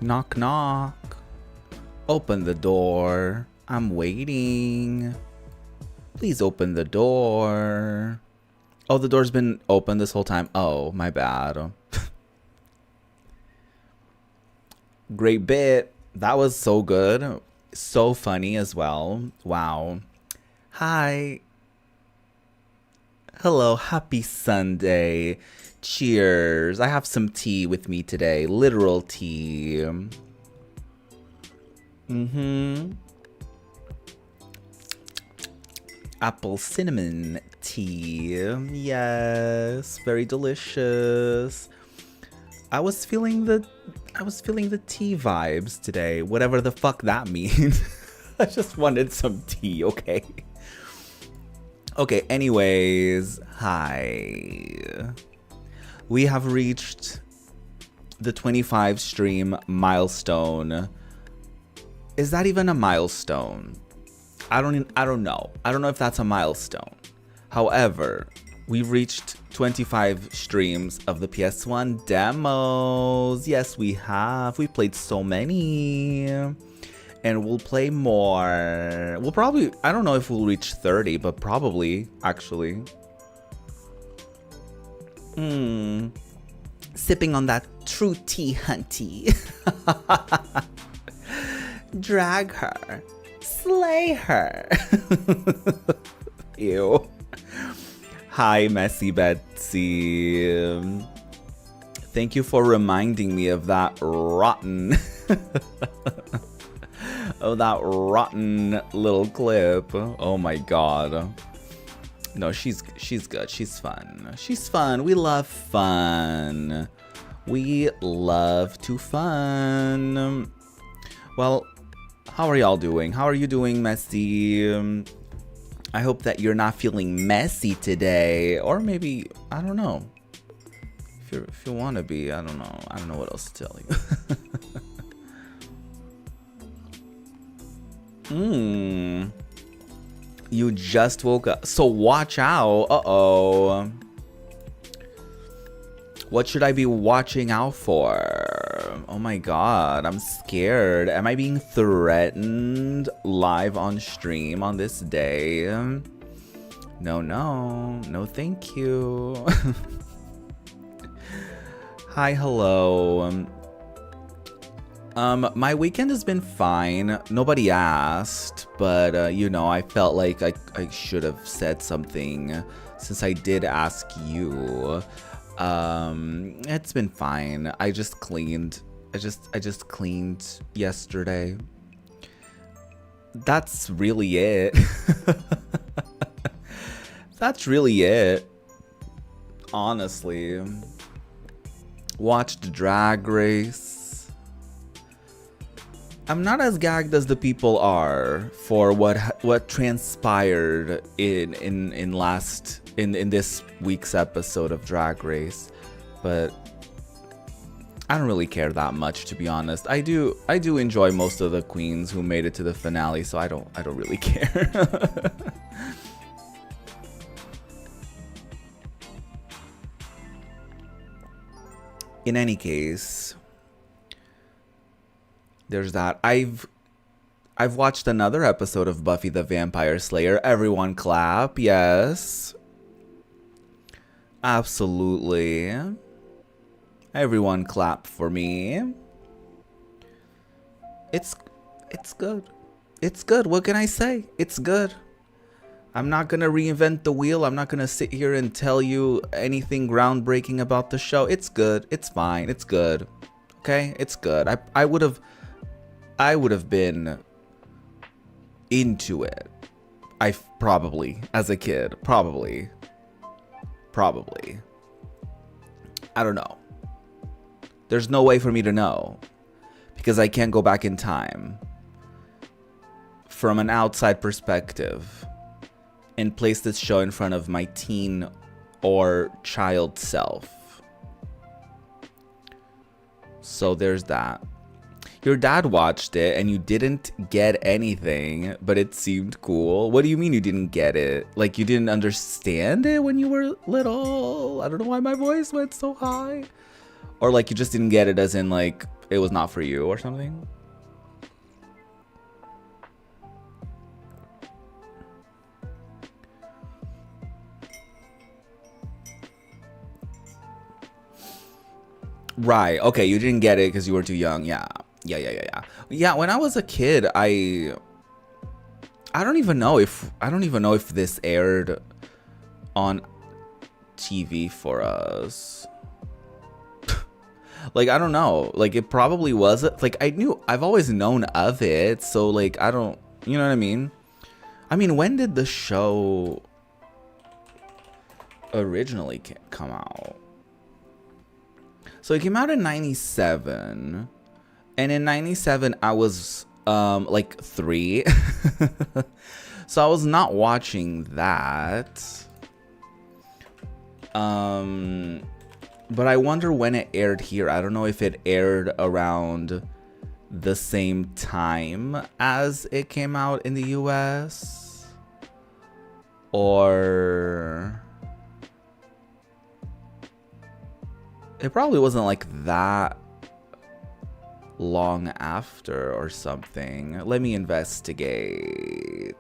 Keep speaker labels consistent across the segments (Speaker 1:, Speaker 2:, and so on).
Speaker 1: Knock, knock. Open the door. I'm waiting. Please open the door. Oh, the door's been open this whole time. Oh, my bad. Great bit. That was so good. So funny as well. Wow. Hi. Hello. Happy Sunday. Cheers. I have some tea with me today. Literal tea. Apple cinnamon tea. Yes. Very delicious. I was feeling the tea vibes today, whatever the fuck that means. I just wanted some tea, okay? Okay, anyways, hi. We have reached the 25 stream milestone. Is that even a milestone? I don't know. I don't know if that's a milestone. However, we've reached 25 streams of the PS1 demos. Yes, we have. We played so many. And we'll play more. We'll probably, I don't know if we'll reach 30, but probably, actually. Sipping on that true tea hunty. Drag her. Slay her. Ew. Hi, Messy Betsy. Thank you for reminding me of that rotten... of that rotten little clip. Oh my god. No, she's good. She's fun. She's fun. We love fun. We love to fun. Well, how are y'all doing? How are you doing, Messy? I hope that you're not feeling messy today, or maybe, I don't know. If you want to be, I don't know. I don't know what else to tell you. You just woke up, so watch out. Uh-oh. What should I be watching out for? Oh my god, I'm scared. Am I being threatened live on stream on this day? No, thank you. Hi, hello. My weekend has been fine. Nobody asked, but you know, I felt like I should have said something since I did ask you. It's been fine. I just cleaned. I just cleaned yesterday. That's really it. That's really it. Honestly. Watched Drag Race. I'm not as gagged as the people are for what transpired in this week's episode of Drag Race, but I don't really care that much, to be honest. I do enjoy most of the queens who made it to the finale, so I don't really care. In any case, there's that. I've watched another episode of Buffy the Vampire Slayer. Everyone clap. Yes. Absolutely. Everyone clap for me. It's good. It's good. What can I say? It's good. I'm not going to reinvent the wheel. I'm not going to sit here and tell you anything groundbreaking about the show. It's good. It's fine. It's good. Okay? It's good. I would have been into it. Probably as a kid. Probably. I don't know. There's no way for me to know because I can't go back in time. From an outside perspective and place this show in front of my teen or child self. So there's that. Your dad watched it and you didn't get anything, but it seemed cool. What do you mean you didn't get it? Like you didn't understand it when you were little? I don't know why my voice went so high. Or like you just didn't get it as in like it was not for you or something? Right. Okay, you didn't get it because you were too young. Yeah. Yeah, when I was a kid, I don't even know if this aired on TV for us. Like, I don't know. Like, it probably was. Like, I've always known of it, so like I don't, you know what I mean? I mean, when did the show originally come out? So it came out in 97. And in 97 I was like 3. So I was not watching that. But I wonder when it aired here. I don't know if it aired around the same time as it came out in the US, or it probably wasn't like that long after or something. Let me investigate.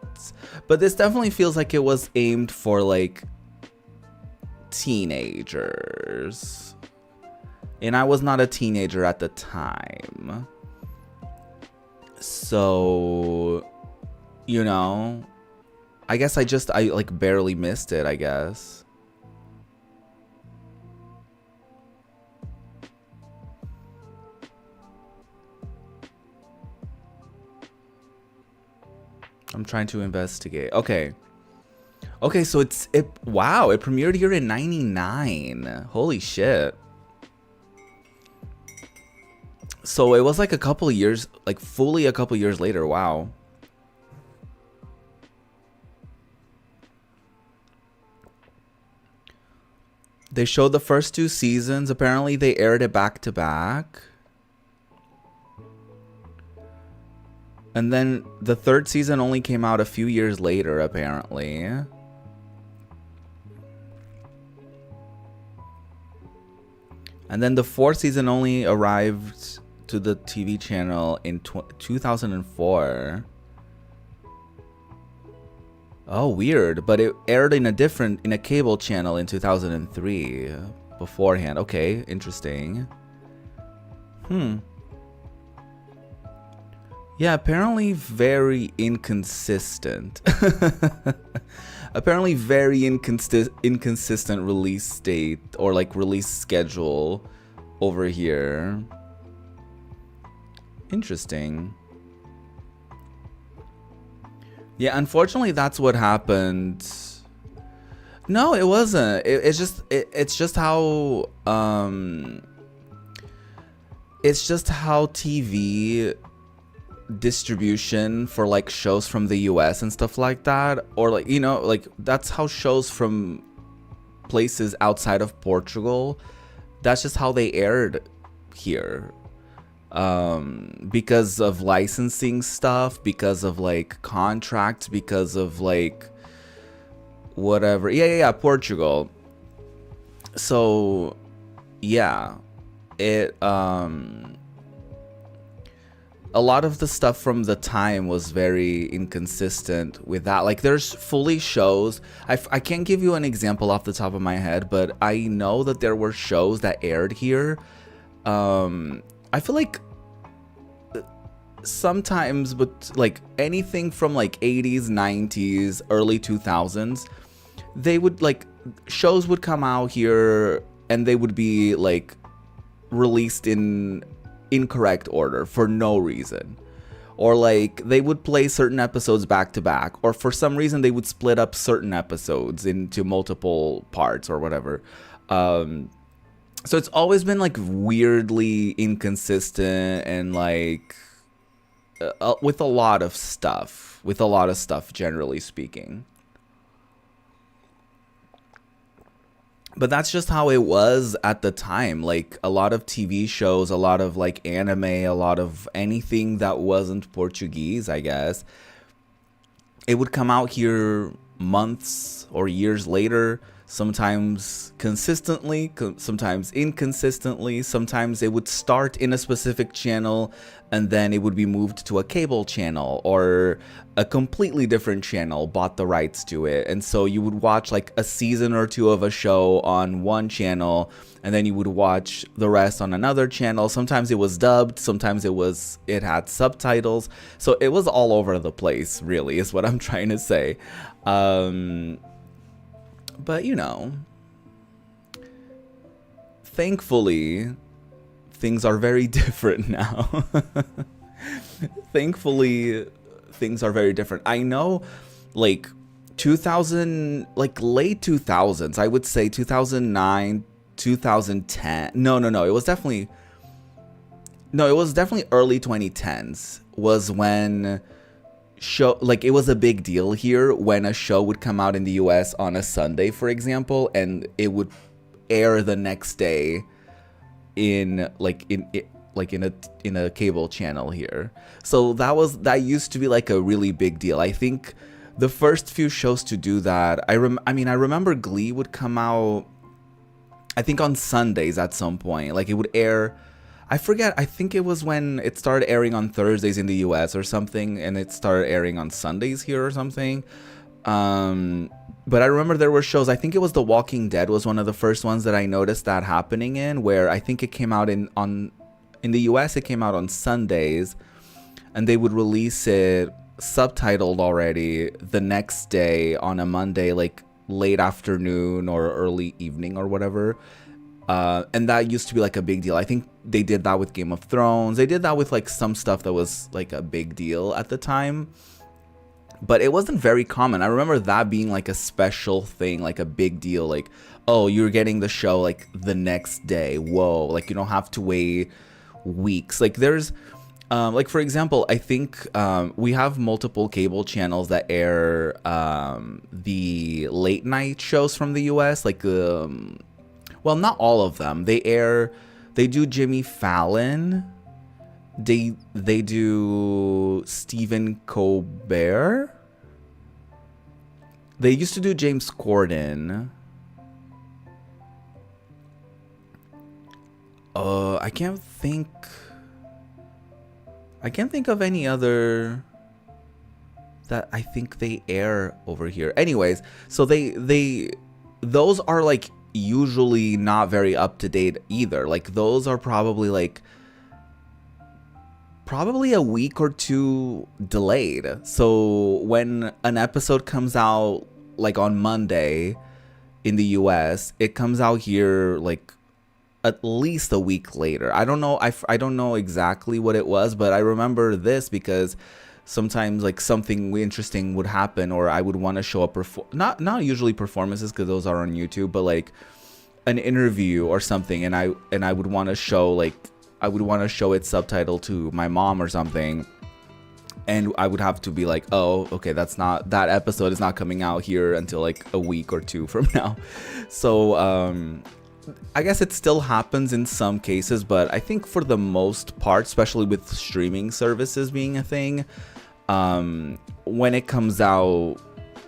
Speaker 1: But this definitely feels like it was aimed for like teenagers, and I was not a teenager at the time, so you know, I guess I like barely missed it, I guess. I'm trying to investigate. Okay, so wow, it premiered here in 99. Holy shit. So it was like a couple years, like fully a couple years later. Wow. They showed the first 2 seasons. Apparently they aired it back to back. And then the 3rd season only came out a few years later, apparently. And then the 4th season only arrived to the TV channel in 2004. Oh, weird. But it aired in a cable channel in 2003 beforehand. Okay, interesting. Yeah, apparently very inconsistent. Apparently very inconsistent release date or like release schedule over here. Interesting. Yeah, unfortunately that's what happened. No, it wasn't. It's just how TV distribution for like shows from the US and stuff like that, or like, you know, like that's how shows from places outside of Portugal, that's just how they aired here, because of licensing stuff, because of like contracts, because of like whatever. Yeah, Portugal. So yeah, it a lot of the stuff from the time was very inconsistent with that. Like there's fully shows. I can't give you an example off the top of my head, but I know that there were shows that aired here. I feel like sometimes, but like anything from like 80s, 90s, early 2000s, they would like, shows would come out here and they would be like released in incorrect order for no reason, or like they would play certain episodes back to back, or for some reason they would split up certain episodes into multiple parts or whatever. So it's always been like weirdly inconsistent and like with a lot of stuff generally speaking. But that's just how it was at the time. Like a lot of TV shows, a lot of like anime, a lot of anything that wasn't Portuguese, I guess, it would come out here months or years later. sometimes consistently, sometimes inconsistently. Sometimes it would start in a specific channel and then it would be moved to a cable channel, or a completely different channel bought the rights to it. And so you would watch like a season or two of a show on one channel, and then you would watch the rest on another channel. Sometimes it was dubbed, sometimes it had subtitles. So it was all over the place, really, is what I'm trying to say. But you know, thankfully, things are very different now. Thankfully, things are very different. I know, like, 2000, like, late 2000s, I would say 2009, 2010. No, it was definitely early 2010s was when it was a big deal here when a show would come out in the US on a Sunday, for example, and it would air the next day in a cable channel here. So that used to be like a really big deal. I think the first few shows to do that, I remember Glee would come out, I think, on Sundays at some point. Like, it would air, I forget, I think it was when it started airing on Thursdays in the US or something, and it started airing on Sundays here or something. But I remember there were shows, I think it was The Walking Dead was one of the first ones that I noticed that happening in, where I think it came out in the US, it came out on Sundays, and they would release it subtitled already the next day on a Monday, like late afternoon or early evening or whatever. And that used to be like a big deal. I think they did that with Game of Thrones. They did that with like some stuff that was like a big deal at the time. But it wasn't very common. I remember that being like a special thing, like a big deal. Like, oh, you're getting the show like the next day. Whoa, like you don't have to wait weeks. Like there's, like for example, I think we have multiple cable channels that air the late night shows from the US. Like, well, not all of them. They do Jimmy Fallon. They do Stephen Colbert. They used to do James Corden. I can't think of any other that I think they air over here. Anyways, so those are like usually not very up to date either. Like those are probably a week or two delayed. So when an episode comes out like on Monday in the US, it comes out here like at least a week later. I don't know. I don't know exactly what it was, but I remember this because sometimes like something interesting would happen, or I would want to show up not usually performances because those are on YouTube, but like an interview or something, and I would want to show it subtitled to my mom or something, and I would have to be like, oh, okay, that episode is not coming out here until like a week or two from now. So I guess it still happens in some cases, but I think for the most part, especially with streaming services being a thing, when it comes out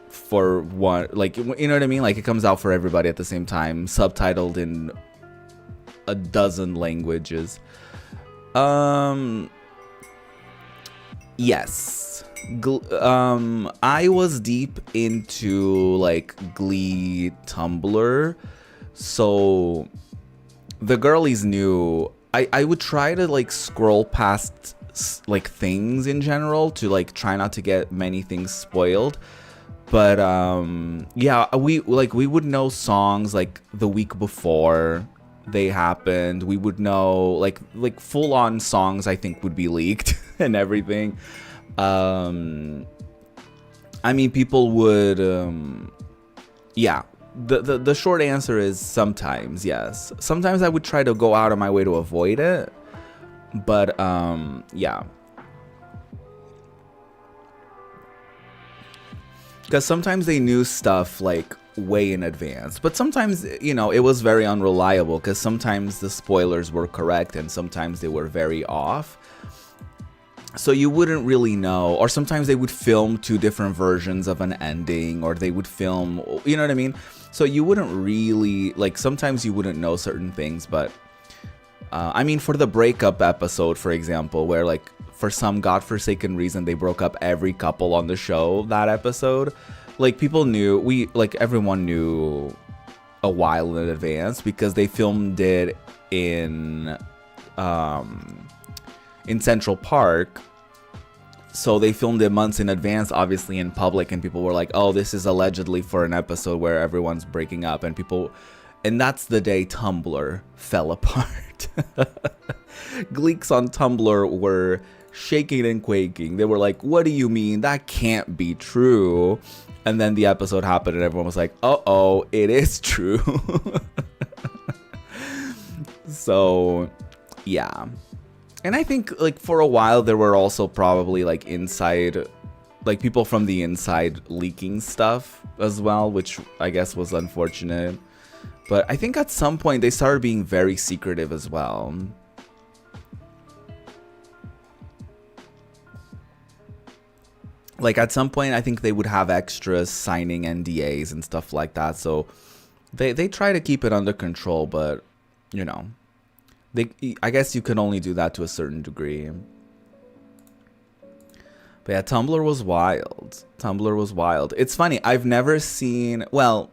Speaker 1: for one, like, you know what I mean? Like it comes out for everybody at the same time, subtitled in a dozen languages. Yes. I was deep into like Glee Tumblr. So the girlies knew I would try to like scroll past like things in general to like try not to get many things spoiled. But yeah, we would know songs like the week before they happened. We would know like full on songs I think would be leaked and everything. I mean, people would yeah. The short answer is sometimes, yes. Sometimes I would try to go out of my way to avoid it. But yeah. Because sometimes they knew stuff like way in advance. But sometimes, you know, it was very unreliable because sometimes the spoilers were correct and sometimes they were very off. So you wouldn't really know, or sometimes they would film two different versions of an ending, or they would film, you know what I mean? So you wouldn't really, like, sometimes you wouldn't know certain things, but I mean, for the breakup episode, for example, where like for some godforsaken reason they broke up every couple on the show that episode, like people knew, everyone knew a while in advance because they filmed it in Central Park. So they filmed it months in advance, obviously in public, and people were like, oh, this is allegedly for an episode where everyone's breaking up, and that's the day Tumblr fell apart. Gleeks on Tumblr were shaking and quaking. They were like, what do you mean? That can't be true. And then the episode happened and everyone was like, uh-oh, it is true. So, yeah. And I think, like, for a while there were also probably, like, people from the inside leaking stuff as well, which I guess was unfortunate. But I think at some point they started being very secretive as well. Like, at some point, I think they would have extras signing NDAs and stuff like that. So they try to keep it under control, but, you know, I guess you can only do that to a certain degree. But yeah, Tumblr was wild. Tumblr was wild. It's funny. I've never seen, well,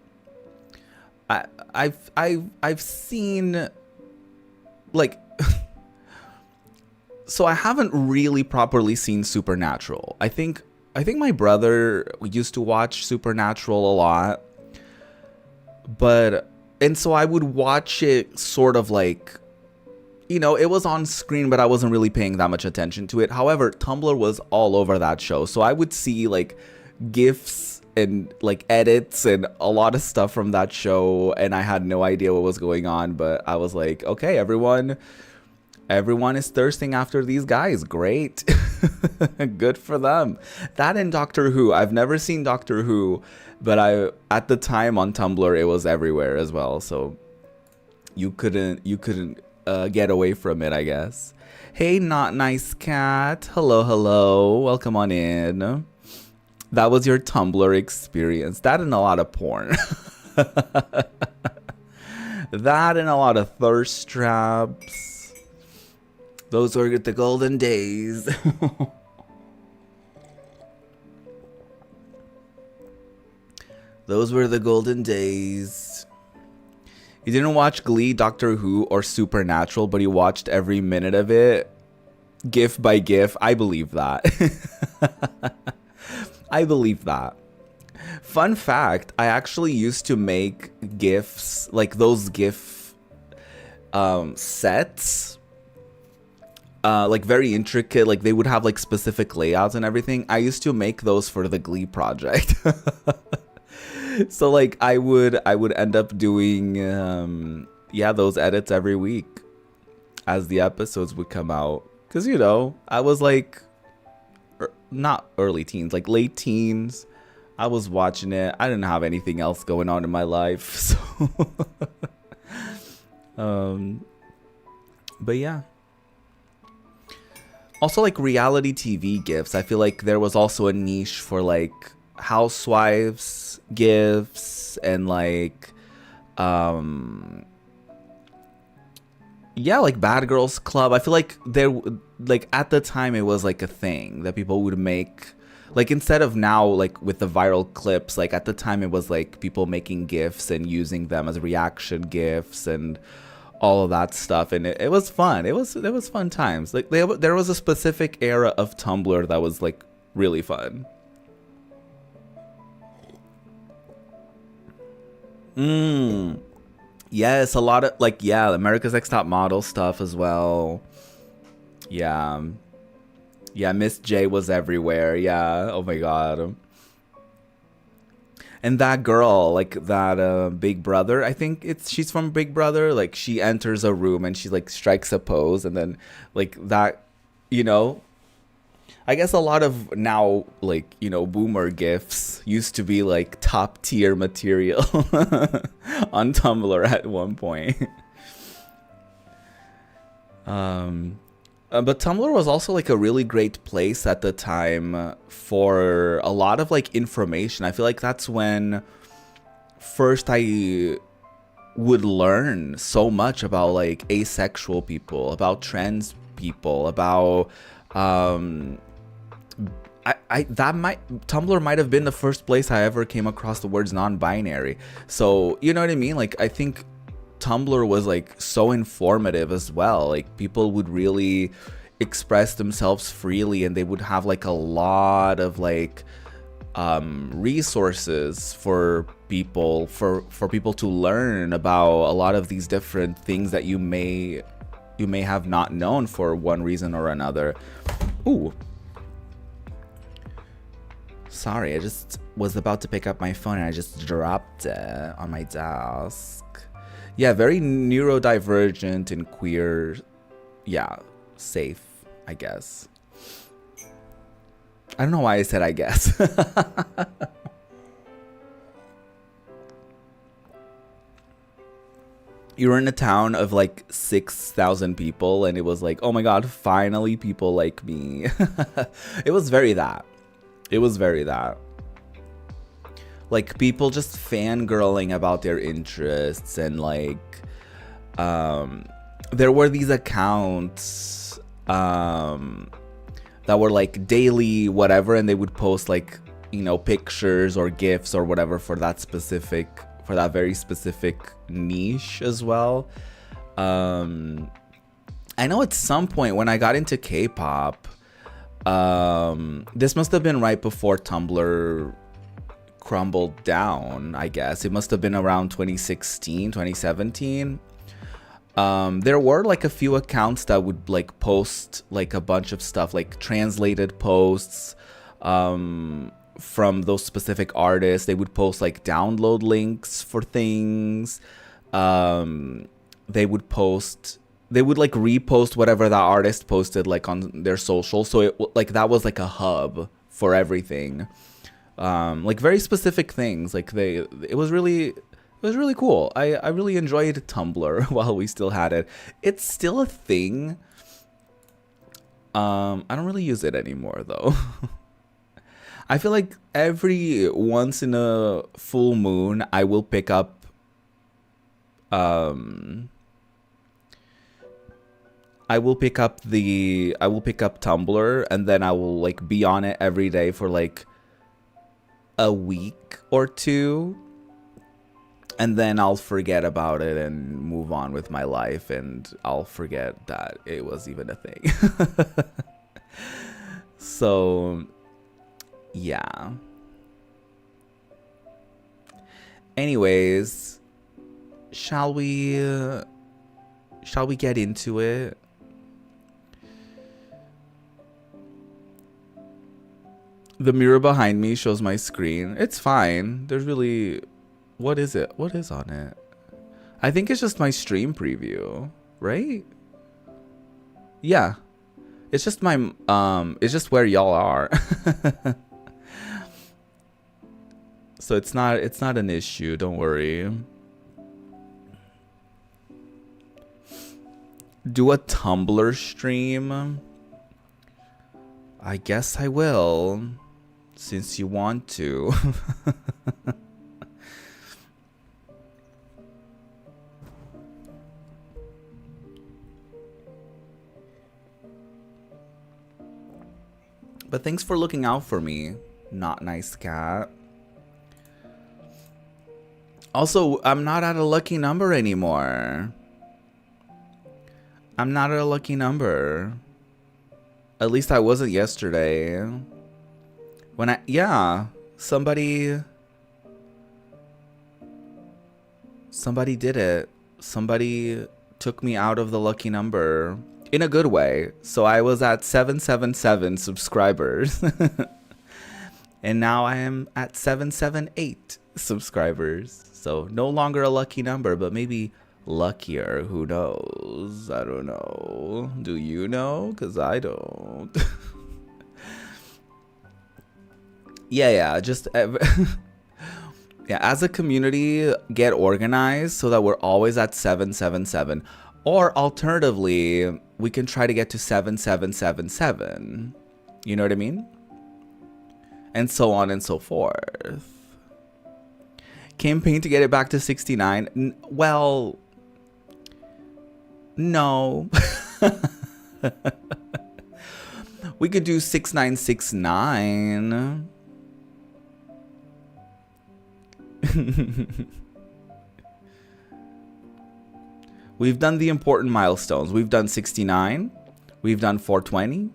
Speaker 1: I've seen, like, so I haven't really properly seen Supernatural. I think my brother used to watch Supernatural a lot, and so I would watch it sort of like, you know, it was on screen, but I wasn't really paying that much attention to it. However, Tumblr was all over that show, so I would see like GIFs and like edits and a lot of stuff from that show, and I had no idea what was going on, but I was like, okay, everyone is thirsting after these guys. Great. Good for them. That and Doctor Who. I've never seen Doctor Who, but at the time on Tumblr it was everywhere as well, so you couldn't get away from it, I guess. Hey, Not Nice Cat. Hello. Welcome on in. That was your Tumblr experience. That and a lot of porn. That and a lot of thirst traps. Those were the golden days. Those were the golden days. You didn't watch Glee, Doctor Who, or Supernatural, but you watched every minute of it, GIF by GIF. I believe that. I believe that. Fun fact, I actually used to make GIFs, like those GIF sets, like very intricate, like they would have like specific layouts and everything. I used to make those for the Glee project. So like I would end up doing those edits every week as the episodes would come out, because, you know, I was like not early teens, like late teens. I was watching it. I didn't have anything else going on in my life, so but yeah. Also, like reality TV gifs, I feel like there was also a niche for like housewives gifs and like like Bad Girls Club. I feel like like at the time it was like a thing that people would make, like instead of now like with the viral clips, like at the time it was like people making gifs and using them as reaction gifs and all of that stuff, and it was fun. It was fun times. Like there was a specific era of Tumblr that was like really fun. Yes, a lot of like, yeah, America's Next Top Model stuff as well. Yeah, Miss J was everywhere. Yeah, oh my god. And that girl, like that Big Brother, I think she's from Big Brother. Like she enters a room and she like strikes a pose, and then like that, you know, I guess a lot of now, like, you know, boomer gifs used to be like top tier material on Tumblr at one point. But Tumblr was also like a really great place at the time for a lot of like information. I feel like that's when first I would learn so much about like asexual people, about trans people, about Tumblr might have been the first place I ever came across the words non-binary. So, you know what I mean? Like, I think Tumblr was like so informative as well. Like, people would really express themselves freely, and they would have like a lot of like resources for people to learn about a lot of these different things that you may have not known for one reason or another. Ooh. Sorry, I just was about to pick up my phone and I just dropped it on my desk. Yeah, very neurodivergent and queer. Yeah, safe, I guess. I don't know why I said I guess. You were in a town of like 6,000 people and it was like, oh my god, finally people like me. It was very that. It was very that. Like, people just fangirling about their interests, and like there were these accounts that were like daily whatever, and they would post like, you know, pictures or gifs or whatever for that very specific niche as well. I know at some point when I got into K-pop, this must have been right before Tumblr crumbled down, I guess. It must have been around 2016, 2017. There were like a few accounts that would like post like a bunch of stuff, like translated posts from those specific artists. They would post like download links for things. They would like repost whatever that artist posted like on their social. So it like that was like a hub for everything. Like very specific things. Like it was really cool. I really enjoyed Tumblr while we still had it. It's still a thing. I don't really use it anymore though. I feel like every once in a full moon I will pick up Tumblr, and then I will like be on it every day for like a week or two, and then I'll forget about it and move on with my life, and I'll forget that it was even a thing. So yeah. Anyways, shall we get into it? The mirror behind me shows my screen. It's fine. There's really... What is it? What is on it? I think it's just my stream preview, right? Yeah. It's just my... It's just where y'all are. So it's not an issue. Don't worry. Do a Tumblr stream? I guess I will. Since you want to. But thanks for looking out for me, not nice cat. Also, I'm not at a lucky number anymore. I'm not at a lucky number. At least I wasn't yesterday. Yeah, somebody did it. Somebody took me out of the lucky number in a good way. So I was at 777 subscribers. And now I am at 778 subscribers. So no longer a lucky number, but maybe luckier. Who knows? I don't know. Do you know? Because I don't. Yeah, just yeah, as a community, get organized so that we're always at 777. Or alternatively, we can try to get to 7777. You know what I mean? And so on and so forth. Campaign to get it back to 69. Well, no. We could do 6969. We've done the important milestones. We've done 69. We've done 420.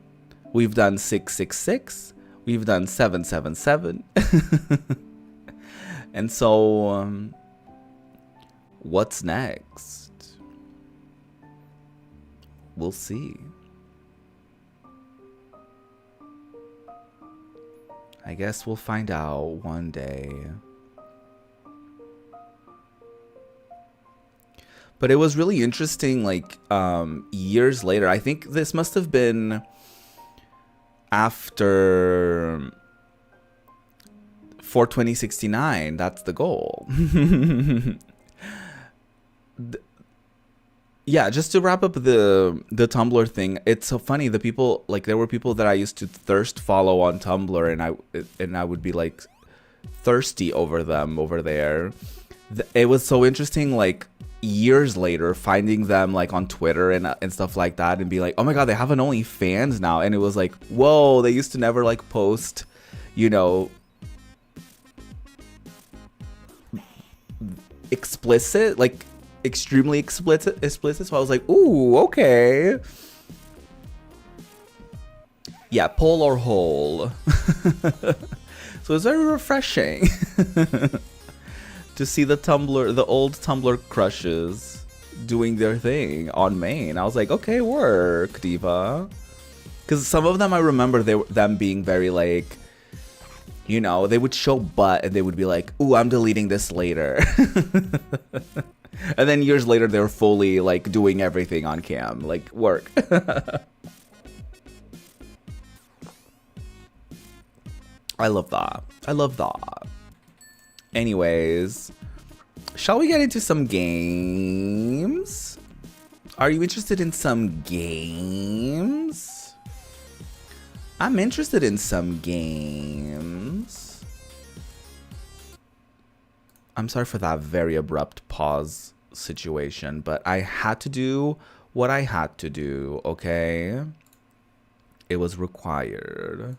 Speaker 1: We've done 666. We've done 777. And so, what's next? We'll see. I guess we'll find out one day. But it was really interesting, like, years later. I think this must have been after 42069. That's the goal. Yeah, just to wrap up the Tumblr thing, it's so funny. The people, like, there were people that I used to thirst follow on Tumblr, and I would be like thirsty over them over there. It was so interesting, like, years later, finding them like on Twitter and stuff like that, and be like, oh my god, they have an OnlyFans now. And it was like, whoa, they used to never like post, you know, explicit, like extremely explicit. So I was like, ooh, okay. Yeah, pole or hole. So it's very refreshing to see the old Tumblr crushes doing their thing on main. I was like, okay, work, diva. Because some of them I remember them being very like, you know, they would show butt and they would be like, ooh, I'm deleting this later. And then years later, they're fully like doing everything on cam, like work. I love that. I love that. Anyways, shall we get into some games? Are you interested in some games? I'm interested in some games. I'm sorry for that very abrupt pause situation, but I had to do what I had to do, okay? It was required.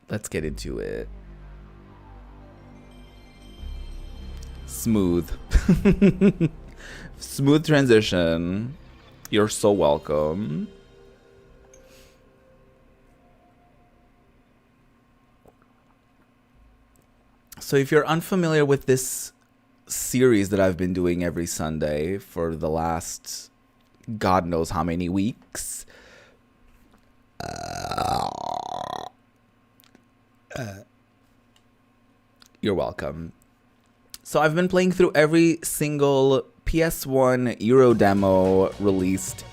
Speaker 1: Let's get into it. Smooth. Smooth transition. You're so welcome. So if you're unfamiliar with this series that I've been doing every Sunday for the last God knows how many weeks, you're welcome. So I've been playing through every single PS1 Euro demo released,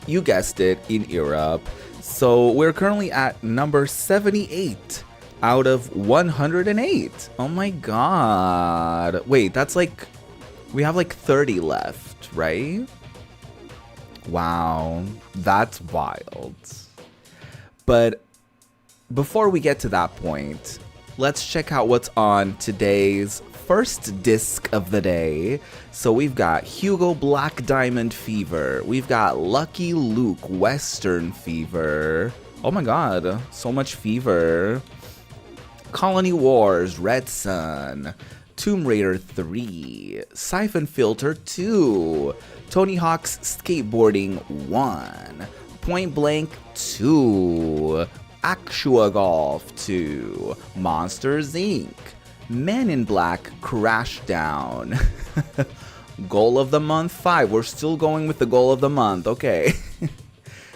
Speaker 1: you guessed it, in Europe. So we're currently at number 78 out of 108. Oh my god. Wait, that's like, we have like 30 left, right? Wow, that's wild. But before we get to that point, let's check out what's on today's first disc of the day. So we've got Hugo Black Diamond Fever. We've got Lucky Luke Western Fever. Oh my god, so much fever. Colony Wars Red Sun. Tomb Raider 3. Siphon Filter 2. Tony Hawk's Skateboarding 1. Point Blank 2. Actua Golf 2. Monsters Inc. Men in Black Crashdown. Goal of the Month 5. We're still going with the goal of the month. Okay.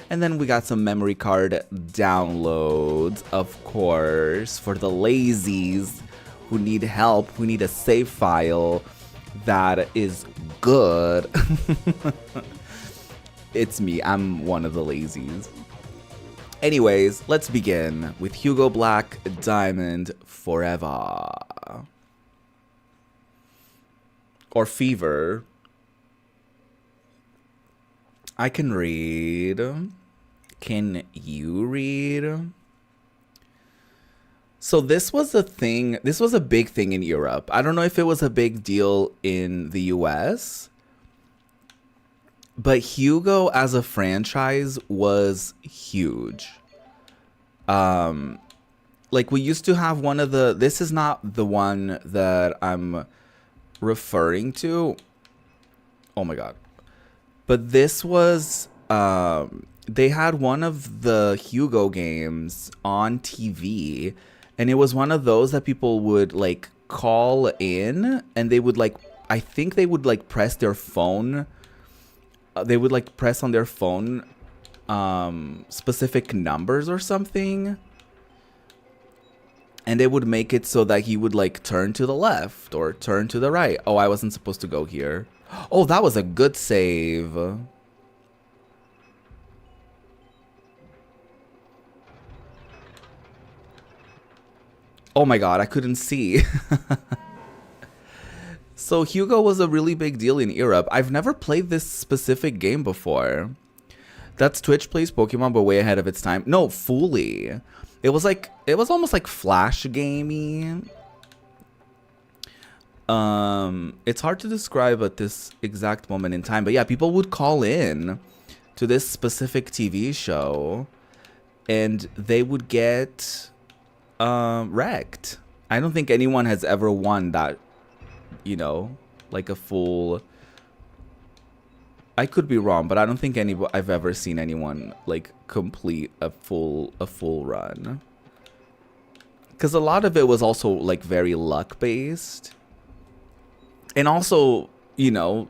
Speaker 1: And then we got some memory card downloads, of course, for the lazies who need help, who need a save file that is good. It's me. I'm one of the lazies. Anyways, let's begin with Hugo Black Diamond Forever. Or Fever. I can read. Can you read? So this was a thing. This was a big thing in Europe. I don't know if it was a big deal in the US. But Hugo as a franchise was huge. Like we used to have one of the, this is not the one that I'm referring to. Oh my god. But this was, they had one of the Hugo games on TV, and it was one of those that people would like call in, and they would like, I think they would like press their phone. They would like press on their phone specific numbers or something. And they would make it so that he would like turn to the left or turn to the right. Oh, I wasn't supposed to go here. Oh, that was a good save. Oh my god, I couldn't see. So Hugo was a really big deal in Europe. I've never played this specific game before. That's Twitch plays Pokemon but way ahead of its time. No, fully. It was like, it was almost like Flash gamey. It's hard to describe at this exact moment in time, but yeah, people would call in to this specific TV show and they would get wrecked. I don't think anyone has ever won that, you know, like a full, I could be wrong, but I don't think I've ever seen anyone like complete a full run. Because a lot of it was also like very luck based. And also, you know,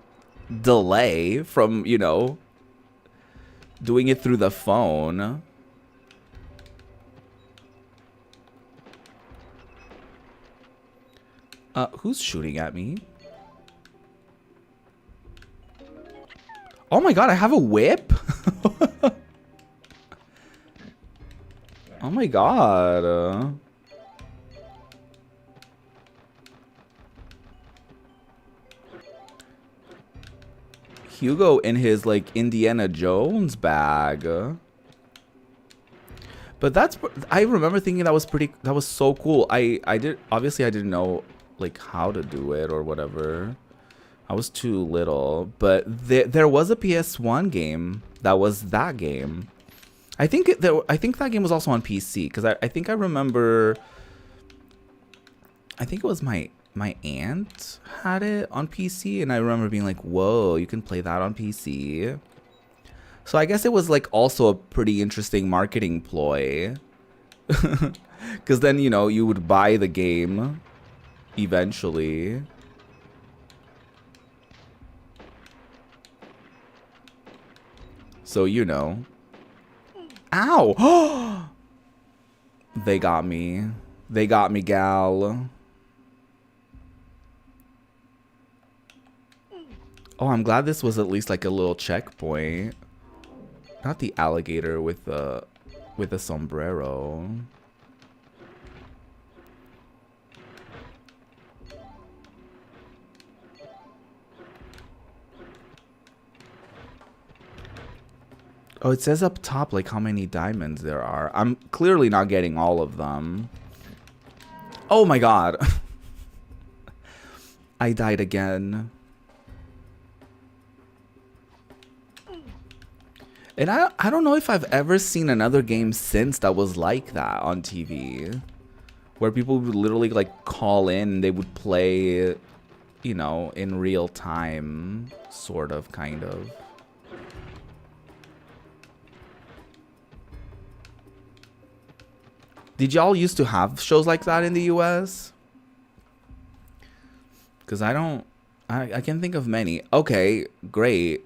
Speaker 1: delay from, you know, doing it through the phone. Who's shooting at me? Oh my god, I have a whip? Oh my god. Hugo in his like Indiana Jones bag. But that's, I remember thinking that was so cool. Obviously I didn't know like how to do it or whatever. I was too little, but there was a PS1 game that was that game. I think that game was also on PC because I think I remember. I think it was my aunt had it on PC, and I remember being like, "Whoa, you can play that on PC." So I guess it was like also a pretty interesting marketing ploy, because then you know you would buy the game eventually. So, you know. Ow! They got me. They got me, gal. Oh, I'm glad this was at least like a little checkpoint. Not the alligator with the sombrero. Oh, it says up top like how many diamonds there are. I'm clearly not getting all of them. Oh my god. I died again. And I don't know if I've ever seen another game since that was like that on TV. Where people would literally like call in and they would play, you know, in real time. Sort of, kind of. Did y'all used to have shows like that in the US? Because I can't think of many. Okay, great.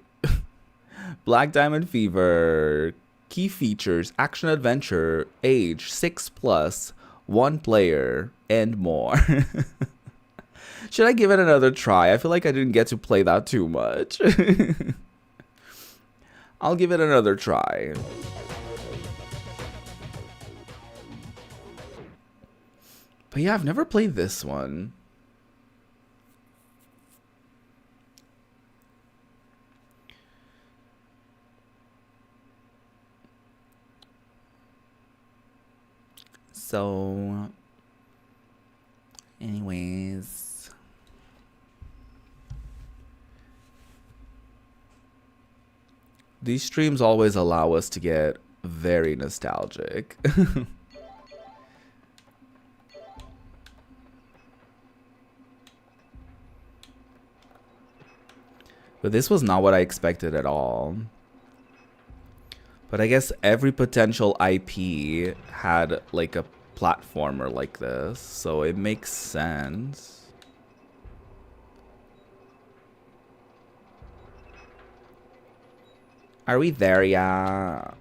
Speaker 1: Black Diamond Fever. Key features, action adventure, age 6+, 1 player, and more. Should I give it another try? I feel like I didn't get to play that too much. I'll give it another try. But yeah, I've never played this one. So, anyways. These streams always allow us to get very nostalgic. But this was not what I expected at all. But I guess every potential IP had like a platformer like this, so it makes sense. Are we there yet?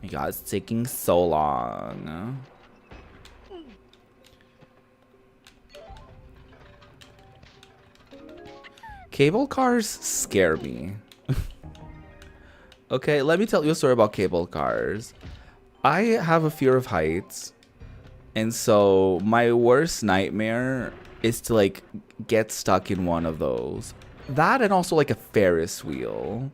Speaker 1: My God, it's taking so long. Cable cars scare me. Okay, let me tell you a story about cable cars. I have a fear of heights. And so my worst nightmare is to like get stuck in one of those. That and also like a Ferris wheel.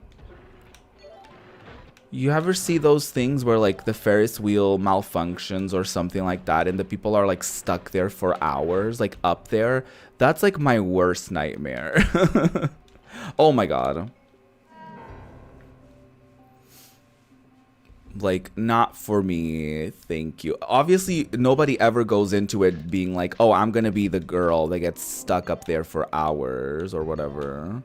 Speaker 1: You ever see those things where like the Ferris wheel malfunctions or something like that and the people are like stuck there for hours, like up there? That's like my worst nightmare. Oh my God. Like, not for me, thank you. Obviously, nobody ever goes into it being like, oh, I'm gonna be the girl that gets stuck up there for hours or whatever.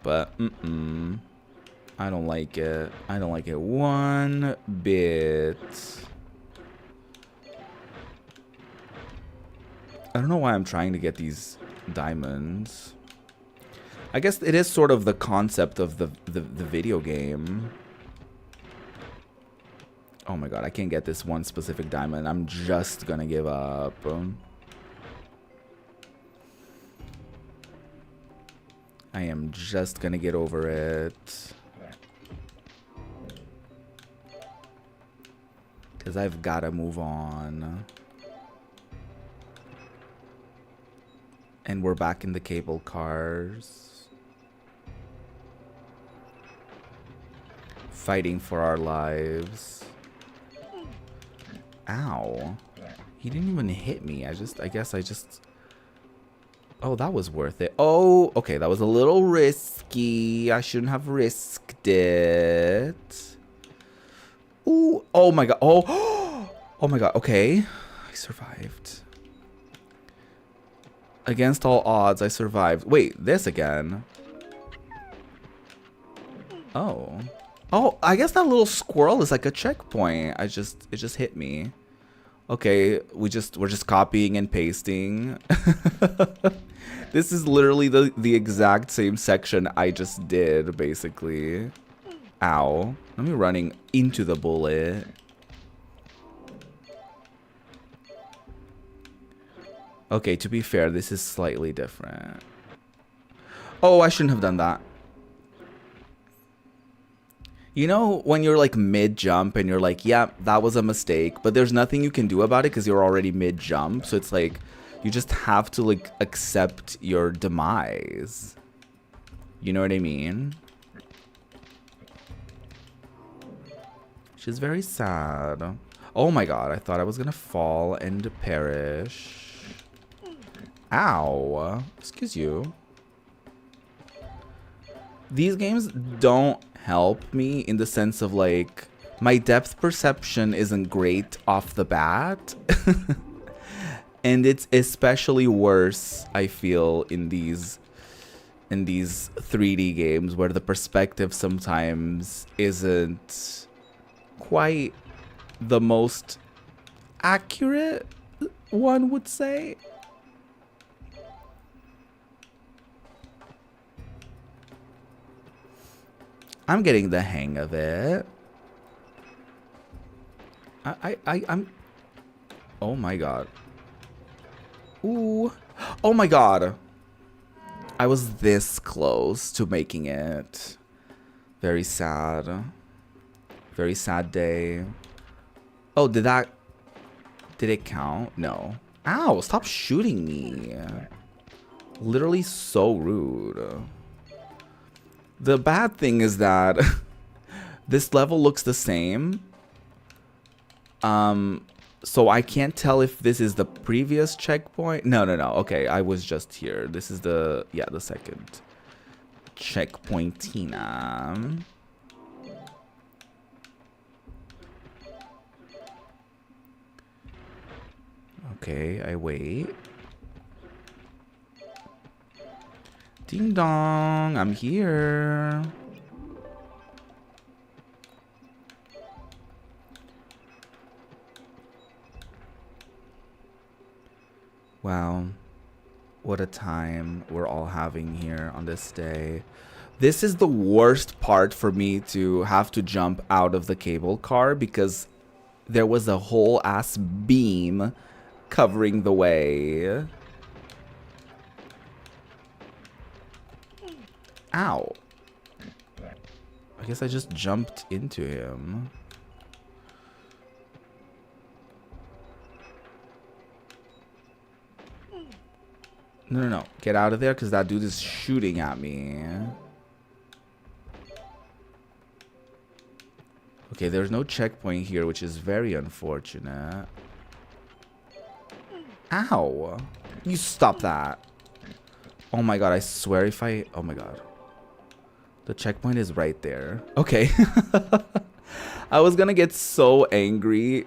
Speaker 1: But, I don't like it. I don't like it one bit. I don't know why I'm trying to get these diamonds. I guess it is sort of the concept of the video game. Oh my God, I can't get this one specific diamond. I'm just gonna give up. I am just gonna get over it. Because I've gotta move on. And we're back in the cable cars. Fighting for our lives. Ow. He didn't even hit me. I guess I just... Oh, that was worth it. Oh, okay. That was a little risky. I shouldn't have risked it. Ooh. Oh my God. Oh. Oh my God. Okay. I survived. Against all odds, I survived. Wait, this again. Oh. Oh, I guess that little squirrel is like a checkpoint. It just hit me. Okay, we're just copying and pasting. This is literally the exact same section I just did, basically. Ow. I'm running into the bullet. Okay, to be fair, this is slightly different. Oh, I shouldn't have done that. You know, when you're like mid-jump and you're like, yeah, that was a mistake, but there's nothing you can do about it because you're already mid-jump. So it's like, you just have to like accept your demise. You know what I mean? She's very sad. Oh my God, I thought I was gonna fall and perish. Ow. Excuse you. These games don't help me in the sense of like my depth perception isn't great off the bat. And it's especially worse, I feel, in these 3D games where the perspective sometimes isn't quite the most accurate, one would say. I'm getting the hang of it. I'm... Oh my God. Ooh. Oh my God. I was this close to making it. Very sad. Very sad day. Oh, did it count? No. Ow, stop shooting me. Literally so rude. The bad thing is that This level looks the same. So I can't tell if this is the previous checkpoint. No. Okay, I was just here. This is the second checkpoint. Tina. Okay, I wait. Ding dong, I'm here. Wow, what a time we're all having here on this day. This is the worst part for me, to have to jump out of the cable car, because there was a whole ass beam covering the way. Ow. I guess I just jumped into him. No. Get out of there, because that dude is shooting at me. Okay, there's no checkpoint here, which is very unfortunate. Ow. You stop that. Oh my god, I swear if I... Oh my god. The checkpoint is right there. Okay. I was gonna get so angry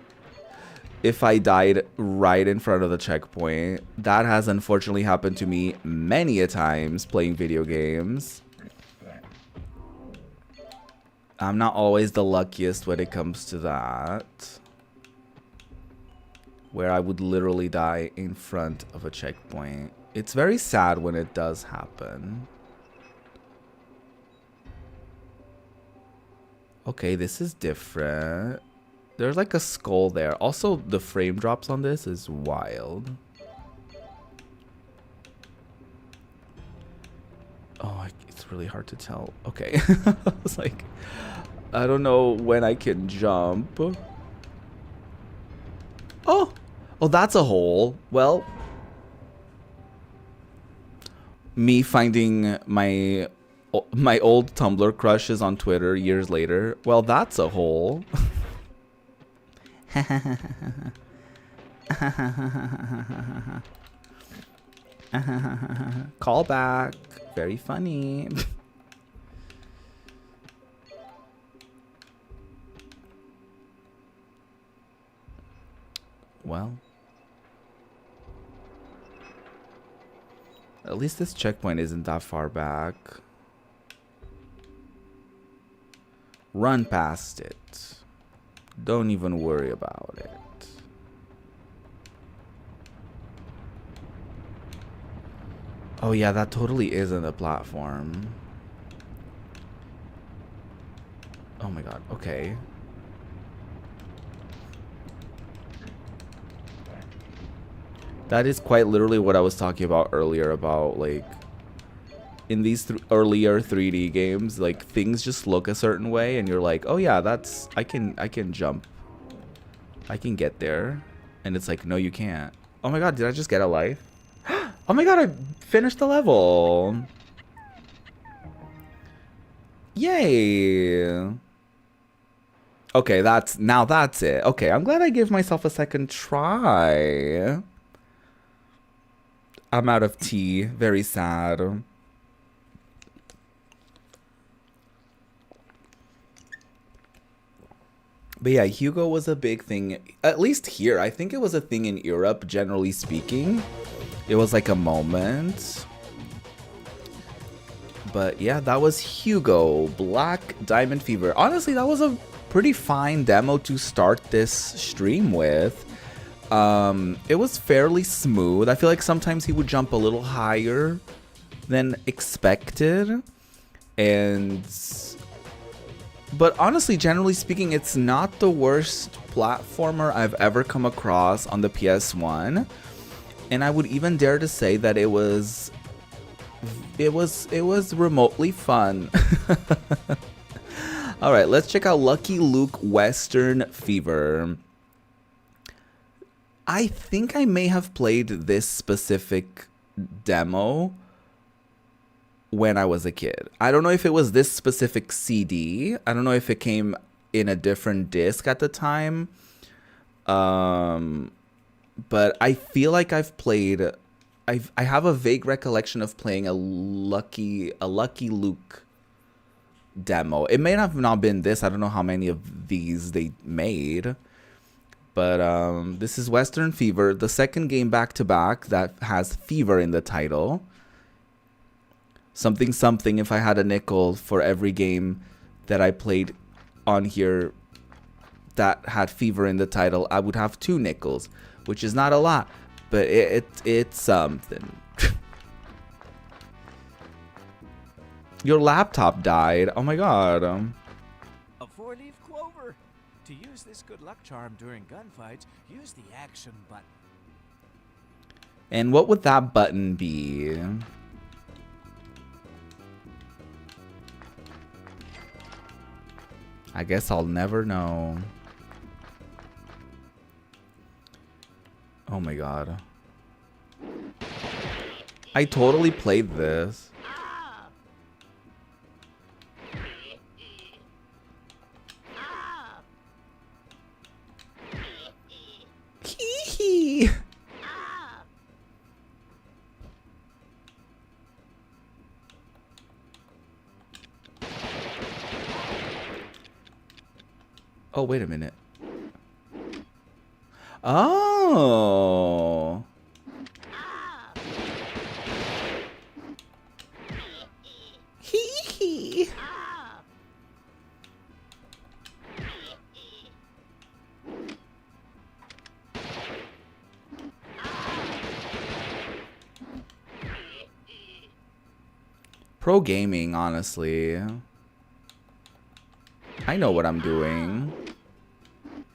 Speaker 1: if I died right in front of the checkpoint. That has unfortunately happened to me many a times playing video games. I'm not always the luckiest when it comes to that, where I would literally die in front of a checkpoint. It's very sad when it does happen. Okay, this is different. There's like a skull there. Also, the frame drops on this is wild. Oh, it's really hard to tell. Okay. I was like, I don't know when I can jump. Oh, that's a hole. Well, me finding my old Tumblr crushes on Twitter years later. Well, that's a hole. Call back. Very funny. Well, at least this checkpoint isn't that far back. Run past it. Don't even worry about it. Oh yeah, that totally isn't a platform. Oh my god, okay. That is quite literally what I was talking about earlier, about like in these earlier 3D games, like things just look a certain way and you're like, oh yeah, that's I can jump. I can get there. And it's like, no, you can't. Oh my god, did I just get a life? Oh my god, I finished the level. Yay. Okay, that's it. Okay, I'm glad I gave myself a second try. I'm out of tea. Very sad. But yeah, Hugo was a big thing, at least here. I think it was a thing in Europe, generally speaking. It was like a moment. But yeah, that was Hugo, Black Diamond Fever. Honestly, that was a pretty fine demo to start this stream with. It was fairly smooth. I feel like sometimes he would jump a little higher than expected. But honestly, generally speaking, it's not the worst platformer I've ever come across on the PS1. And I would even dare to say that it was remotely fun. All right, let's check out Lucky Luke Western Fever. I think I may have played this specific demo when I was a kid. I don't know if it was this specific CD. I don't know if it came in a different disc at the time. But I feel like I've played. I have a vague recollection of playing a Lucky Luke demo. It may have not been this. I don't know how many of these they made. But this is Western Fever, the second game back to back that has Fever in the title. Something something if I had a nickel for every game that I played on here that had Fever in the title, I would have 2 nickels, which is not a lot, but it's something. Your laptop died. Oh my god.
Speaker 2: A 4-leaf clover. To use this good luck charm during gunfights, use the action button.
Speaker 1: And what would that button be? I guess I'll never know. Oh my god. I totally played this. Hee hee. Oh, wait a minute. Oh. Hee hee. Pro gaming, honestly. I know what I'm doing.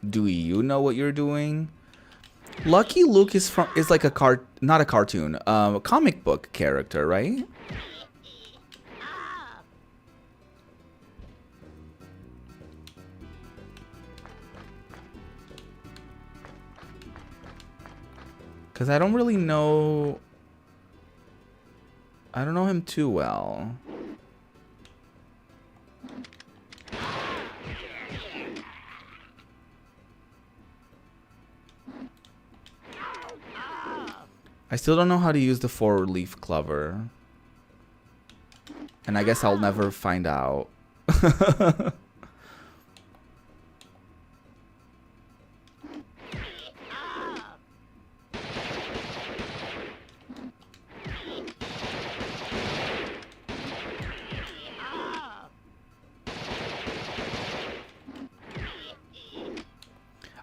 Speaker 1: Do you know what you're doing? Lucky Luke is like a not a cartoon, a comic book character, right? Cause I don't really know. I don't know him too well. I still don't know how to use the 4-leaf clover. And I guess I'll never find out.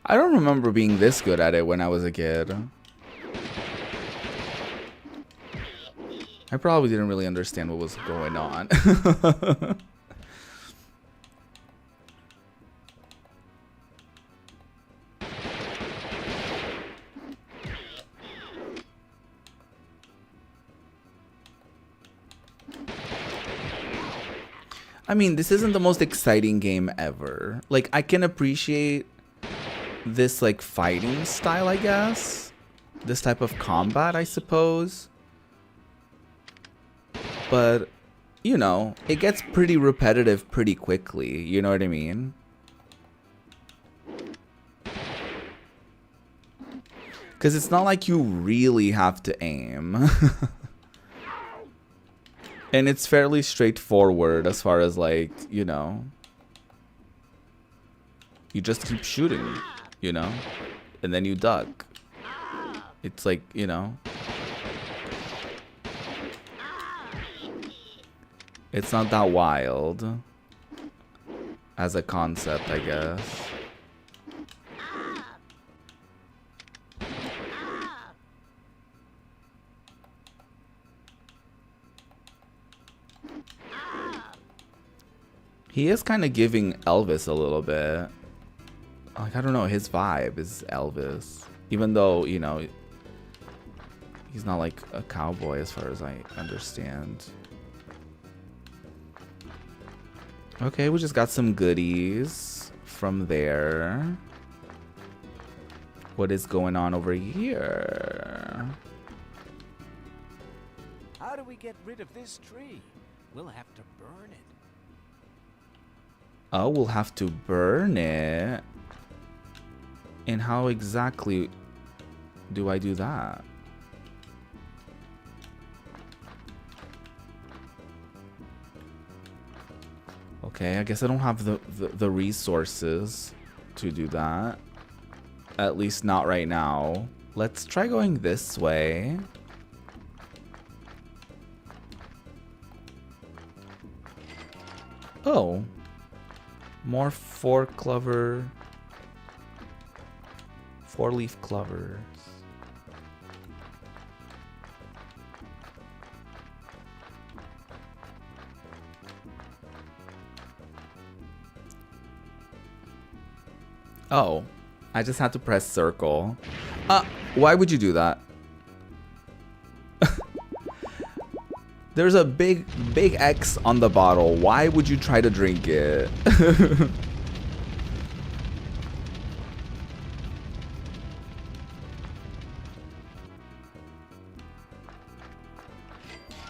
Speaker 1: I don't remember being this good at it when I was a kid. I probably didn't really understand what was going on. I mean, this isn't the most exciting game ever. Like, I can appreciate this, like, fighting style, I guess. This type of combat, I suppose. But, you know, it gets pretty repetitive pretty quickly. You know what I mean? Because it's not like you really have to aim. And it's fairly straightforward as far as, like, you know. You just keep shooting, you know? And then you duck. It's like, you know. It's not that wild as a concept, I guess. He is kind of giving Elvis a little bit. Like, I don't know, his vibe is Elvis. Even though, you know, he's not like a cowboy as far as I understand. Okay, we just got some goodies from there. What is going on over here?
Speaker 2: How do we get rid of this tree? We'll have to burn it.
Speaker 1: Oh, we'll have to burn it. And how exactly do I do that? Okay, I guess I don't have the resources to do that. At least not right now. Let's try going this way. Oh. More four-leaf clovers. Oh, I just had to press circle. Why would you do that? There's a big X on the bottle. Why would you try to drink it?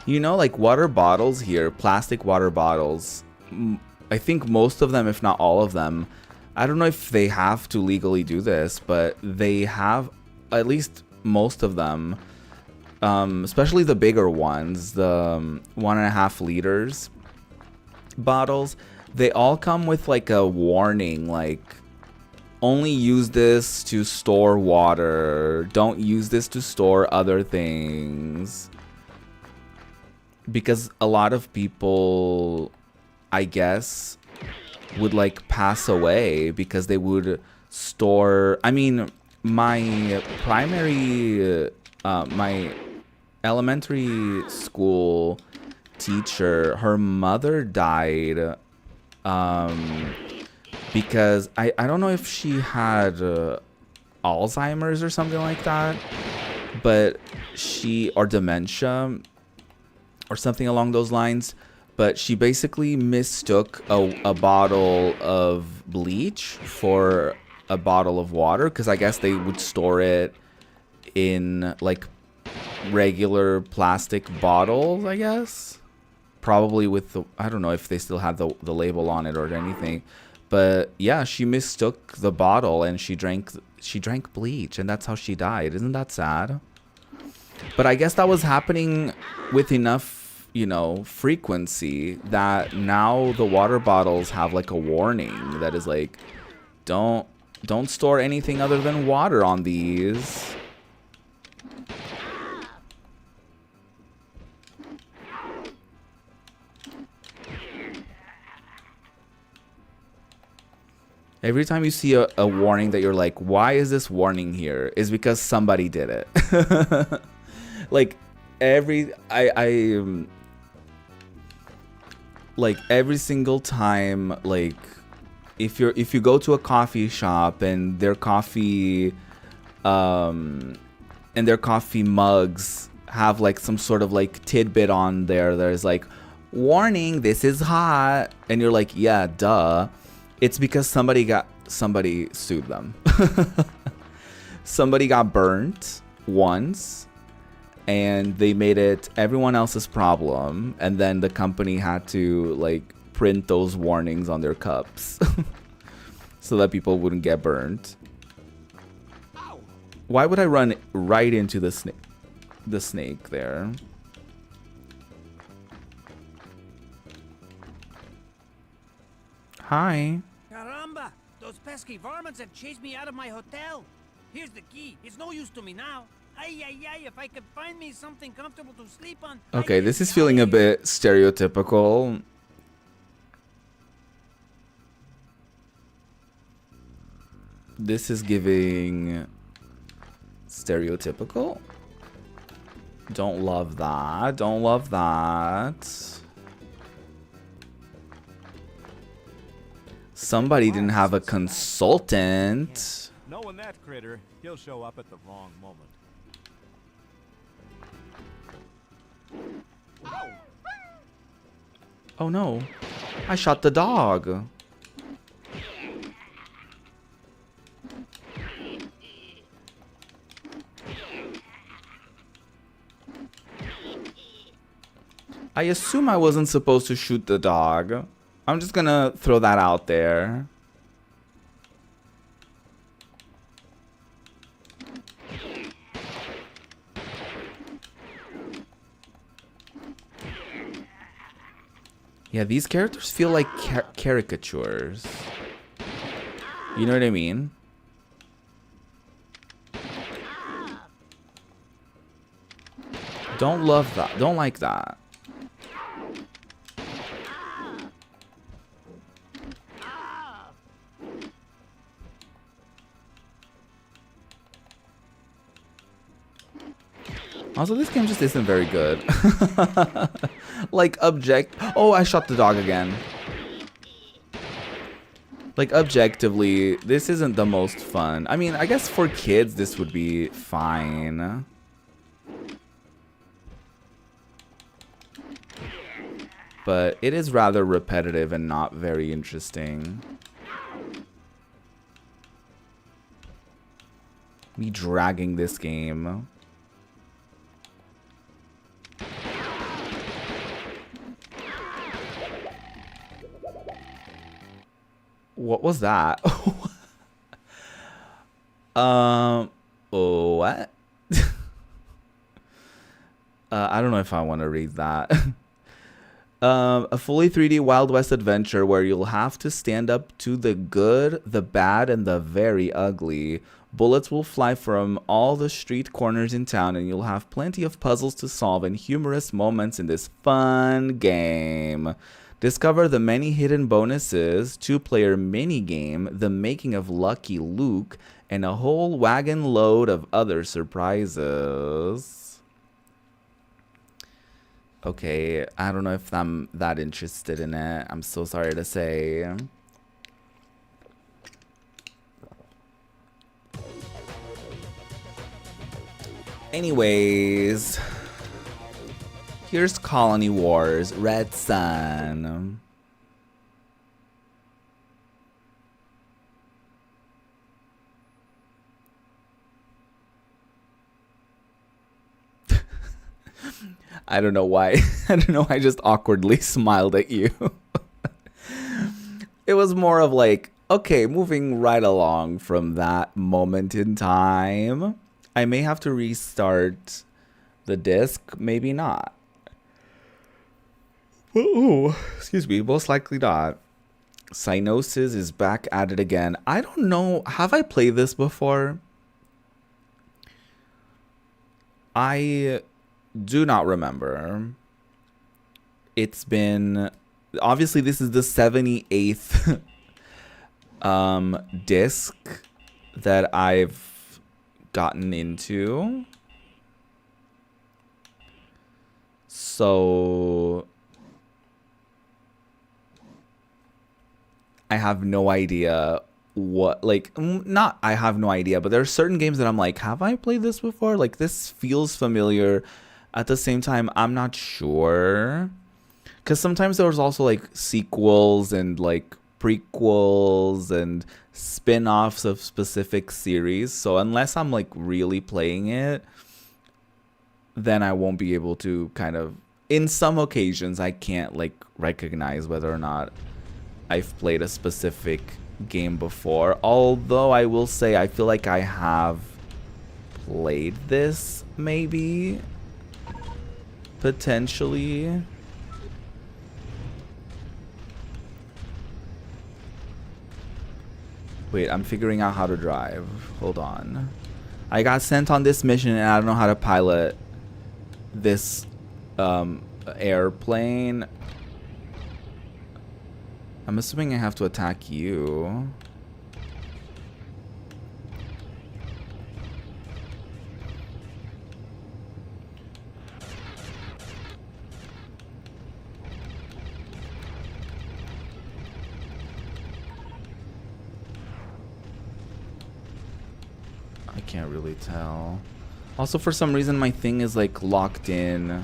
Speaker 1: You know, like water bottles here, plastic water bottles. I think most of them, if not all of them, I don't know if they have to legally do this, but they have, at least most of them, especially the bigger ones, the 1.5 liters bottles, they all come with like a warning, like only use this to store water, don't use this to store other things. Because a lot of people, I guess, would like pass away because they would store, I mean, my elementary school teacher, her mother died because I don't know if she had Alzheimer's or something like that, but or dementia or something along those lines. But she basically mistook a bottle of bleach for a bottle of water, because I guess they would store it in like regular plastic bottles, I guess. Probably with the, I don't know if they still had the label on it or anything. But yeah, she mistook the bottle and she drank bleach, and that's how she died. Isn't that sad? But I guess that was happening with enough, you know, frequency that now the water bottles have like a warning that is like, don't store anything other than water on these. Every time you see a warning that you're like, why is this warning here? Is because somebody did it. Like like every single time, like if you go to a coffee shop and their coffee mugs have like some sort of like tidbit on there, there's like, warning, this is hot, and you're like, yeah, duh. It's because somebody sued them. Somebody got burnt once and they made it everyone else's problem, and then the company had to like print those warnings on their cups so that people wouldn't get burnt. Why would I run right into the snake there? Hi.
Speaker 2: Caramba! Those pesky varmints have chased me out of my hotel. Here's the key. It's no use to me now. Ay, ay, ay, if I could find me something comfortable to sleep on.
Speaker 1: Okay, this is feeling a bit stereotypical. This is giving stereotypical. Don't love that. Don't love that. Somebody didn't have a consultant.
Speaker 2: Knowing that critter, he'll show up at the wrong moment.
Speaker 1: Oh no, I shot the dog. I assume I wasn't supposed to shoot the dog. I'm just gonna throw that out there. Yeah, these characters feel like caricatures. You know what I mean? Don't love that. Don't like that. Also, this game just isn't very good. Like, oh, I shot the dog again. Like, objectively, this isn't the most fun. I mean, I guess for kids, this would be fine. But it is rather repetitive and not very interesting. Me dragging this game. What was that? What? I don't know if I want to read that. A fully 3D Wild West adventure where you'll have to stand up to the good, the bad, and the very ugly. Bullets will fly from all the street corners in town, and you'll have plenty of puzzles to solve and humorous moments in this fun game. Discover the many hidden bonuses, 2-player minigame, the making of Lucky Luke, and a whole wagon load of other surprises. Okay, I don't know if I'm that interested in it. I'm so sorry to say. Anyways, here's Colony Wars, Red Sun. I don't know why. I don't know. I just awkwardly smiled at you. It was more of like, okay, moving right along from that moment in time. I may have to restart the disc, maybe not. Ooh, excuse me, most likely not. Cyanosis is back at it again. I don't know. Have I played this before? I do not remember. It's been... Obviously, this is the 78th disc that I've gotten into. So... I have no idea what, like, not I have no idea, but there are certain games that I'm like, have I played this before? Like, this feels familiar. At the same time, I'm not sure. Because sometimes there was also, like, sequels and, like, prequels and spin-offs of specific series. So unless I'm, like, really playing it, then I won't be able to kind of... In some occasions, I can't, like, recognize whether or not I've played a specific game before. Although I will say I feel like I have played this, maybe. Potentially. Wait, I'm figuring out how to drive. Hold on. I got sent on this mission and I don't know how to pilot this airplane. I'm assuming I have to attack you. I can't really tell. Also, for some reason, my thing is like locked in.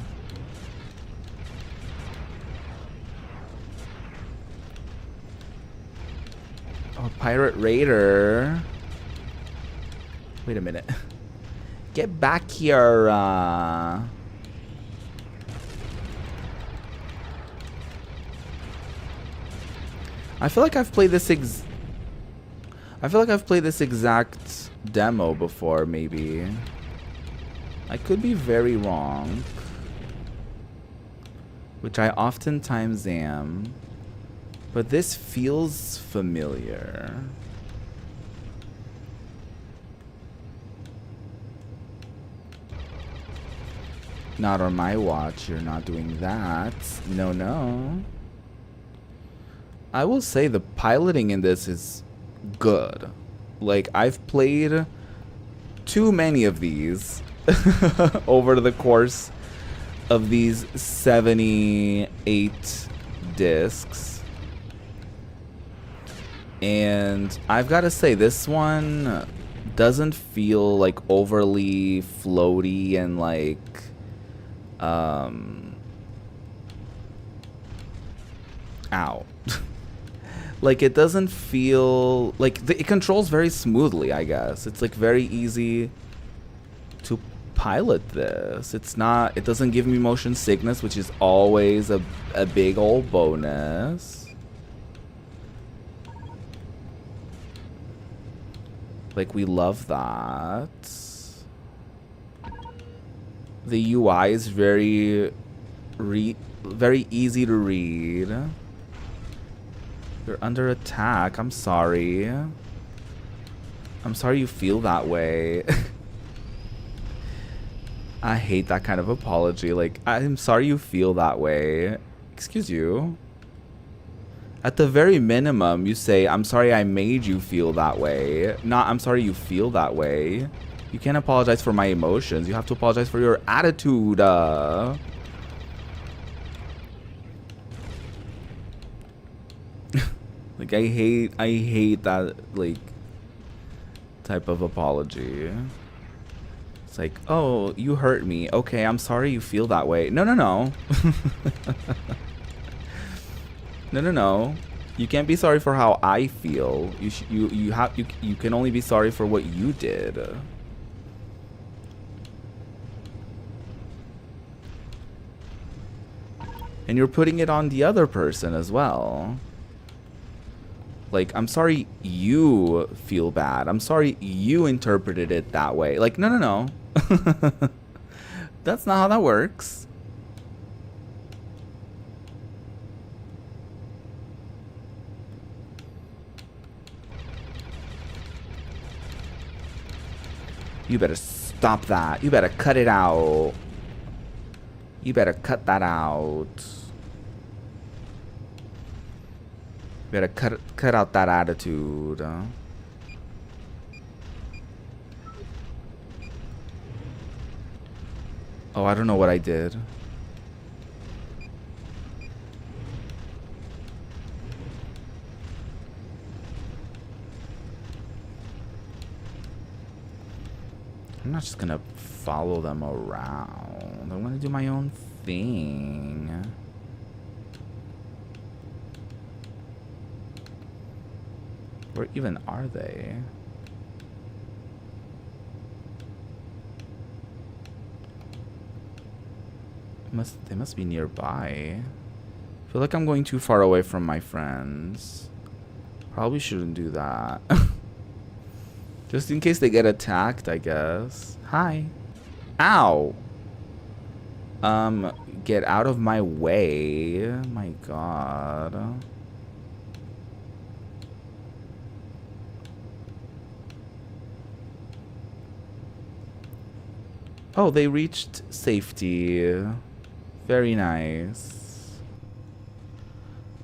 Speaker 1: Oh, Pirate Raider. Wait a minute. Get back here. I feel like I've played this exact demo before, maybe. I could be very wrong. Which I oftentimes am. But this feels familiar. Not on my watch, you're not doing that. No, no. I will say the piloting in this is good. Like, I've played too many of these over the course of these 78 discs. And I've got to say, this one doesn't feel like overly floaty and like ow. Like, it doesn't feel like it controls very smoothly, I guess. It's like very easy to pilot this. It doesn't give me motion sickness, which is always a big old bonus. Like, we love that. The UI is very easy to read. You're under attack. I'm sorry. I'm sorry you feel that way. I hate that kind of apology. Like, I'm sorry you feel that way. Excuse you. At the very minimum, you say, I'm sorry I made you feel that way. Not, I'm sorry you feel that way. You can't apologize for my emotions. You have to apologize for your attitude. Like, I hate that, like, type of apology. It's like, oh, you hurt me. Okay, I'm sorry you feel that way. No, no, no. No, no, no. You can't be sorry for how I feel. You can only be sorry for what you did. And you're putting it on the other person as well. Like, I'm sorry you feel bad. I'm sorry you interpreted it that way. Like, no, no, no. That's not how that works. You better stop that. You better cut it out. You better cut that out. You better cut out that attitude. Oh, I don't know what I did. I'm not just gonna follow them around. I'm gonna do my own thing. Where even are they? They must be nearby. I feel like I'm going too far away from my friends. Probably shouldn't do that. Just in case they get attacked, I guess. Hi. Ow. Get out of my way. My God. Oh, they reached safety. Very nice.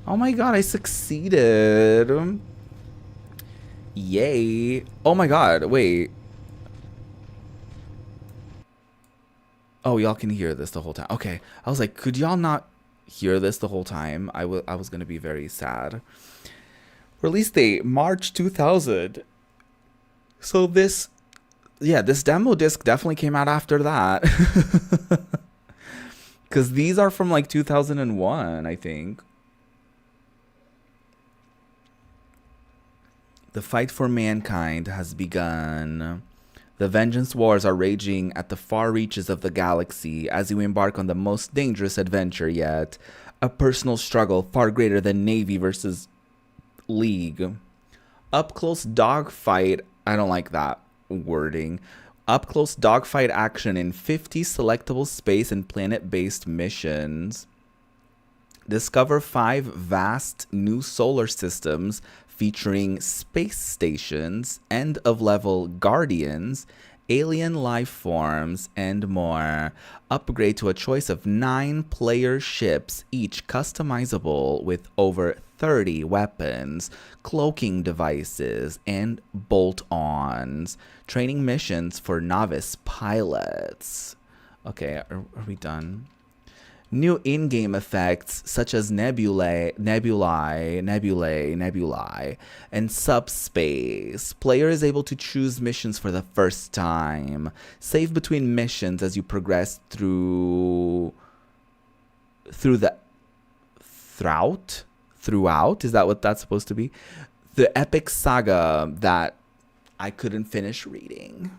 Speaker 1: Oh my God, I succeeded. Yay. Oh my God, wait. Oh, y'all can hear this the whole time. Okay. I was like, could y'all not hear this the whole time? I was going to be very sad. Release date, March 2000. So this demo disc definitely came out after that. Because these are from like 2001, I think. The fight for mankind has begun. The vengeance wars are raging at the far reaches of the galaxy as you embark on the most dangerous adventure yet. A personal struggle far greater than Navy versus League. Up close dogfight. I don't like that wording. Up close dogfight action in 50 selectable space and planet based missions. Discover 5 vast new solar systems featuring space stations, end of level guardians, alien life forms, and more. Upgrade to a choice of 9 player ships, each customizable with over 30 weapons, cloaking devices, and bolt-ons. Training missions for novice pilots. Okay, are we done? New in-game effects such as nebulae, and subspace. Player is able to choose missions for the first time. Save between missions as you progress throughout. Is that what that's supposed to be? The epic saga that I couldn't finish reading.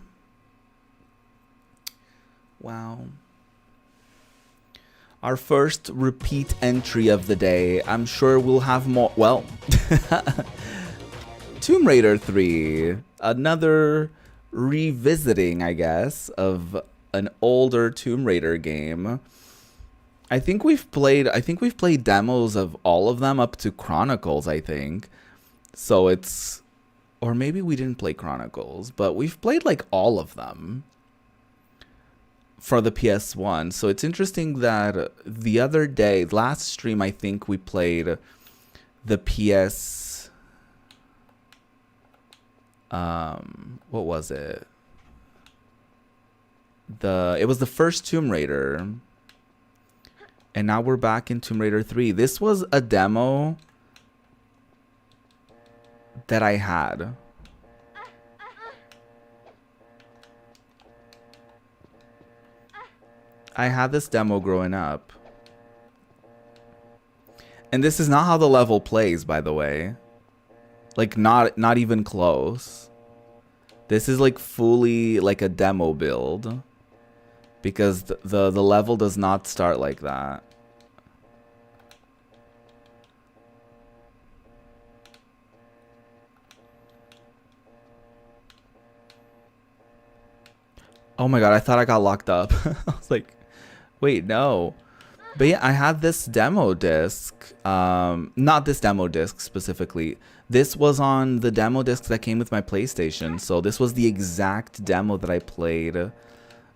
Speaker 1: Wow. Our first repeat entry of the day. I'm sure we'll have more. Well, Tomb Raider 3. Another revisiting, I guess, of an older Tomb Raider game. I think we've played demos of all of them up to Chronicles, I think. So it's, or maybe we didn't play Chronicles, but we've played like all of them for the PS1. So it's interesting that the other day, last stream, I think we played the PS, what was it? It was the first Tomb Raider. And now we're back in Tomb Raider 3. This was a demo that I had. I had this demo growing up. And this is not how the level plays, by the way. Like, not even close. This is like fully like a demo build. Because the level does not start like that. Oh my god, I thought I got locked up. I was like, wait, no. But yeah, I had this demo disc. Not this demo disc specifically. This was on the demo disc that came with my PlayStation. So this was the exact demo that I played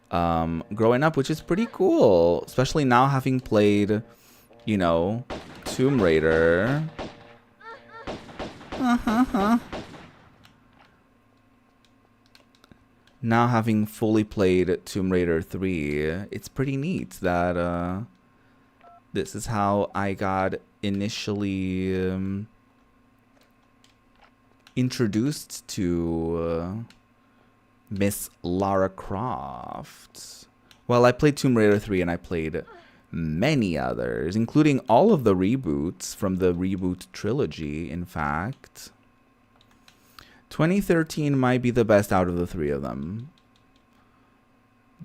Speaker 1: growing up, which is pretty cool. Especially now having played, you know, Tomb Raider. Now having fully played Tomb Raider 3, it's pretty neat that this is how I got initially introduced to Miss Lara Croft. Well, I played Tomb Raider 3 and I played many others, including all of the reboots from the reboot trilogy, in fact. 2013 might be the best out of the 3 of them.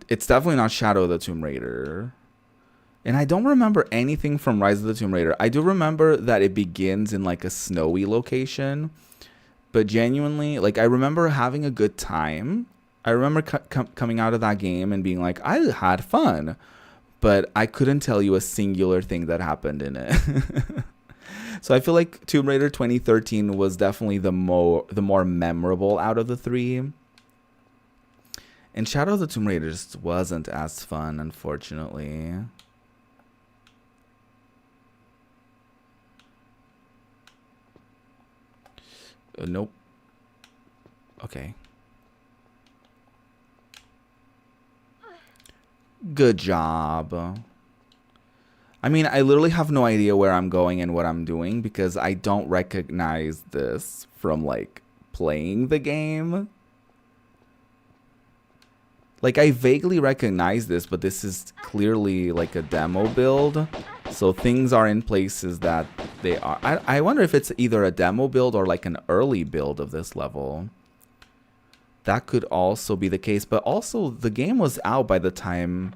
Speaker 1: It's definitely not Shadow of the Tomb Raider. And I don't remember anything from Rise of the Tomb Raider. I do remember that it begins in like a snowy location. But genuinely, like, I remember having a good time. I remember coming out of that game and being like, I had fun. But I couldn't tell you a singular thing that happened in it. So I feel like Tomb Raider 2013 was definitely the more memorable out of the 3. And Shadow of the Tomb Raider just wasn't as fun, unfortunately. Nope. Okay. Good job. I mean, I literally have no idea where I'm going and what I'm doing because I don't recognize this from, like, playing the game. Like, I vaguely recognize this, but this is clearly, like, a demo build. So things are in places that they are. I wonder if it's either a demo build or, like, an early build of this level. That could also be the case. But also, the game was out by the time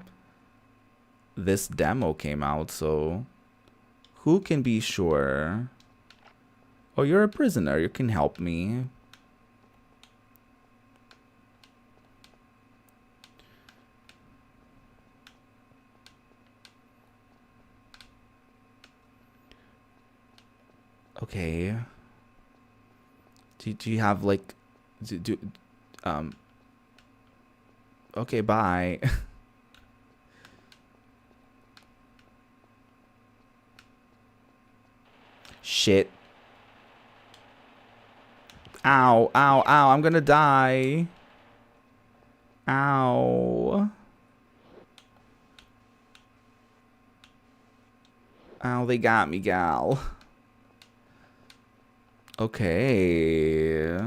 Speaker 1: this demo came out, so who can be sure? Oh, you're a prisoner. You can help me. Okay. Do you have like okay, bye. Shit. Ow, ow, ow, I'm gonna die. Ow. Ow, they got me, gal. Okay.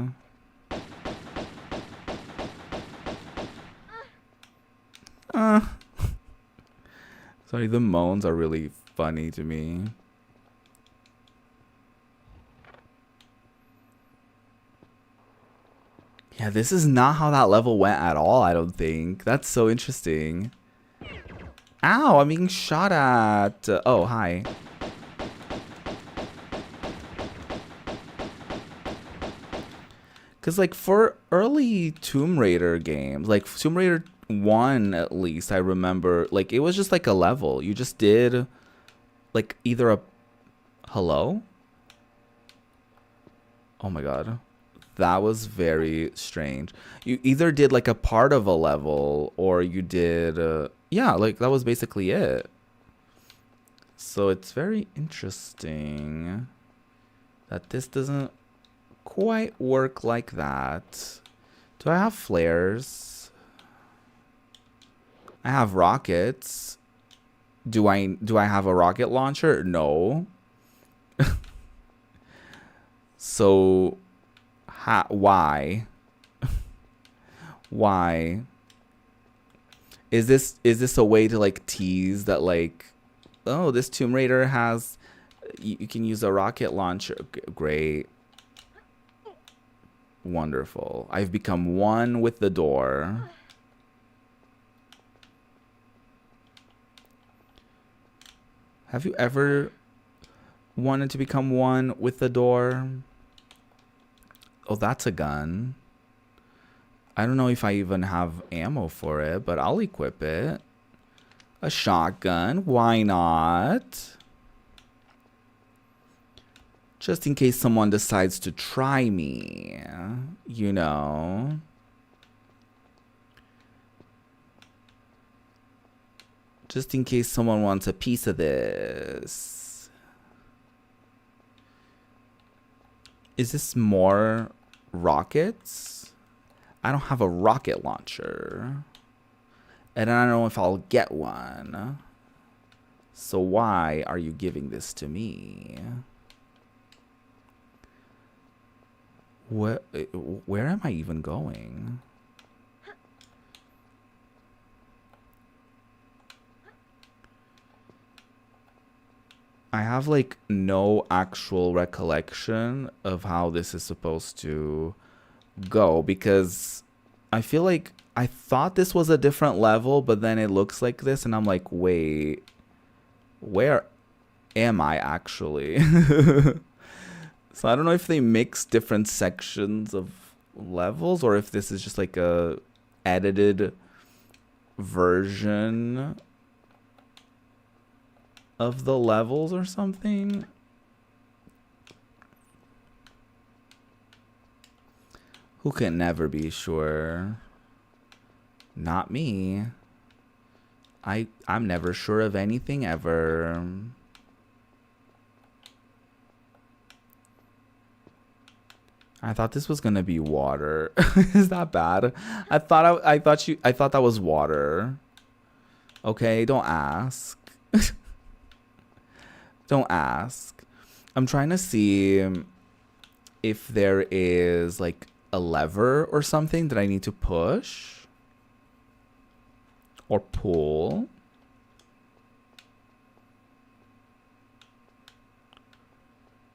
Speaker 1: Sorry, the moans are really funny to me. Yeah, this is not how that level went at all, I don't think. That's so interesting. Ow, I'm being shot at. Oh, hi. Because, like, for early Tomb Raider games, like Tomb Raider 1 at least, I remember, like, it was just like a level. You just did, like, either a... Hello? Oh my god. That was very strange. You either did, like, a part of a level, or you did... yeah, like, that was basically it. So it's very interesting that this doesn't quite work like that. Do I have flares? I have rockets. Do I have a rocket launcher? No. So why? Why? Is this a way to like tease that like, oh, this Tomb Raider has you can use a rocket launcher. Great. Wonderful. I've become one with the door. Have you ever wanted to become one with the door? Oh, that's a gun. I don't know if I even have ammo for it, but I'll equip it. A shotgun. Why not? Just in case someone decides to try me. You know. Just in case someone wants a piece of this. Is this more rockets? I don't have a rocket launcher. And I don't know if I'll get one. So why are you giving this to me? Where am I even going? I have like no actual recollection of how this is supposed to go because I feel like I thought this was a different level, but then it looks like this and I'm like, wait, where am I actually? So I don't know if they mix different sections of levels or if this is just like a edited version of the levels or something. Who can never be sure? Not me. I'm never sure of anything ever. I thought this was gonna be water. Is that bad? I thought that was water. Okay, don't ask. Don't ask. I'm trying to see if there is like a lever or something that I need to push or pull.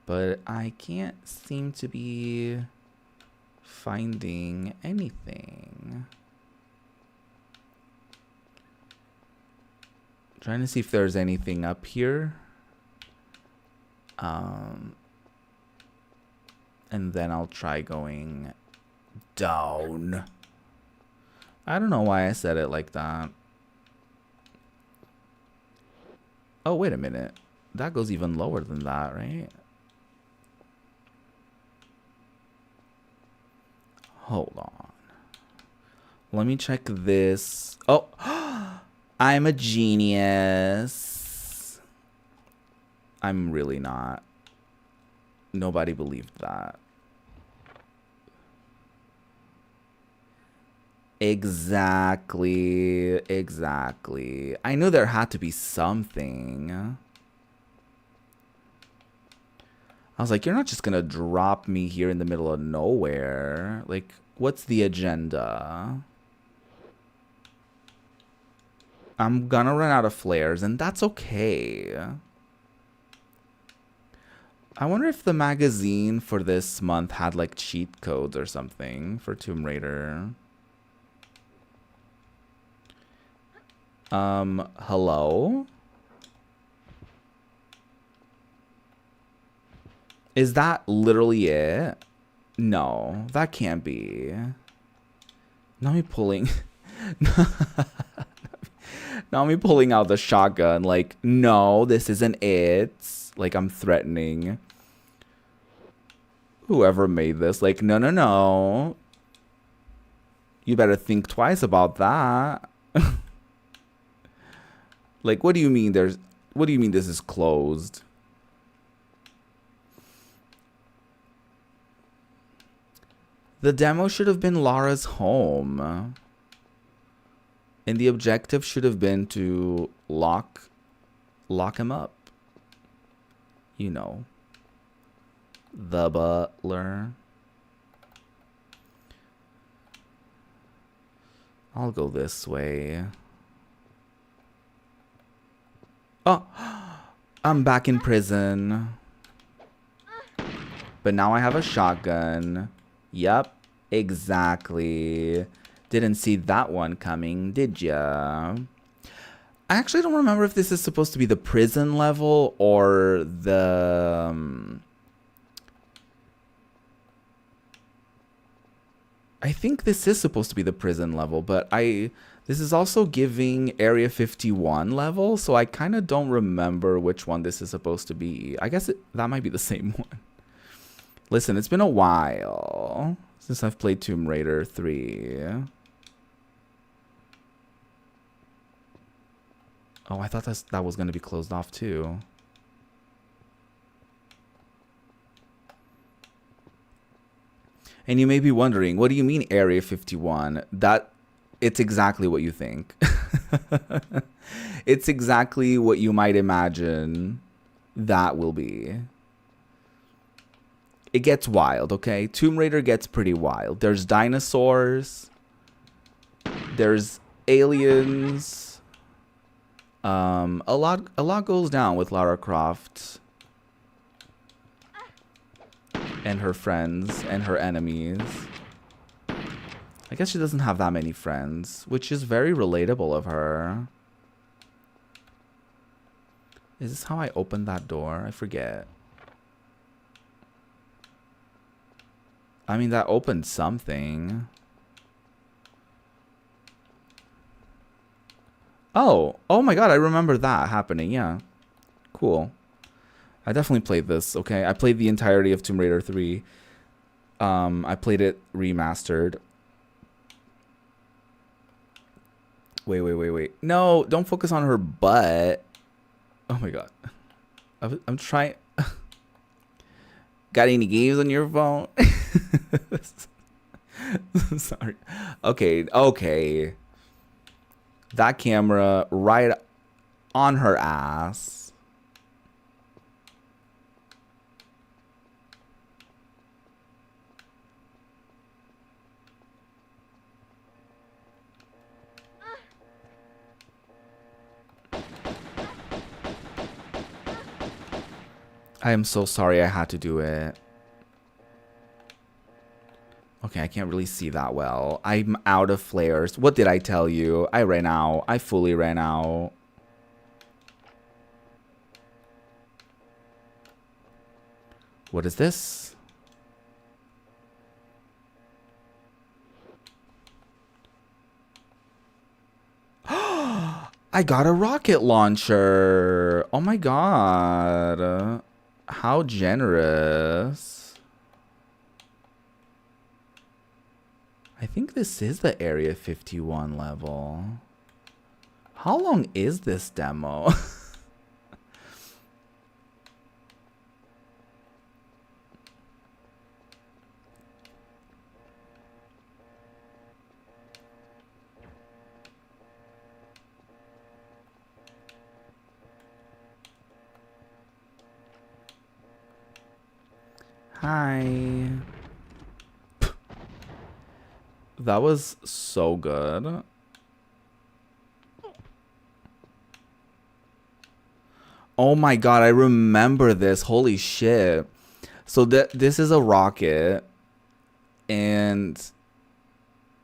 Speaker 1: But I can't seem to be finding anything. Trying to see if there's anything up here. And then I'll try going down. I don't know why I said it like that. Oh, wait a minute. That goes even lower than that, right? Hold on. Let me check this. Oh, I'm a genius. I'm really not. Nobody believed that. Exactly. Exactly. I knew there had to be something. I was like, you're not just gonna drop me here in the middle of nowhere. Like, what's the agenda? I'm gonna run out of flares, and that's okay. I wonder if the magazine for this month had like cheat codes or something for Tomb Raider. Hello? Is that literally it? No, that can't be. Not me pulling. Not me pulling out the shotgun. Like, no, this isn't it. Like, I'm threatening whoever made this. Like, no, no, no. You better think twice about that. Like, what do you mean there's... What do you mean this is closed? The demo should have been Lara's home. And the objective should have been to lock him up. You know. The butler. I'll go this way. Oh, I'm back in prison. But now I have a shotgun. Yep, exactly. Didn't see that one coming, did ya? I actually don't remember if this is supposed to be the prison level or the... I think this is supposed to be the prison level, but this is also giving Area 51 level, so I kind of don't remember which one this is supposed to be. I guess that might be the same one. Listen, it's been a while since I've played Tomb Raider 3. Oh, I thought that was going to be closed off too. And you may be wondering, what do you mean Area 51? It's exactly what you think. It's exactly what you might imagine that will be. It gets wild, okay? Tomb Raider gets pretty wild. There's dinosaurs. There's aliens. A lot goes down with Lara Croft and her friends and her enemies. I guess she doesn't have that many friends, which is very relatable of her. Is this how I opened that door? I forget. I mean, that opened something. Oh my god, I remember that happening, yeah. Cool. I definitely played this, okay? I played the entirety of Tomb Raider 3. I played it remastered. Wait. No, don't focus on her butt. Oh my god. I'm trying... Got any games on your phone? Sorry. Okay. That camera right on her ass. I am so sorry I had to do it. Okay, I can't really see that well. I'm out of flares. What did I tell you? I ran out. I fully ran out. What is this? I got a rocket launcher. Oh my god. How generous. I think this is the Area 51 level. How long is this demo? Hi. That was so good. Oh my god, I remember this. Holy shit. So this is a rocket. And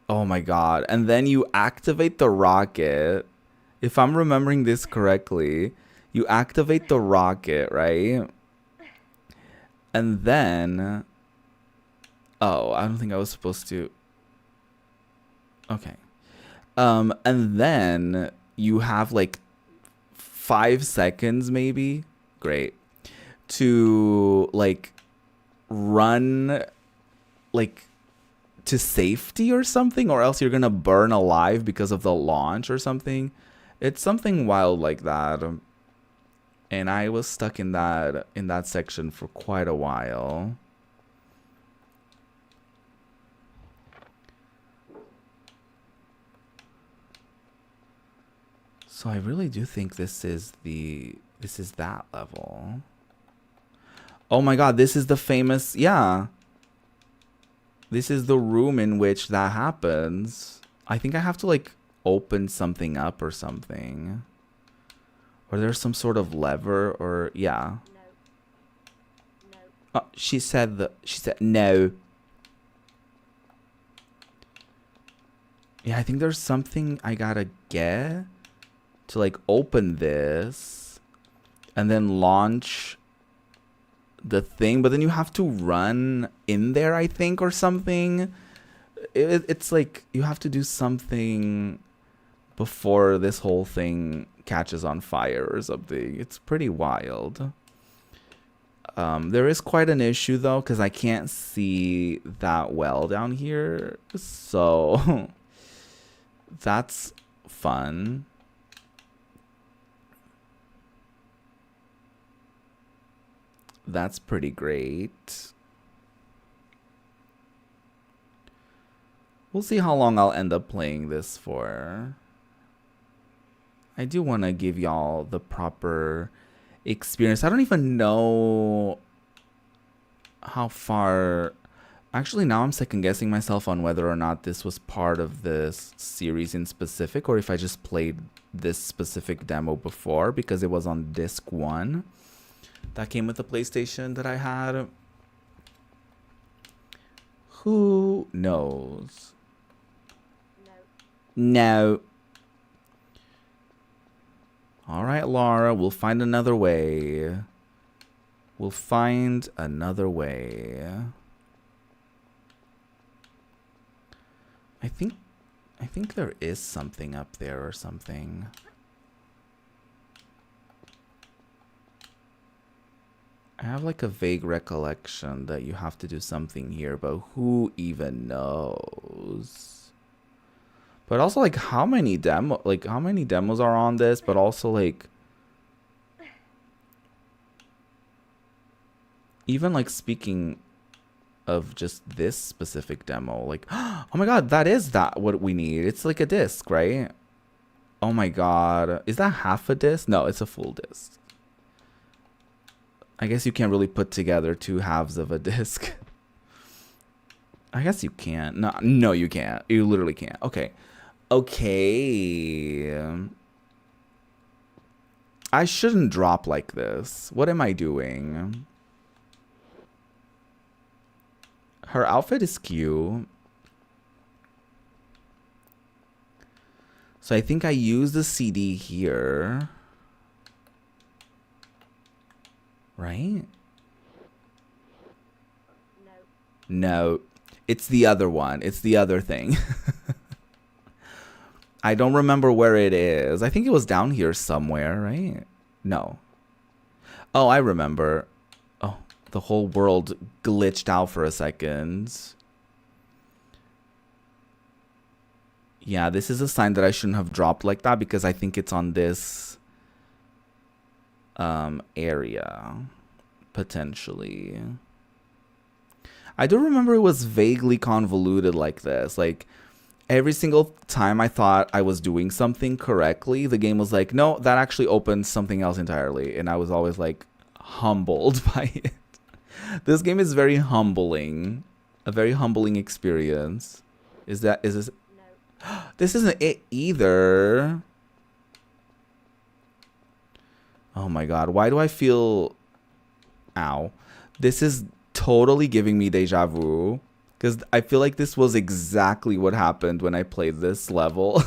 Speaker 1: oh my god. And then you activate the rocket. If I'm remembering this correctly, you activate the rocket, right? And then oh, I don't think I was supposed to. Okay. And then you have like 5 seconds maybe. Great. To like run like to safety or something, or else you're gonna burn alive because of the launch or something. It's something wild like that. And I was stuck in that section for quite a while. So I really do think this is that level. Oh my god, this is the famous, yeah. This is the room in which that happens. I think I have to like open something up or something. Or there's some sort of lever or yeah. No. Oh, she said no. Yeah, I think there's something I gotta get to like open this and then launch the thing, but then you have to run in there, I think, or something. It's like you have to do something before this whole thing catches on fire or something. It's pretty wild. There is quite an issue though, because I can't see that well down here, so that's fun. That's pretty great. We'll see how long I'll end up playing this for. I do want to give y'all the proper experience. I don't even know how far. Actually, now I'm second guessing myself on whether or not this was part of this series in specific, or if I just played this specific demo before, because it was on disc 1 that came with the PlayStation that I had. Who knows? No. All right, Laura, we'll find another way. We'll find another way. I think there is something up there or something. I have like a vague recollection that you have to do something here, but who even knows? But also, like, how many demos are on this? But also, like, even like speaking of just this specific demo, like, oh my god, that is what we need. It's like a disc, right? Oh my god, is that half a disc? No, it's a full disc. I guess you can't really put together 2 halves of a disc. I guess you can't. No, you can't. You literally can't. Okay. I shouldn't drop like this. What am I doing? Her outfit is cute. So I think I use the CD here. Right? No. It's the other one. It's the other thing. I don't remember where it is. I think it was down here somewhere, right? No. Oh, I remember. Oh, the whole world glitched out for a second. Yeah, this is a sign that I shouldn't have dropped like that because I think it's on this area, potentially. I do remember it was vaguely convoluted like this. Like, every single time I thought I was doing something correctly, the game was like, no, that actually opens something else entirely. And I was always like humbled by it. This game is very humbling. A very humbling experience. Is this? No. This isn't it either. Oh my god. Why do I feel... Ow. This is totally giving me deja vu. Because I feel like this was exactly what happened when I played this level.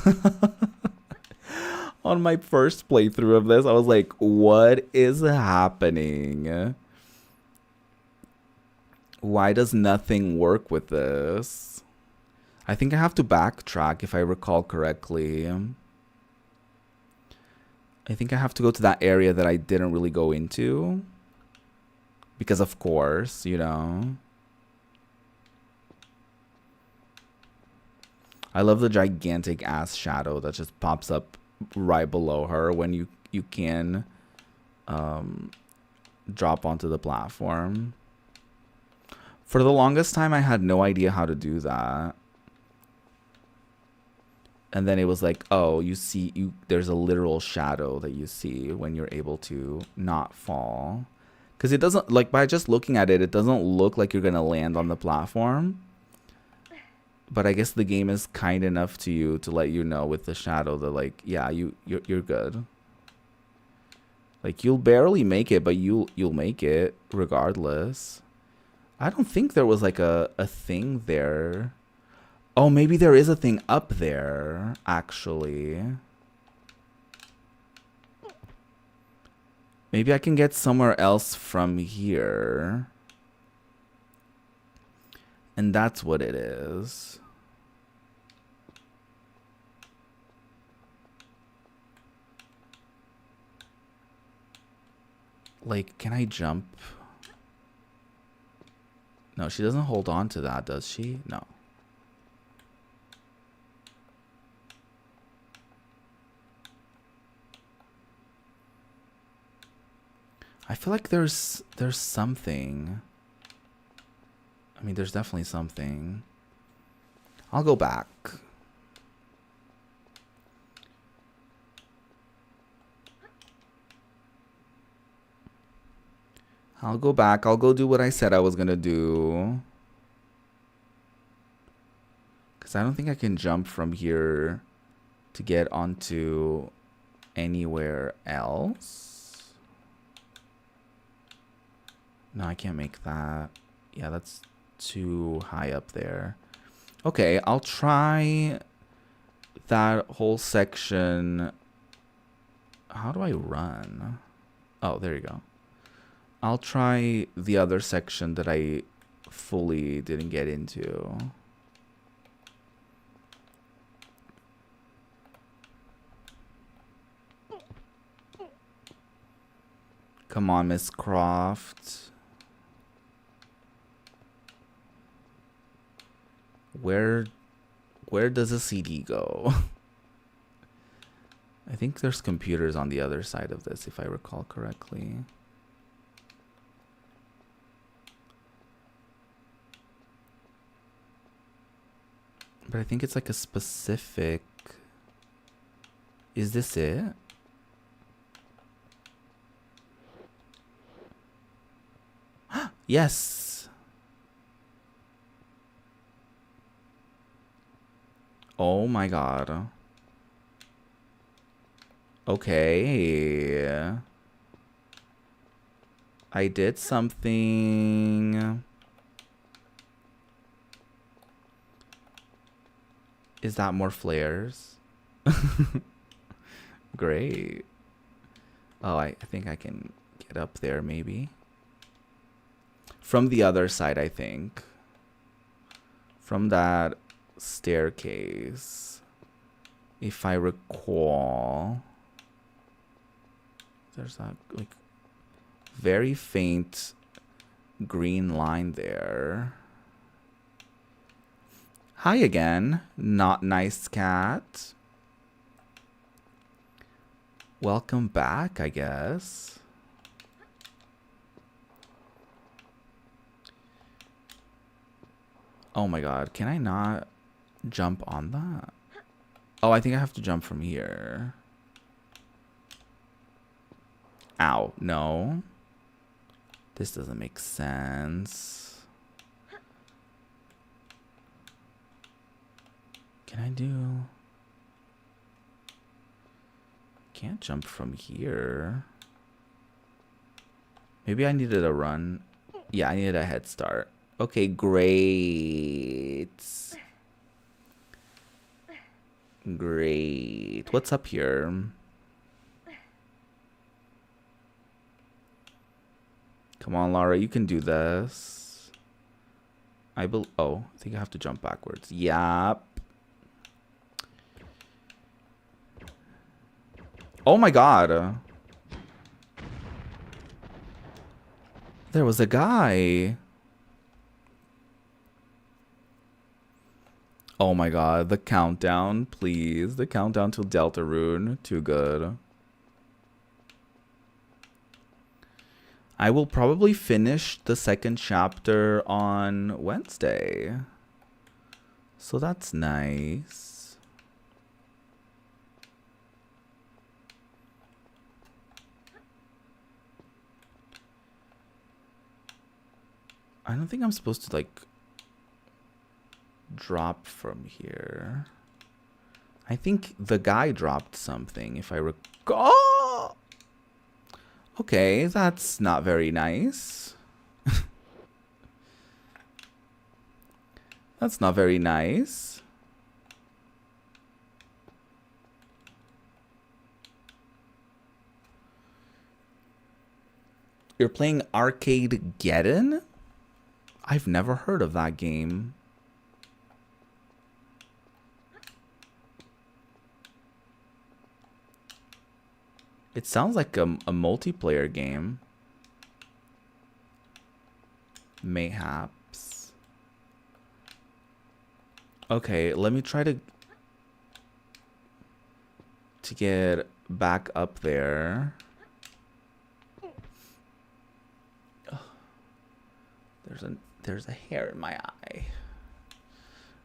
Speaker 1: On my first playthrough of this, I was like, what is happening? Why does nothing work with this? I think I have to backtrack if I recall correctly. I think I have to go to that area that I didn't really go into. Because of course, you know. I love the gigantic ass shadow that just pops up right below her when you can drop onto the platform. For the longest time, I had no idea how to do that. And then it was like, oh, there's a literal shadow that you see when you're able to not fall. Because it doesn't, like, by just looking at it, it doesn't look like you're going to land on the platform. But I guess the game is kind enough to you to let you know with the shadow that, like, yeah, you're good. Like, you'll barely make it, but you'll make it regardless. I don't think there was like a thing there. Oh, maybe there is a thing up there, actually. Maybe I can get somewhere else from here. And that's what it is. Like, can I jump? No, she doesn't hold on to that, does she? No. I feel like there's something. I mean, there's definitely something. I'll go back. I'll go back. I'll go do what I said I was going to do. Because I don't think I can jump from here to get onto anywhere else. No, I can't make that. Yeah, that's too high up there. Okay, I'll try that whole section. How do I run? Oh, there you go. I'll try the other section that I fully didn't get into. Come on, Miss Croft. Where does a CD go? I think there's computers on the other side of this, if I recall correctly. But I think it's like a specific... Is this it? Yes! Oh my god. Okay. I did something... Is that more flares? Great. Oh, I think I can get up there maybe. From the other side, I think. From that staircase. if I recall. There's that like very faint green line there. Hi again, not nice cat. Welcome back, I guess. Oh my god, can I not jump on that? Oh, I think I have to jump from here. Ow, no. This doesn't make sense. Can I do... Can't jump from here. Maybe I needed a run. Yeah, I needed a head start. Okay, great. Great. What's up here? Come on, Lara, you can do this. Oh, I think I have to jump backwards. Yep. Oh my god. There was a guy. Oh my god, the countdown, please. The countdown to Deltarune. Too good. I will probably finish the second chapter on Wednesday. So that's nice. I don't think I'm supposed to, like, drop from here. I think the guy dropped something, if I recall. Okay, that's not very nice. That's not very nice. You're playing Arcade-geddon? I've never heard of that game. It sounds like a multiplayer game. Mayhaps. Okay, let me try to get back up there. Ugh. There's a hair in my eye.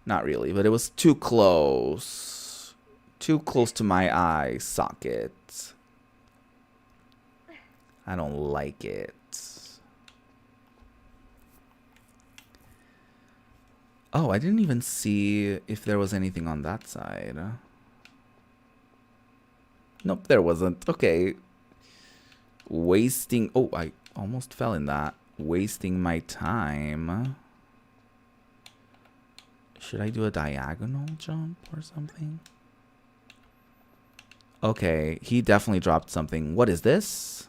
Speaker 1: Not really, but it was too close. Too close to my eye socket. I don't like it. Oh, I didn't even see if there was anything on that side. Nope, there wasn't. Okay. Wasting... Oh, I almost fell in that. Wasting my time. Should I do a diagonal jump or something? Okay, he definitely dropped something. What is this?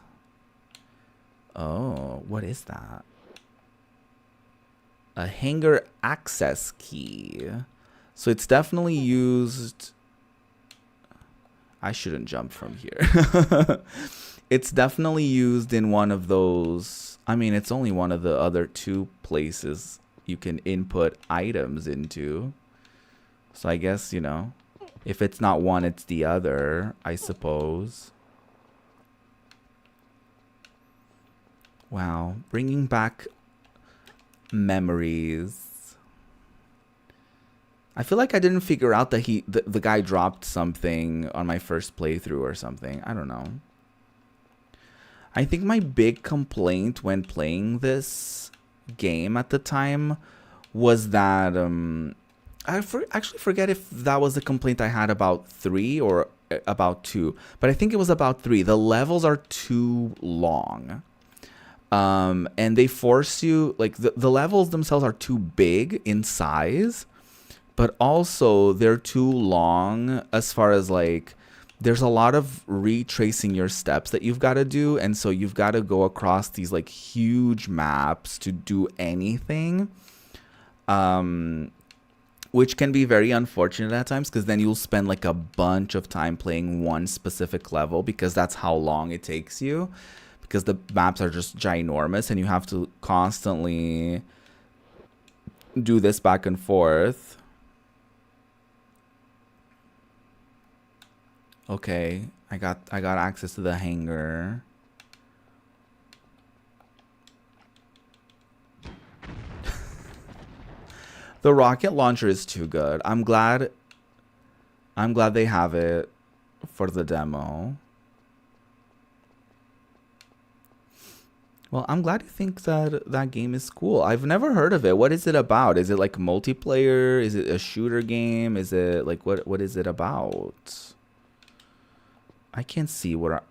Speaker 1: Oh, what is that? A hanger access key. So it's definitely used... I shouldn't jump from here. It's definitely used in one of those... I mean, it's only one of the other two places you can input items into. So I guess, you know, if it's not one, it's the other, I suppose. Wow, bringing back memories. I feel like I didn't figure out that the guy dropped something on my first playthrough or something. I don't know. I think my big complaint when playing this game at the time was that actually forget if that was the complaint I had about 3 or about 2, but I think it was about 3. The levels are too long. And they force you, like, the levels themselves are too big in size, but also they're too long as far as, like, there's a lot of retracing your steps that you've got to do, and so you've got to go across these, like, huge maps to do anything. which can be very unfortunate at times because then you'll spend like a bunch of time playing one specific level because that's how long it takes you, because the maps are just ginormous and you have to constantly do this back and forth. Okay, I got access to the hangar. The rocket launcher is too good. I'm glad they have it for the demo. Well, I'm glad you think that that game is cool. I've never heard of it. What is it about? Is it like multiplayer? Is it a shooter game? Is it like what is it about? I can't see what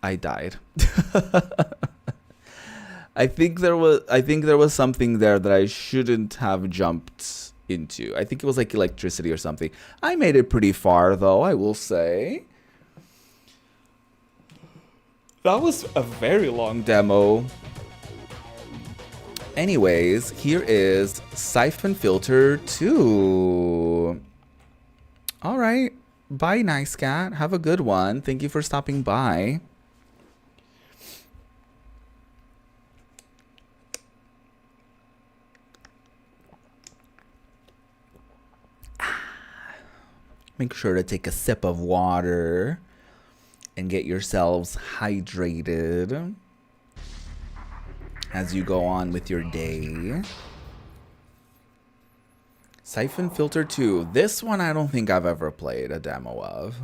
Speaker 1: I died. I think there was something there that I shouldn't have jumped into. I think it was like electricity or something. I made it pretty far though, I will say. That was a very long demo. Anyways, here is Siphon Filter 2. All right. Bye, Nice Cat. Have a good one. Thank you for stopping by. Make sure to take a sip of water and get yourselves hydrated as you go on with your day. Siphon Filter 2. This one I don't think I've ever played a demo of.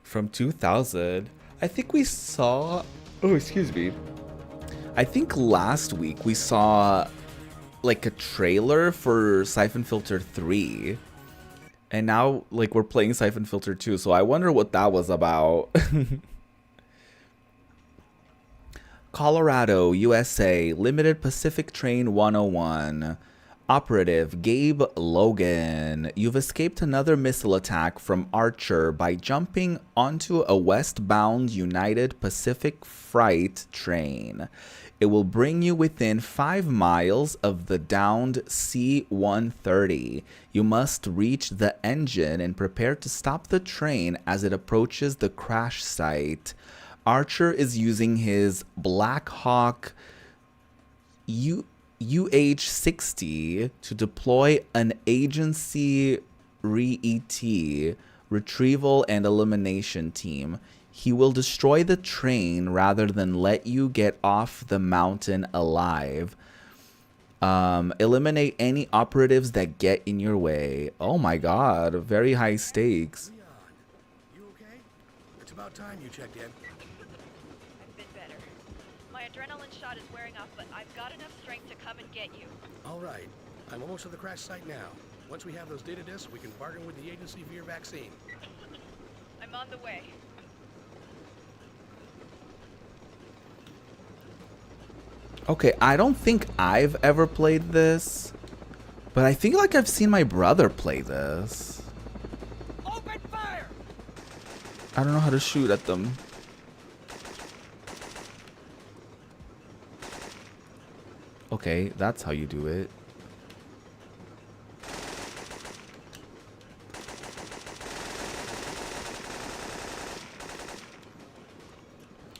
Speaker 1: From 2000. I think we saw... Oh, excuse me. I think last week we saw like a trailer for Siphon Filter 3. And now like we're playing Siphon Filter 2, so I wonder what that was about. Colorado, USA, Limited Pacific Train 101. Operative Gabe Logan. You've escaped another missile attack from Archer by jumping onto a westbound United Pacific Freight train. It will bring you within 5 miles of the downed C-130. You must reach the engine and prepare to stop the train as it approaches the crash site. Archer is using his Black Hawk UH-60 to deploy an agency RET, retrieval and elimination team. He will destroy the train rather than let you get off the mountain alive. Eliminate any operatives that get in your way. Oh my god, very high stakes.
Speaker 3: You okay? It's about time you checked in.
Speaker 4: I've been better. My adrenaline shot is wearing off, but I've got enough strength to come and get you.
Speaker 3: All right. I'm almost at the crash site now. Once we have those data disks, we can bargain with the agency for your vaccine.
Speaker 4: I'm on the way.
Speaker 1: Okay, I don't think I've ever played this, but I think like I've seen my brother play this.
Speaker 2: Open fire!
Speaker 1: I don't know how to shoot at them. Okay, that's how you do it.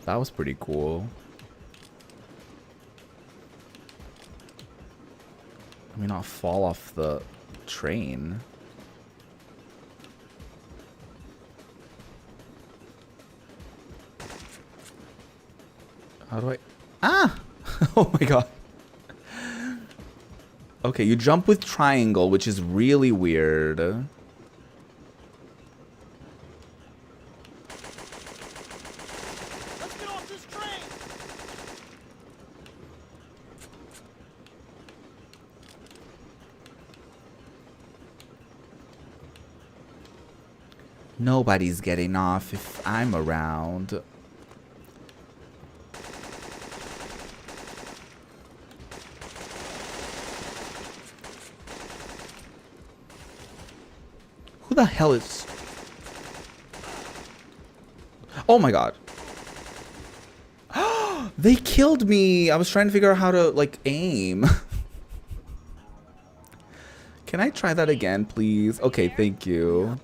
Speaker 1: That was pretty cool. I mean, not fall off the train. How do I... Ah! Oh my god. Okay, you jump with triangle, which is really weird.
Speaker 2: Let's get off this train!
Speaker 1: Nobody's getting off if I'm around. Who the hell is... Oh my god. They killed me. I was trying to figure out how to, like, aim. Can I try that again, please? Okay, thank you.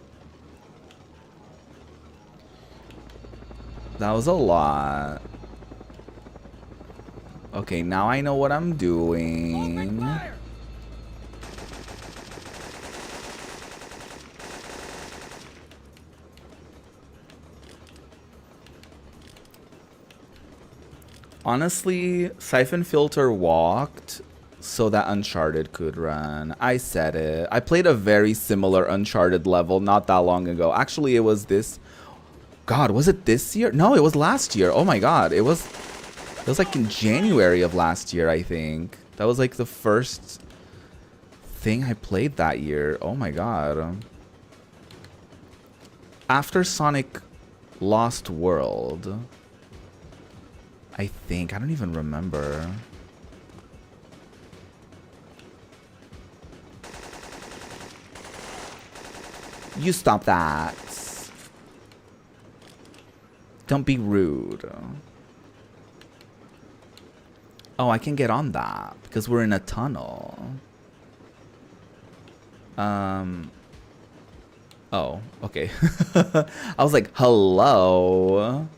Speaker 1: That was a lot. Okay, now I know what I'm doing. Honestly, Siphon Filter walked so that Uncharted could run. I said it. I played a very similar Uncharted level not that long ago. Actually, it was this... God, was it this year? No, it was last year. Oh my god. It was like in January of last year, I think. That was like the first thing I played that year. Oh my god. After Sonic Lost World... I think. I don't even remember. You stop that. Don't be rude. Oh, I can get on that because we're in a tunnel. Oh, okay. I was like, hello.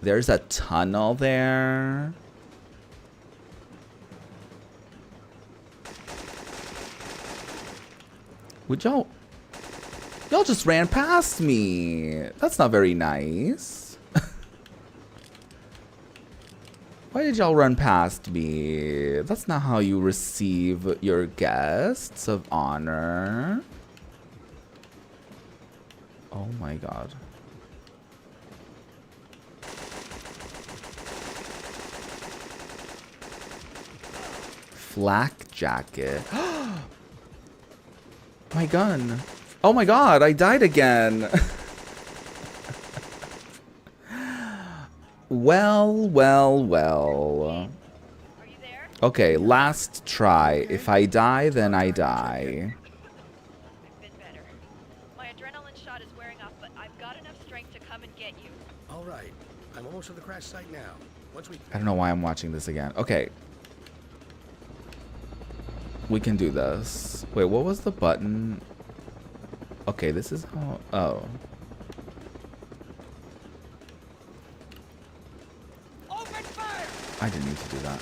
Speaker 1: There's a tunnel there. Would y'all... Y'all just ran past me. That's not very nice. Why did y'all run past me? That's not how you receive your guests of honor. Oh my god. Flak jacket. My gun. Oh my god, I died again. Well.
Speaker 4: Are you there?
Speaker 1: Okay, last try. If I die, then I die.
Speaker 4: I've been better. My adrenaline shot is wearing off, but I've got enough strength to come and get you.
Speaker 3: All right. I'm almost to the crash site now. Once we...
Speaker 1: I don't know why I'm watching this again. Okay. We can do this. Wait, what was the button? Okay, this is how... Oh.
Speaker 2: Open fire!
Speaker 1: I didn't need to do that.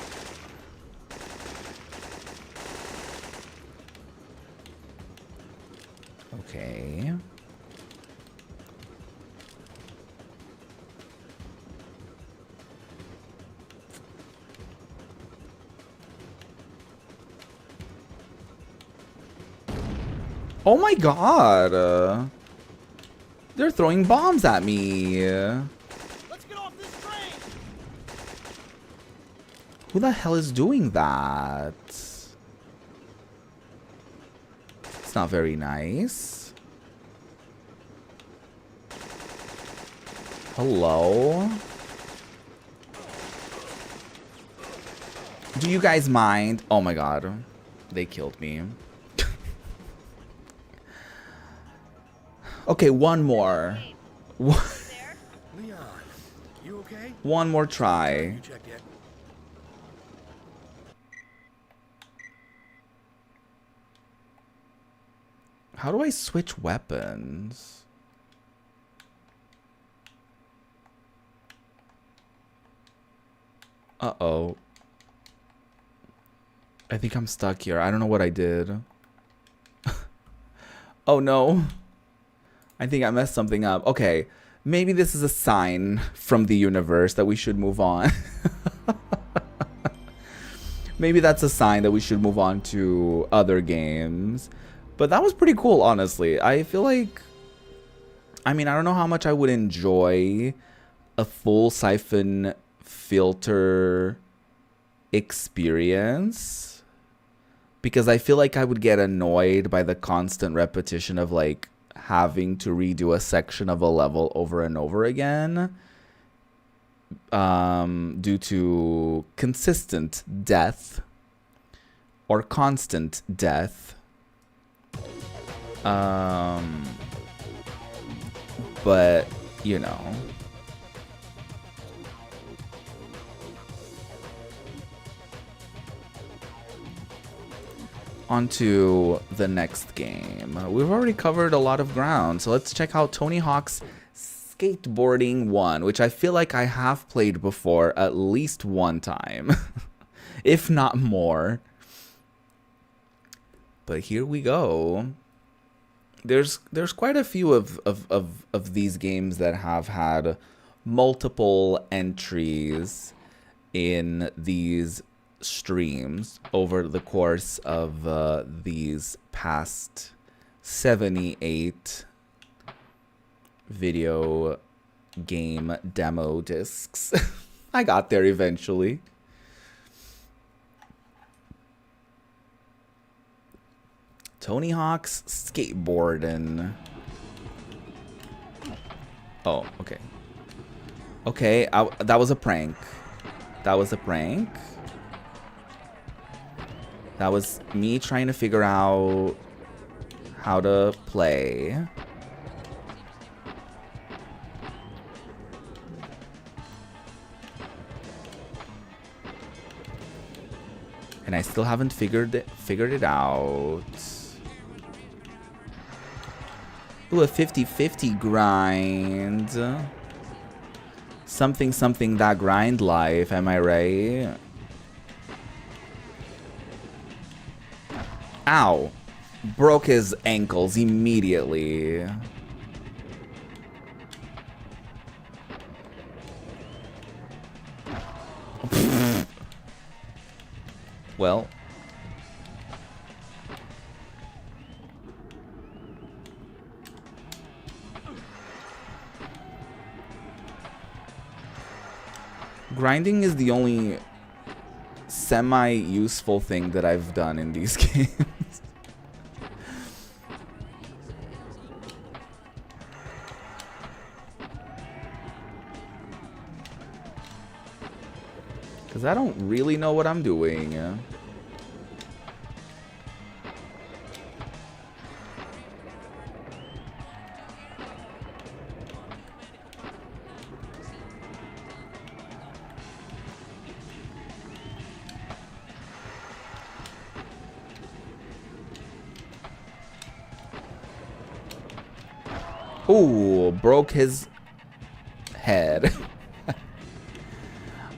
Speaker 1: Okay. Oh my god! They're throwing bombs at me!
Speaker 2: Let's get off this train!
Speaker 1: Who the hell is doing that? It's not very nice. Hello? Do you guys mind? Oh my god. They killed me. Okay, one more.
Speaker 4: There?
Speaker 3: Leon, you okay?
Speaker 1: One more try.
Speaker 3: You checked yet?
Speaker 1: How do I switch weapons? Uh-oh. I think I'm stuck here. I don't know what I did. Oh no. I think I messed something up. Okay. Maybe this is a sign from the universe that we should move on. Maybe that's a sign that we should move on to other games. But that was pretty cool, honestly. I feel like... I mean, I don't know how much I would enjoy a full Siphon Filter experience. Because I feel like I would get annoyed by the constant repetition of, like, having to redo a section of a level over and over again. Due to consistent death. Or constant death. But, you know. on to the next game. We've already covered a lot of ground, so let's check out Tony Hawk's Skateboarding 1, which I feel like I have played before at least one time, if not more. But here we go. There's quite a few of these games that have had multiple entries in these streams over the course of these past 78 video game demo discs. I got there eventually. Tony Hawk's Skateboarding. Oh, okay. Okay, that was a prank. That was a prank. That was me trying to figure out how to play. And I still haven't figured it out. Ooh, a 50-50 grind. Something that grind life, am I right? Ow. Broke his ankles immediately. Well. Grinding is the only semi-useful thing that I've done in these games. Because I don't really know what I'm doing. Ooh, broke his head.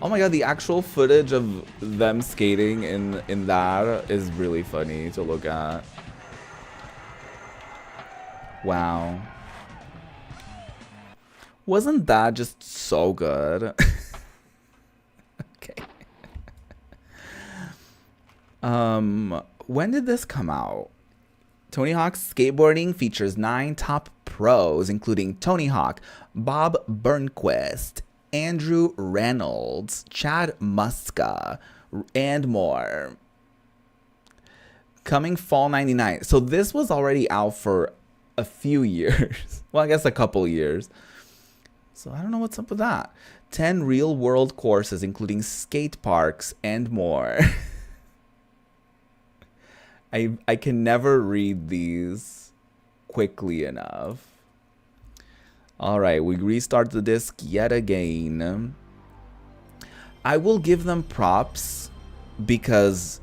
Speaker 1: Oh my god, the actual footage of them skating in that is really funny to look at. Wow. Wasn't that just so good? Okay. When did this come out? Tony Hawk's Skateboarding features 9 top pros, including Tony Hawk, Bob Burnquist, Andrew Reynolds, Chad Muska, and more. Coming fall 99. So this was already out for a few years. Well, I guess a couple years. So I don't know what's up with that. 10 real-world courses, including skate parks and more. I can never read these quickly enough. Alright, we restart the disc yet again. I will give them props because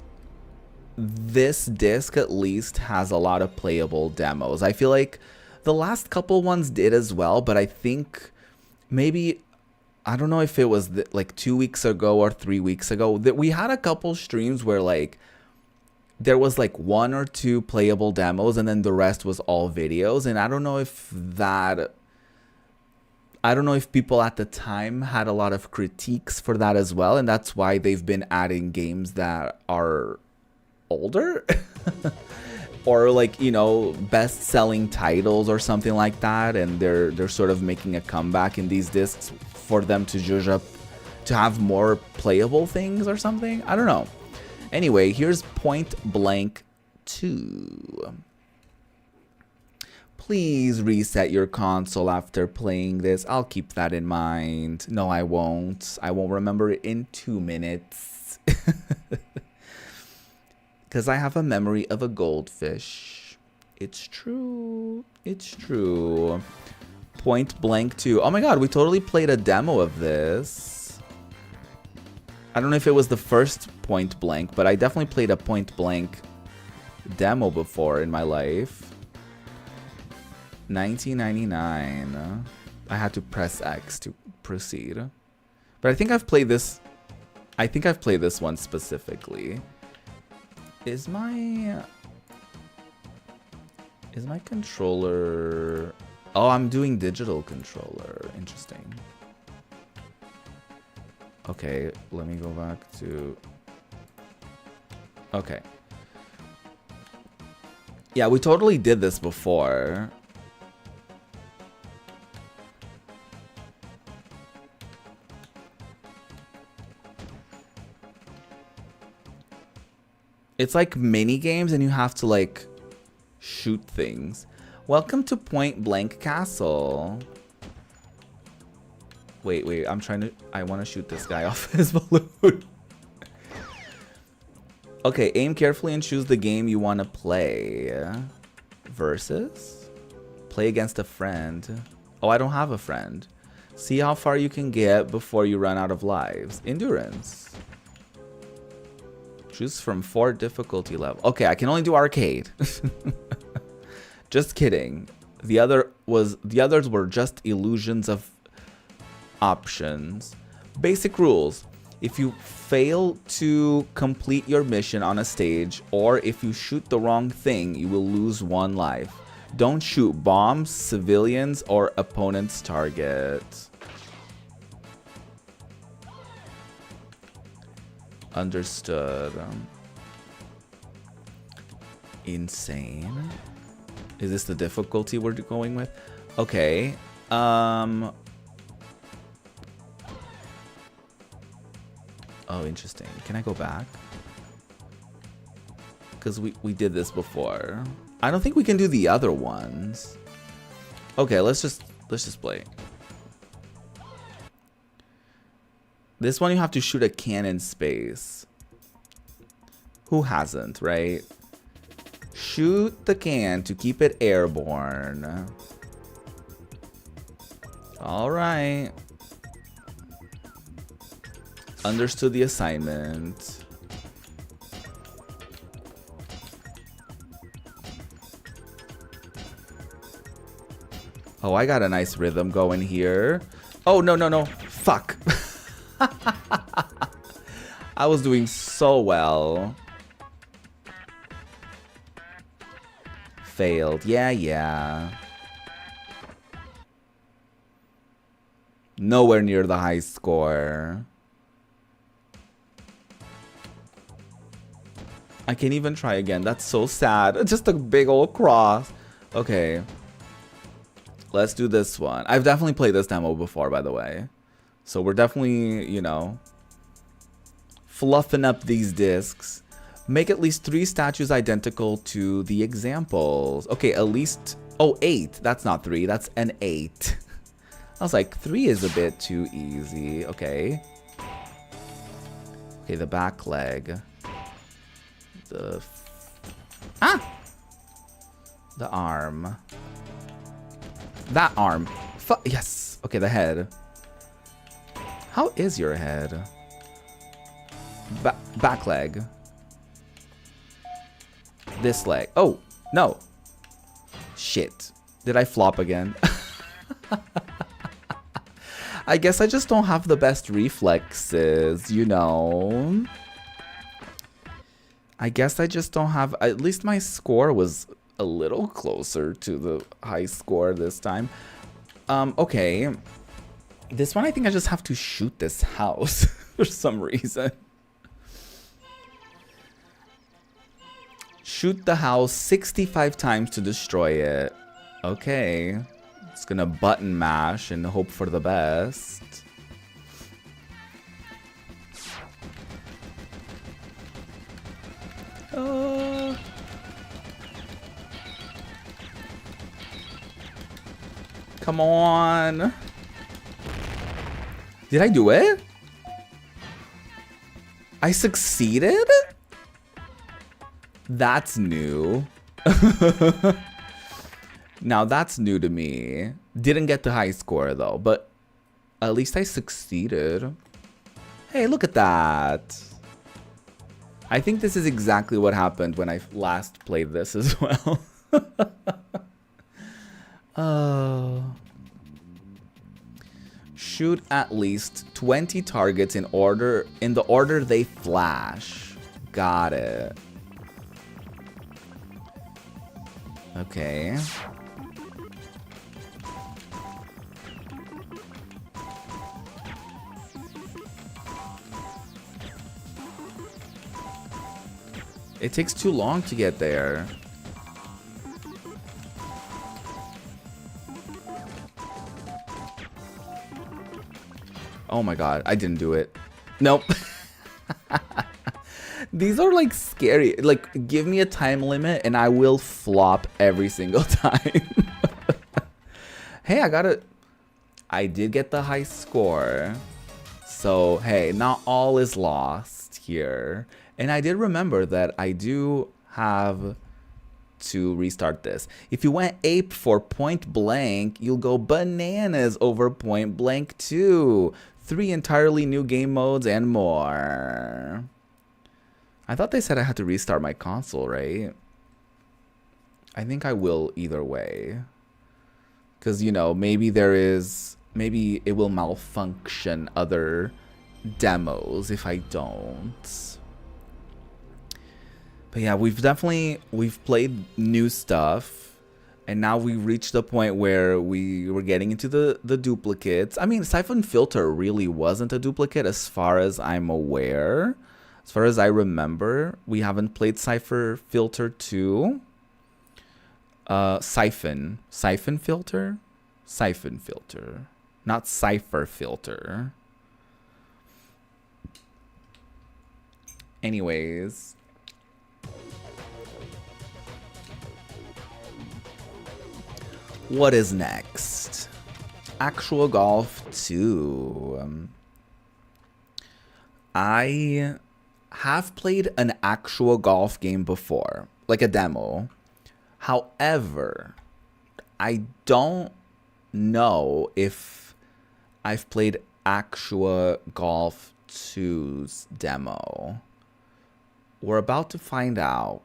Speaker 1: this disc at least has a lot of playable demos. I feel like the last couple ones did as well, but I think maybe, I don't know if it was like 2 weeks ago or 3 weeks ago, that we had a couple streams where like there was like 1 or 2 playable demos and then the rest was all videos. And I don't know if people at the time had a lot of critiques for that as well. And that's why they've been adding games that are older or like, you know, best-selling titles or something like that. And they're sort of making a comeback in these discs for them to judge up, to have more playable things or something. I don't know. Anyway, here's Point Blank 2. Please reset your console after playing this. I'll keep that in mind. No, I won't. I won't remember it in 2 minutes. Because I have a memory of a goldfish. It's true. It's true. Point Blank 2. Oh my god, we totally played a demo of this. I don't know if it was the first Point Blank, but I definitely played a Point Blank Demo before in my life. 1999. I had to press X to proceed. But I think I've played this. I think I've played this one specifically. Is my controller... Oh, I'm doing digital controller. Interesting. Okay, let me go back to... Okay. Yeah, we totally did this before. It's like mini games and you have to like shoot things. Welcome to Point Blank Castle. Wait, I want to shoot this guy off his balloon. Okay, aim carefully and choose the game you want to play. Versus? Play against a friend. Oh, I don't have a friend. See how far you can get before you run out of lives. Endurance. Choose from 4 difficulty levels. Okay, I can only do arcade. Just kidding. The others were just illusions of options. Basic rules. If you fail to complete your mission on a stage, or if you shoot the wrong thing, you will lose 1 life. Don't shoot bombs, civilians, or opponent's targets. Understood. Insane. Is this the difficulty we're going with? Okay. Oh, interesting. Can I go back? Because we did this before. I don't think we can do the other ones. Okay, let's just play. This one you have to shoot a can in space. Who hasn't, right? Shoot the can to keep it airborne. All right. Understood the assignment. Oh, I got a nice rhythm going here. Oh, no. Fuck. I was doing so well. Failed. Yeah. Nowhere near the high score. I can't even try again. That's so sad. Just a big old cross. Okay. Let's do this one. I've definitely played this demo before, by the way. So we're definitely, you know, fluffing up these discs. Make at least 3 statues identical to the examples. Okay, at least... Oh, 8. That's not 3. That's an 8. I was like, 3 is a bit too easy. Okay. Okay, the back leg. The arm. That arm. Yes. Okay, the head. How is your head? Back leg. This leg. Oh, no. Shit. Did I flop again? I guess I just don't have the best reflexes, you know. I guess I just don't have... At least my score was a little closer to the high score this time. Okay. This one, I think I just have to shoot this house for some reason. Shoot the house 65 times to destroy it. Okay. It's gonna button mash and hope for the best. Come on. Did I do it? I succeeded? That's new. Now that's new to me. Didn't get the high score though, but at least I succeeded. Hey, look at that. I think this is exactly what happened when I last played this as well. Oh. Shoot at least 20 targets in the order they flash. Got it. Okay. It takes too long to get there. Oh my god, I didn't do it. Nope. These are like scary. Like, give me a time limit and I will flop every single time. Hey, I did get the high score. So, hey, not all is lost here. And I did remember that I do have to restart this. If you went ape for Point Blank, you'll go bananas over Point Blank 2. 3 entirely new game modes and more. I thought they said I had to restart my console, right? I think I will either way. Because, you know, maybe it will malfunction other demos if I don't. But yeah, we've played new stuff, and now we reached the point where we were getting into the duplicates. I mean, Siphon Filter really wasn't a duplicate as far as I'm aware. As far as I remember, we haven't played Siphon Filter 2. Siphon Filter? Siphon Filter. Not Cypher Filter. Anyways. What is next? Actual Golf 2. I have played an actual golf game before, like a demo. However, I don't know if I've played Actual Golf 2's demo. We're about to find out.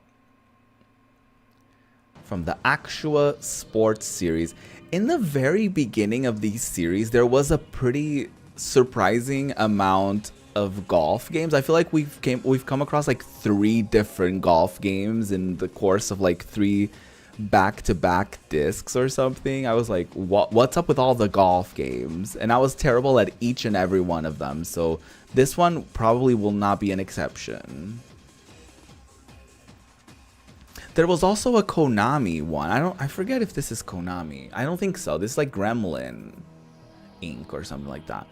Speaker 1: From the Actual Sports series. In the very beginning of these series, there was a pretty surprising amount of golf games. I feel like we've come across like 3 different golf games in the course of like 3 back-to-back discs or something. I was like, what's up with all the golf games? And I was terrible at each and every one of them. So this one probably will not be an exception. There was also a Konami one. I forget if this is Konami. I don't think so. This is like Gremlin Inc. or something like that.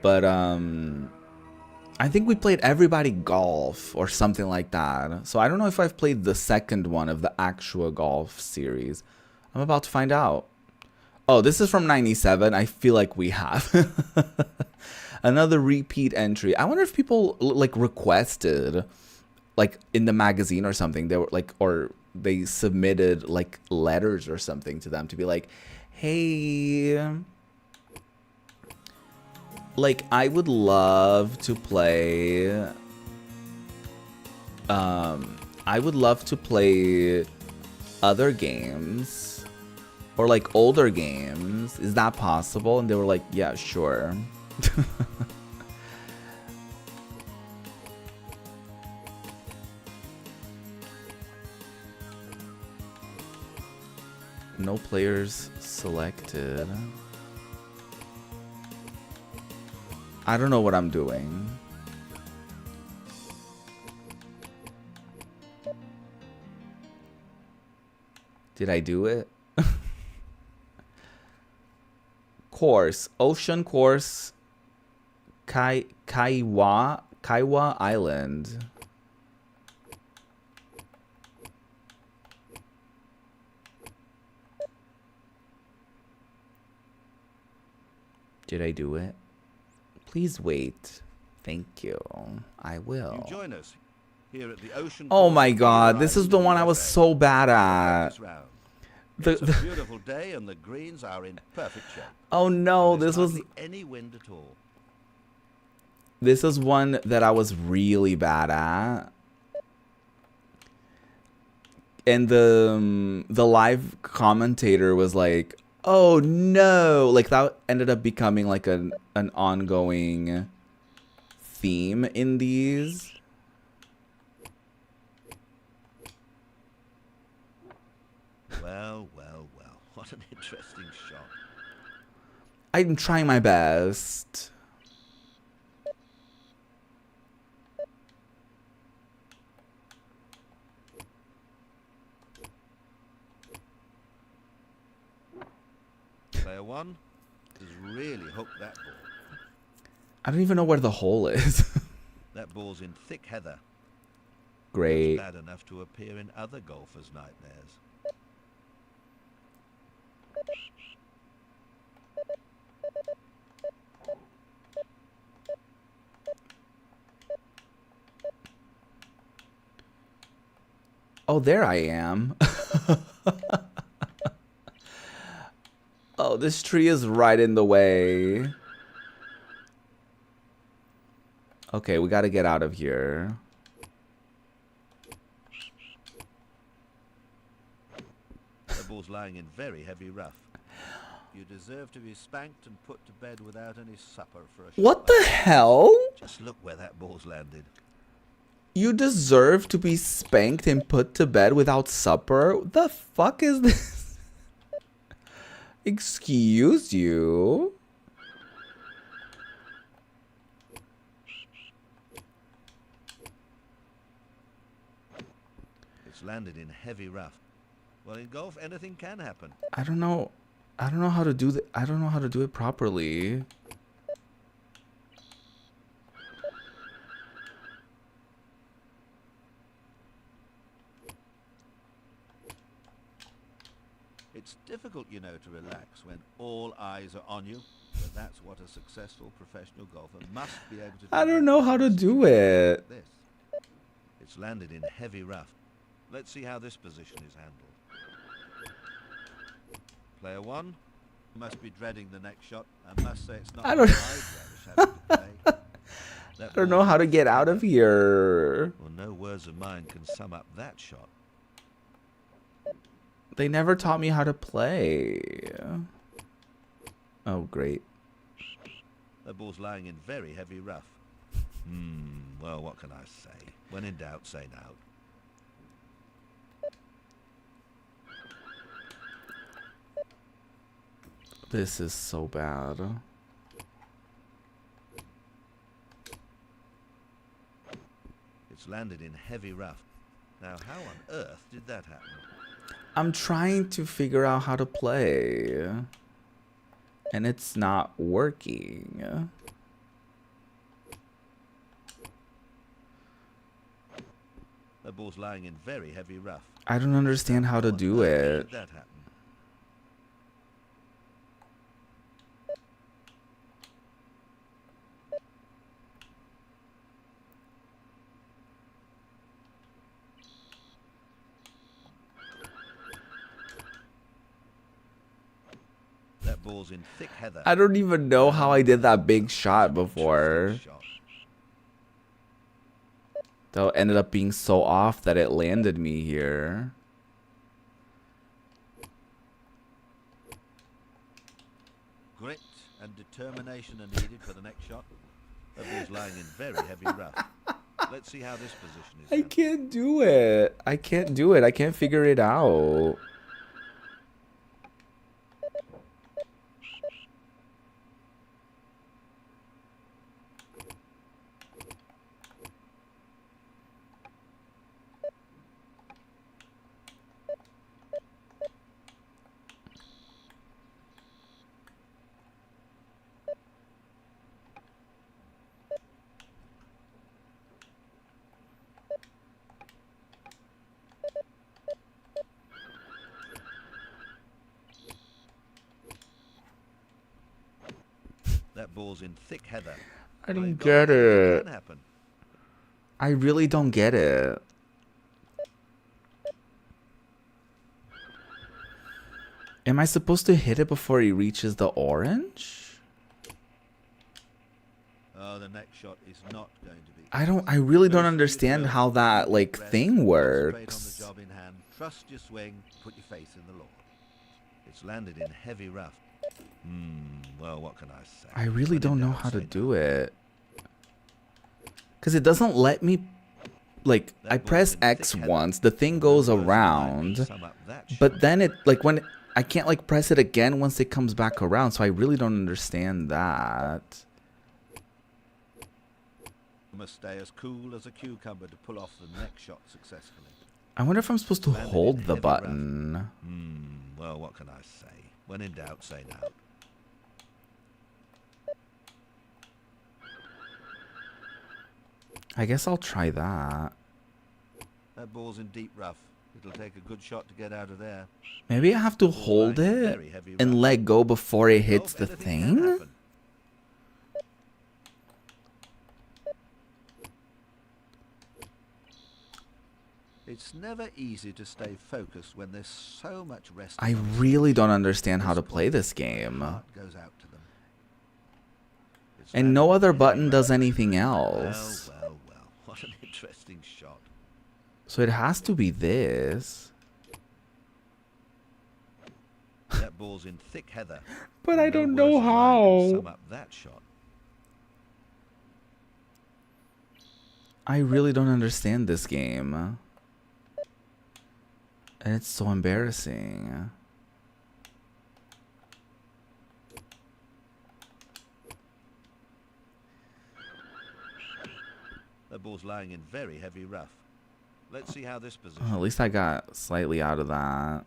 Speaker 1: But I think we played Everybody Golf or something like that. So I don't know if I've played the second one of the Actual Golf series. I'm about to find out. Oh, this is from 97. I feel like we have. Another repeat entry. I wonder if people like requested, like in the magazine or something, they were like, or they submitted like letters or something to them to be like, hey, like I would love to play other games or like older games. Is that possible? And they were like, yeah, sure. No players selected. I don't know what I'm doing. Did I do it? Course. Ocean course. Kaiwa Island. Did I do it? Please wait. Thank you. I will.
Speaker 5: You join us here at the Ocean.
Speaker 1: Oh my god, this is the one I was so bad at.
Speaker 5: It's a beautiful day and the greens are in perfect shape.
Speaker 1: Oh no, this was
Speaker 5: any wind at all.
Speaker 1: This is one that I was really bad at. and the live commentator was like, "Oh no!" Like that ended up becoming like an ongoing theme in these.
Speaker 5: Well, well, well. What an interesting shot.
Speaker 1: I'm trying my best.
Speaker 5: Player one has really hooked that ball.
Speaker 1: I don't even know where the hole is.
Speaker 5: That ball's in thick heather.
Speaker 1: Great.
Speaker 5: It's bad enough to appear in other golfers' nightmares.
Speaker 1: Oh, there I am. Oh, this tree is right in the way. Okay, we gotta get out of here.
Speaker 5: The ball's lying in very heavy rough. You deserve to be spanked and put to bed without any supper for a shot.
Speaker 1: What the hell?
Speaker 5: Just look where that ball's landed.
Speaker 1: You deserve to be spanked and put to bed without supper? The fuck is this? Excuse you?
Speaker 5: It's landed in heavy rough. Well, in golf, anything can happen.
Speaker 1: I don't know how to do that. I don't know how to do it properly.
Speaker 5: It's difficult, you know, to relax when all eyes are on you. But that's what a successful professional golfer must be able to do.
Speaker 1: I don't know how to do it.
Speaker 5: This. It's landed in heavy rough. Let's see how this position is handled. Player one must be dreading the next shot. I must say it's not.
Speaker 1: I don't-
Speaker 5: I'd relish having to play.
Speaker 1: I don't know how to get out of here.
Speaker 5: Well, no words of mine can sum up that shot.
Speaker 1: They never taught me how to play. Oh, great.
Speaker 5: The ball's lying in very heavy rough. Well, what can I say? When in doubt, say no.
Speaker 1: This is so bad.
Speaker 5: It's landed in heavy rough. Now, how on earth did that happen?
Speaker 1: I'm trying to figure out how to play. And it's not working.
Speaker 5: The ball's lying in very heavy rough.
Speaker 1: I don't understand how to
Speaker 5: How on
Speaker 1: do
Speaker 5: earth
Speaker 1: it.
Speaker 5: did that happen? That ball's in thick heather.
Speaker 1: I don't even know how I did that big shot before.
Speaker 5: Interesting shot.
Speaker 1: That ended up being so off that it landed me here.
Speaker 5: Grit and determination are needed for the next shot. That ball's lying in very heavy rough. Let's see how this position is.
Speaker 1: I
Speaker 5: handled.
Speaker 1: can't do it. I can't do it. I can't figure it out.
Speaker 5: That ball's in thick heather.
Speaker 1: I
Speaker 5: Well, in
Speaker 1: don't
Speaker 5: golf,
Speaker 1: get
Speaker 5: anything
Speaker 1: it.
Speaker 5: can happen.
Speaker 1: I really don't get it. Am I supposed to hit it before he reaches the orange?
Speaker 5: Oh, the next shot is not going to be.
Speaker 1: I really don't understand how that like thing
Speaker 5: Straight on
Speaker 1: works.
Speaker 5: the job in hand. Trust your swing. Put your faith in the Lord. It's landed in heavy rough. Well, what can I say?
Speaker 1: I really
Speaker 5: When in
Speaker 1: don't know
Speaker 5: doubt,
Speaker 1: how to
Speaker 5: say
Speaker 1: do
Speaker 5: no.
Speaker 1: it. Cause it doesn't let me, like, I press X once, the thing goes around, but then it, like, when I can't like press it again once it comes back around, so I really don't understand that.
Speaker 5: You must stay as cool as a cucumber to pull off the next shot successfully.
Speaker 1: I wonder if I'm supposed to
Speaker 5: Landed in
Speaker 1: hold the
Speaker 5: heavy
Speaker 1: button.
Speaker 5: Well, what can I say? When in doubt, say no.
Speaker 1: I guess I'll try that.
Speaker 5: That ball's in deep rough. It'll take a good shot to get out of there.
Speaker 1: Maybe I have to hold it and let go before it hits the thing?
Speaker 5: It's never easy to stay focused when there's so much rest.
Speaker 1: I really don't understand how to play this game.
Speaker 5: Heart goes out to them. It's
Speaker 1: And no
Speaker 5: landed
Speaker 1: other
Speaker 5: in
Speaker 1: button
Speaker 5: heavy
Speaker 1: does
Speaker 5: rough.
Speaker 1: anything else.
Speaker 5: Well. What an interesting shot.
Speaker 1: So it has to be this.
Speaker 5: That ball's in thick heather.
Speaker 1: But I
Speaker 5: No
Speaker 1: don't
Speaker 5: words
Speaker 1: know
Speaker 5: of mine can
Speaker 1: how.
Speaker 5: sum up that shot.
Speaker 1: I really don't understand this game. And it's so embarrassing.
Speaker 5: That ball's lying in very heavy rough. Let's see how this position.
Speaker 1: Oh, at least I got slightly out of that.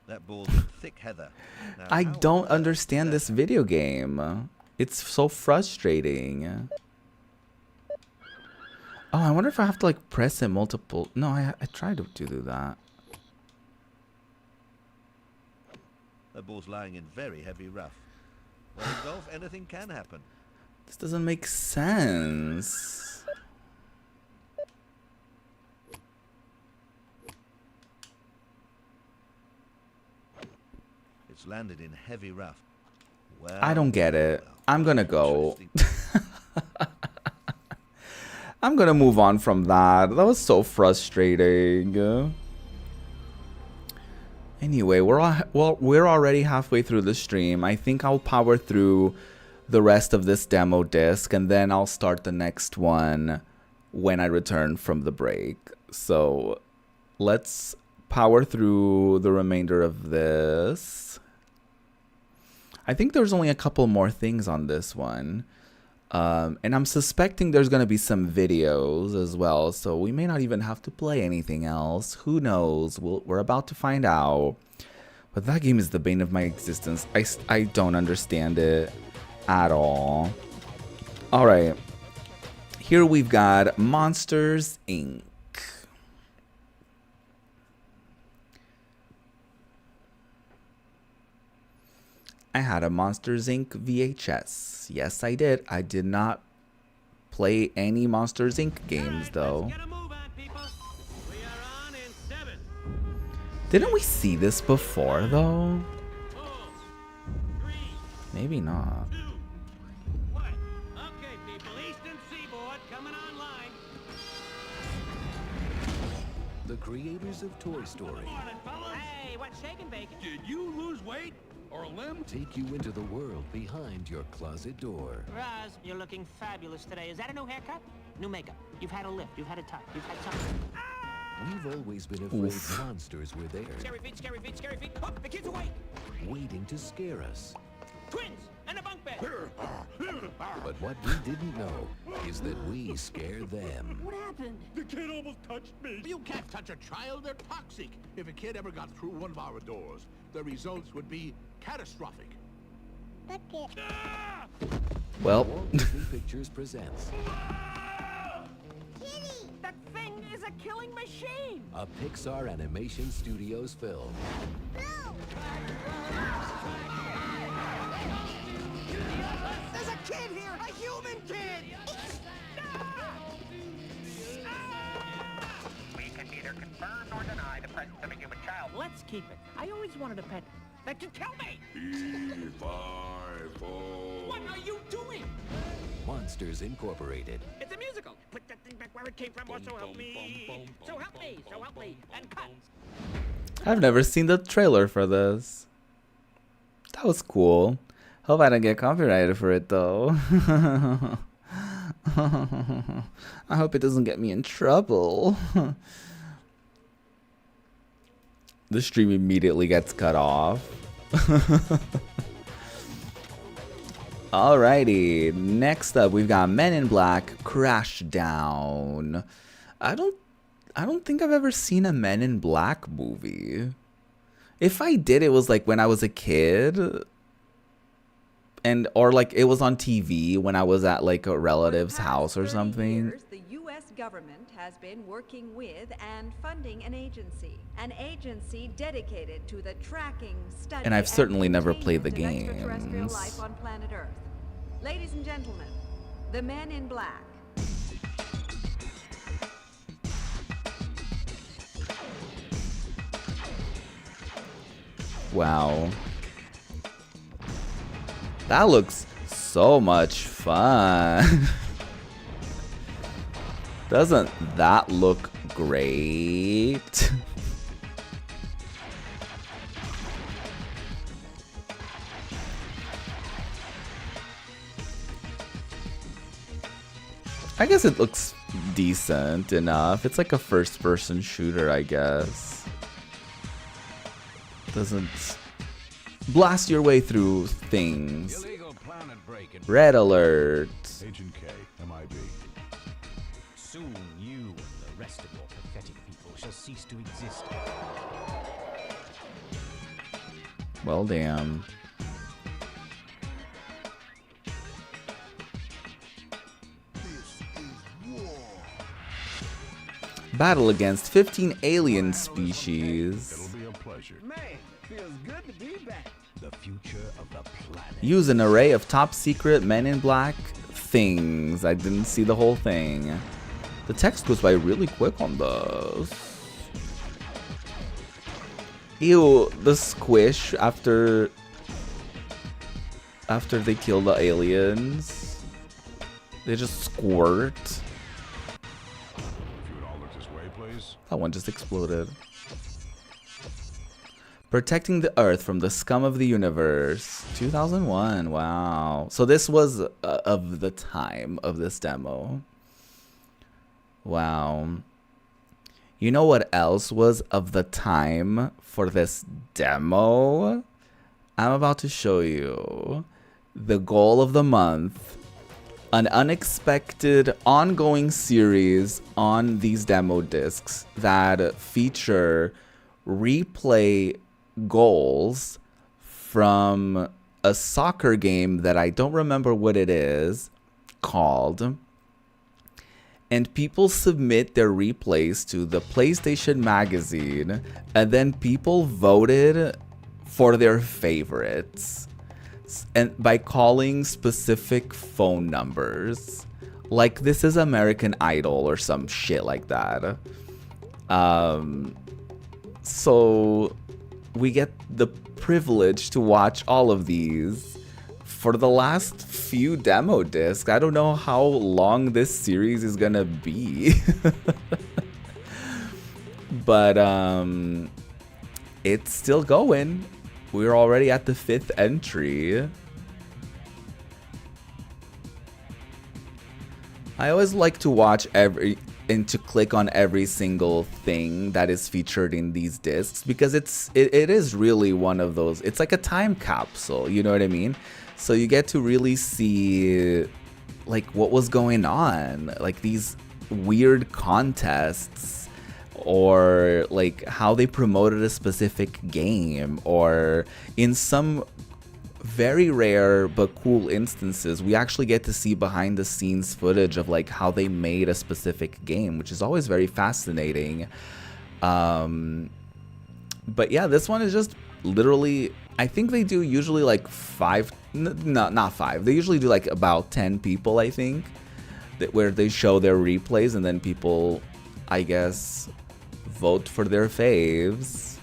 Speaker 5: That ball's in thick heather. Now,
Speaker 1: I
Speaker 5: how
Speaker 1: don't
Speaker 5: on earth
Speaker 1: understand
Speaker 5: did
Speaker 1: this video game. It's so frustrating. Oh, I wonder if I have to like press it multiple. No, I tried to do that.
Speaker 5: That ball's lying in very heavy rough. Well, in golf, anything can happen.
Speaker 1: This doesn't make sense.
Speaker 5: It's landed in heavy rough. Well,
Speaker 1: I don't get it. I'm gonna go.
Speaker 5: interesting.
Speaker 1: I'm gonna move on from that. That was so frustrating. Anyway, we're already halfway through the stream. I think I'll power through the rest of this demo disc and then I'll start the next one when I return from the break. So let's power through the remainder of this. I think there's only a couple more things on this one. And I'm suspecting there's going to be some videos as well, so we may not even have to play anything else. Who knows? We're about to find out. But that game is the bane of my existence. I don't understand it at all. All right. Here we've got Monsters, Inc. I had a Monsters, Inc. VHS. Yes, I did. I did not play any Monsters, Inc. games, though.
Speaker 2: Let's get a move on, people. We are on in 7.
Speaker 1: Didn't we see this before, though?
Speaker 2: 4, 3,
Speaker 1: Maybe not.
Speaker 2: 2, 1. Okay, people. Eastern Seaboard coming online.
Speaker 6: The creators of Toy Story
Speaker 2: Morning, fellas. Hey, what's shaking, bacon?
Speaker 3: Did you lose weight or a limb?
Speaker 6: take you into the world behind your closet door.
Speaker 7: Roz, you're looking fabulous today. Is that a new haircut? New makeup. You've had a lift. You've had a tuck. You've had something.
Speaker 6: We've always been afraid
Speaker 1: Oof.
Speaker 6: monsters were there,
Speaker 7: Scary feet, scary feet, scary feet. Oh, the kid's awake.
Speaker 6: waiting to scare us.
Speaker 7: Twins and a bunk bed.
Speaker 6: But what we didn't know is that we scare them.
Speaker 4: What happened?
Speaker 3: The kid almost touched me. You can't touch a child. They're toxic. If a kid ever got through one of our doors, the results would be catastrophic.
Speaker 1: Well,
Speaker 6: Walt Disney Pictures presents
Speaker 7: That thing is a killing machine.
Speaker 6: a Pixar Animation Studios film.
Speaker 7: There's a kid here, a human kid.
Speaker 8: confirm nor deny the presence of a human child.
Speaker 7: Let's keep it. I always wanted a pet. That you tell me! What are you doing?
Speaker 6: Monsters Incorporated.
Speaker 7: It's a musical. Put that thing back where it came from, or so help me. So help me. So help me. And cut.
Speaker 1: I've never seen the trailer for this. That was cool. Hope I don't get copyrighted for it though. I hope it doesn't get me in trouble. The stream immediately gets cut off. Alrighty, next up we've got Men in Black Crashdown. I don't think I've ever seen a Men in Black movie. If I did, it was like when I was a kid. Or like it was on TV when I was at like a relative's house or something.
Speaker 9: Years, the U.S. government has been working with and funding an agency dedicated to the tracking, study,
Speaker 1: And I've certainly never played the
Speaker 9: containment of extraterrestrial
Speaker 1: games.
Speaker 9: life on planet Earth. Ladies and gentlemen, the Men in Black.
Speaker 1: Wow. That looks so much fun. Doesn't that look great? I guess it looks decent enough. It's like a first-person shooter, I guess. Doesn't blast your way through things.
Speaker 6: Illegal planet break-in.
Speaker 1: Red alert.
Speaker 3: Agent K, MIB.
Speaker 10: Soon you and the rest of your pathetic people shall cease to exist.
Speaker 1: Well, damn. Battle against 15 alien species.
Speaker 3: It'll be a pleasure.
Speaker 8: Man, feels good to be back.
Speaker 6: The future of the planet.
Speaker 1: Use an array of top secret Men in Black things. I didn't see the whole thing. The text goes by really quick on this. Ew, the squish after they kill the aliens. They just squirt.
Speaker 3: If you would all look this way, please.
Speaker 1: That one just exploded. Protecting the Earth from the scum of the universe. 2001. Wow. So this was of the time of this demo. Wow. You know what else was of the time for this demo? I'm about to show you the goal of the month. An unexpected ongoing series on these demo discs that feature replay goals from a soccer game that I don't remember what it is called. And people submit their replays to the PlayStation Magazine, and then people voted for their favorites. And by calling specific phone numbers. Like This Is American Idol or some shit like that. So we get the privilege to watch all of these for the last few demo discs. I don't know how long this series is gonna be. But it's still going. We're already at the 5th entry. I always like to watch and to click on every single thing that is featured in these discs, because it is really one of those. It's like a time capsule, you know what I mean? So you get to really see like what was going on, like these weird contests, or like how they promoted a specific game, or in some very rare but cool instances, we actually get to see behind the scenes footage of like how they made a specific game, which is always very fascinating. But yeah, this one is just literally, I think they do usually like 5, no, not 5. They usually do like about 10 people, I think, where they show their replays, and then people, I guess, vote for their faves.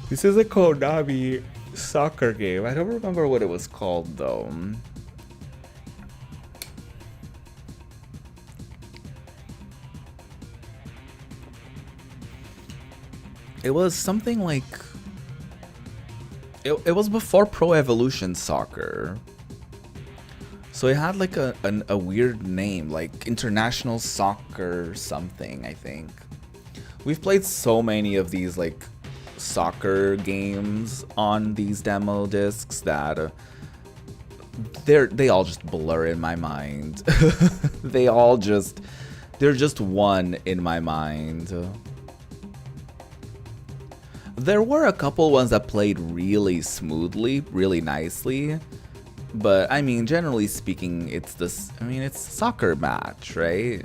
Speaker 1: This is a Konami soccer game. I don't remember what it was called though. It was something like... It was before Pro Evolution Soccer. So it had like a weird name, like International Soccer something, I think. We've played so many of these like soccer games on these demo discs that they all just blur in my mind. They're just one in my mind. There were a couple ones that played really smoothly, really nicely. But I mean, generally speaking, it's soccer match, right?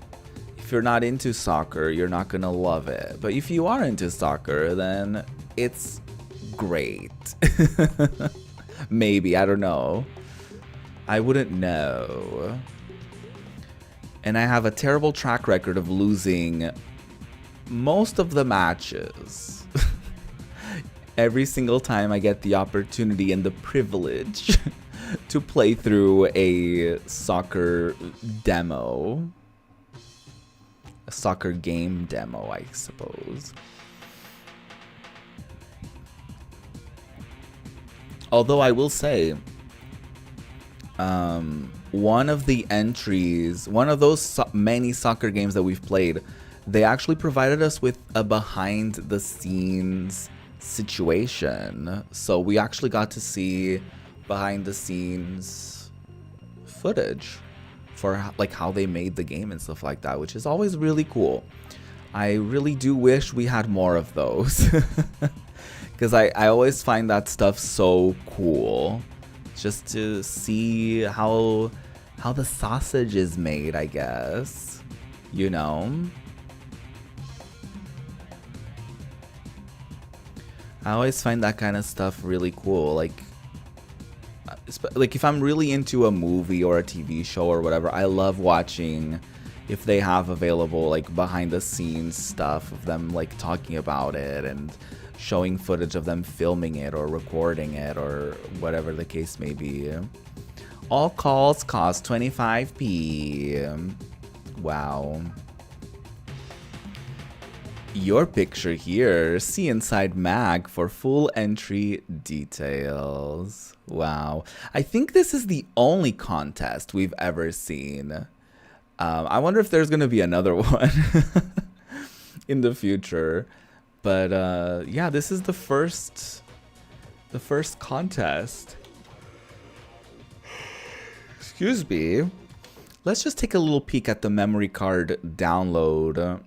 Speaker 1: If you're not into soccer, you're not gonna love it. But if you are into soccer, then it's great. Maybe, I don't know. I wouldn't know. And I have a terrible track record of losing most of the matches. Every single time I get the opportunity and the privilege to play through a soccer demo. A soccer game demo, I suppose. Although I will say, one of the entries, one of those many soccer games that we've played, they actually provided us with a behind the scenes situation. So we actually got to see behind the scenes footage for like how they made the game and stuff like that, which is always really cool. I really do wish we had more of those because I always find that stuff so cool, just to see how the sausage is made, I guess, you know. I always find that kind of stuff really cool. Like if I'm really into a movie or a TV show or whatever, I love watching if they have available like behind the scenes stuff of them like talking about it and showing footage of them filming it or recording it or whatever the case may be. All calls cost 25p. Wow. Your picture here. See inside mag for full entry details. Wow. I think this is the only contest we've ever seen. I wonder if there's going to be another one in the future. But yeah, this is the first contest. Excuse me. Let's just take a little peek at the memory card download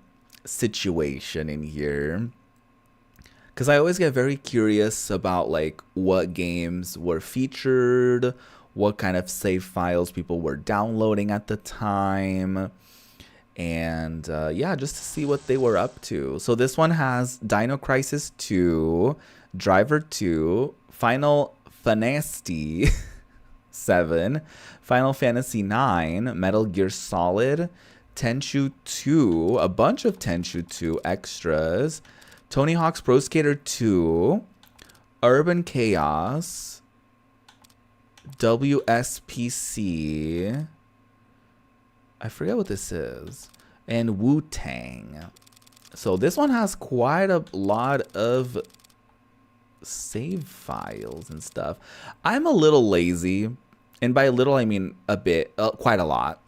Speaker 1: situation in here, because I always get very curious about like what games were featured, what kind of save files people were downloading at the time, and yeah, just to see what they were up to. So this one has Dino Crisis 2, Driver 2, Final Fantasy 7, Final Fantasy 9, Metal Gear Solid, Tenchu 2, a bunch of Tenchu 2 extras, Tony Hawk's Pro Skater 2, Urban Chaos, WSPC, I forget what this is, and Wu-Tang. So this one has quite a lot of save files and stuff. I'm a little lazy, and by a little I mean a bit, quite a lot.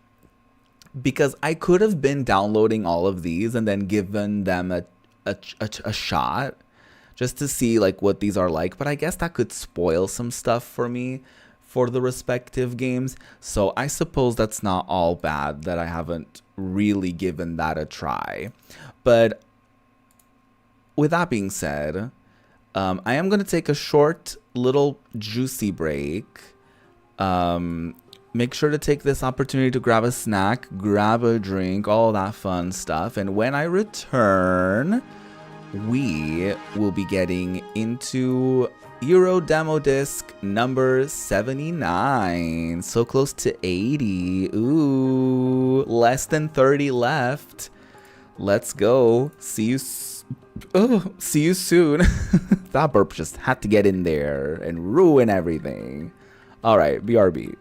Speaker 1: Because I could have been downloading all of these and then given them a shot just to see like what these are like. But I guess that could spoil some stuff for me for the respective games. So I suppose that's not all bad that I haven't really given that a try. But with that being said, I am going to take a short little juicy break. Make sure to take this opportunity to grab a snack, grab a drink, all that fun stuff. And when I return, we will be getting into Euro Demo Disc number 79. So close to 80. Ooh, less than 30 left. Let's go. See you soon. That burp just had to get in there and ruin everything. All right, BRB.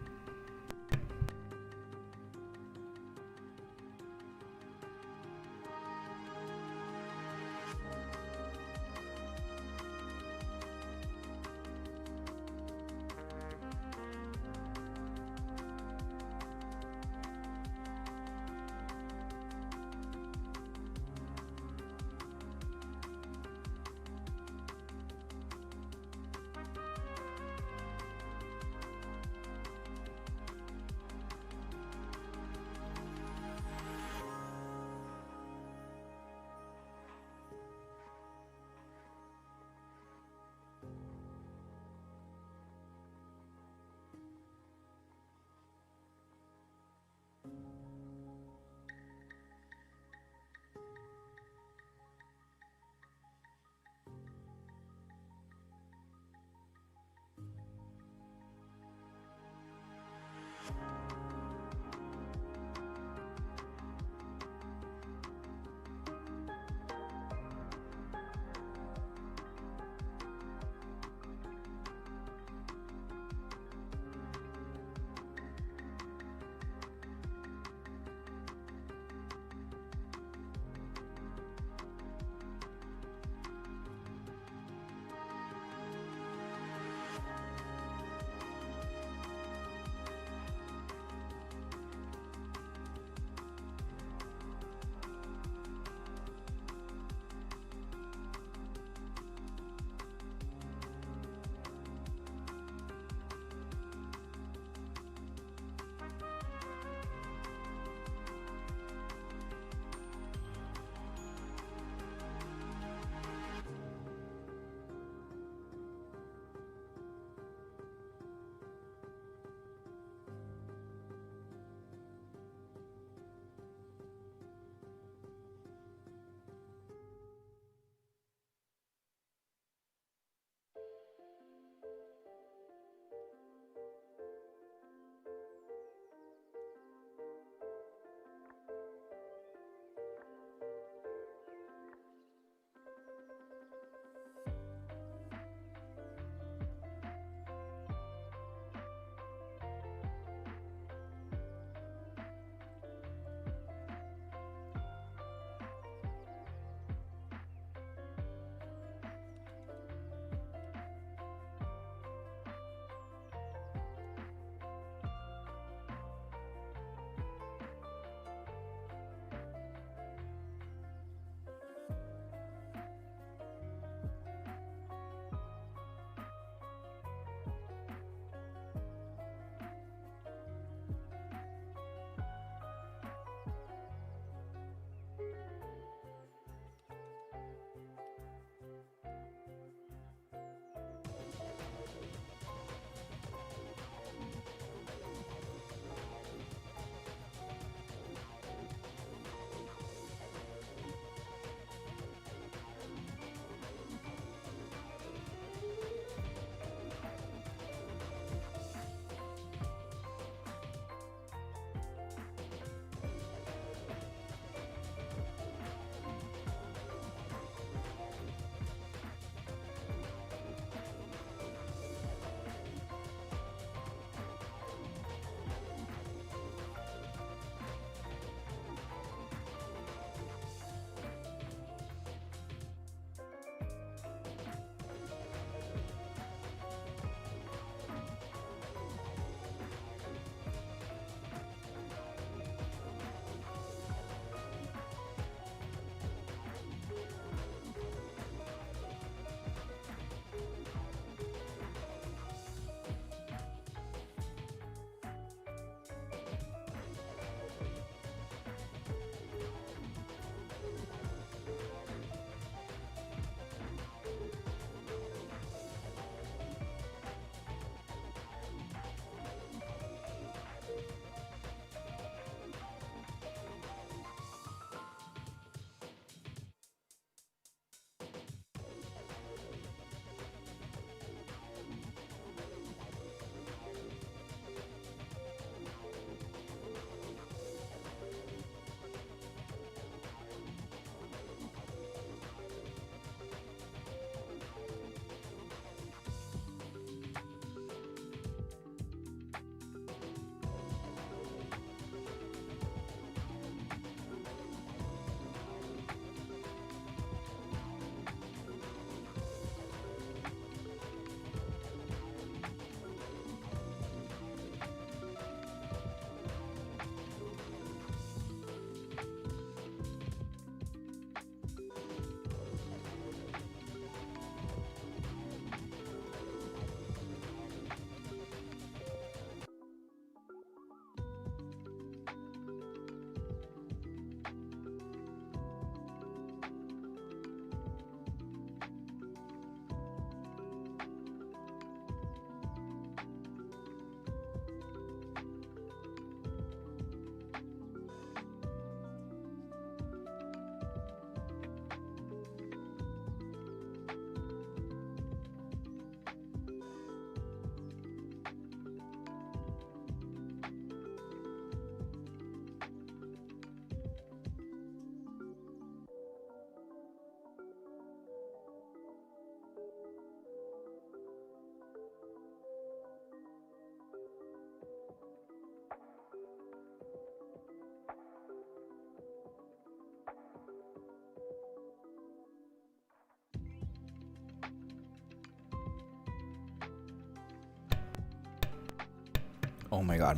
Speaker 1: Oh my god,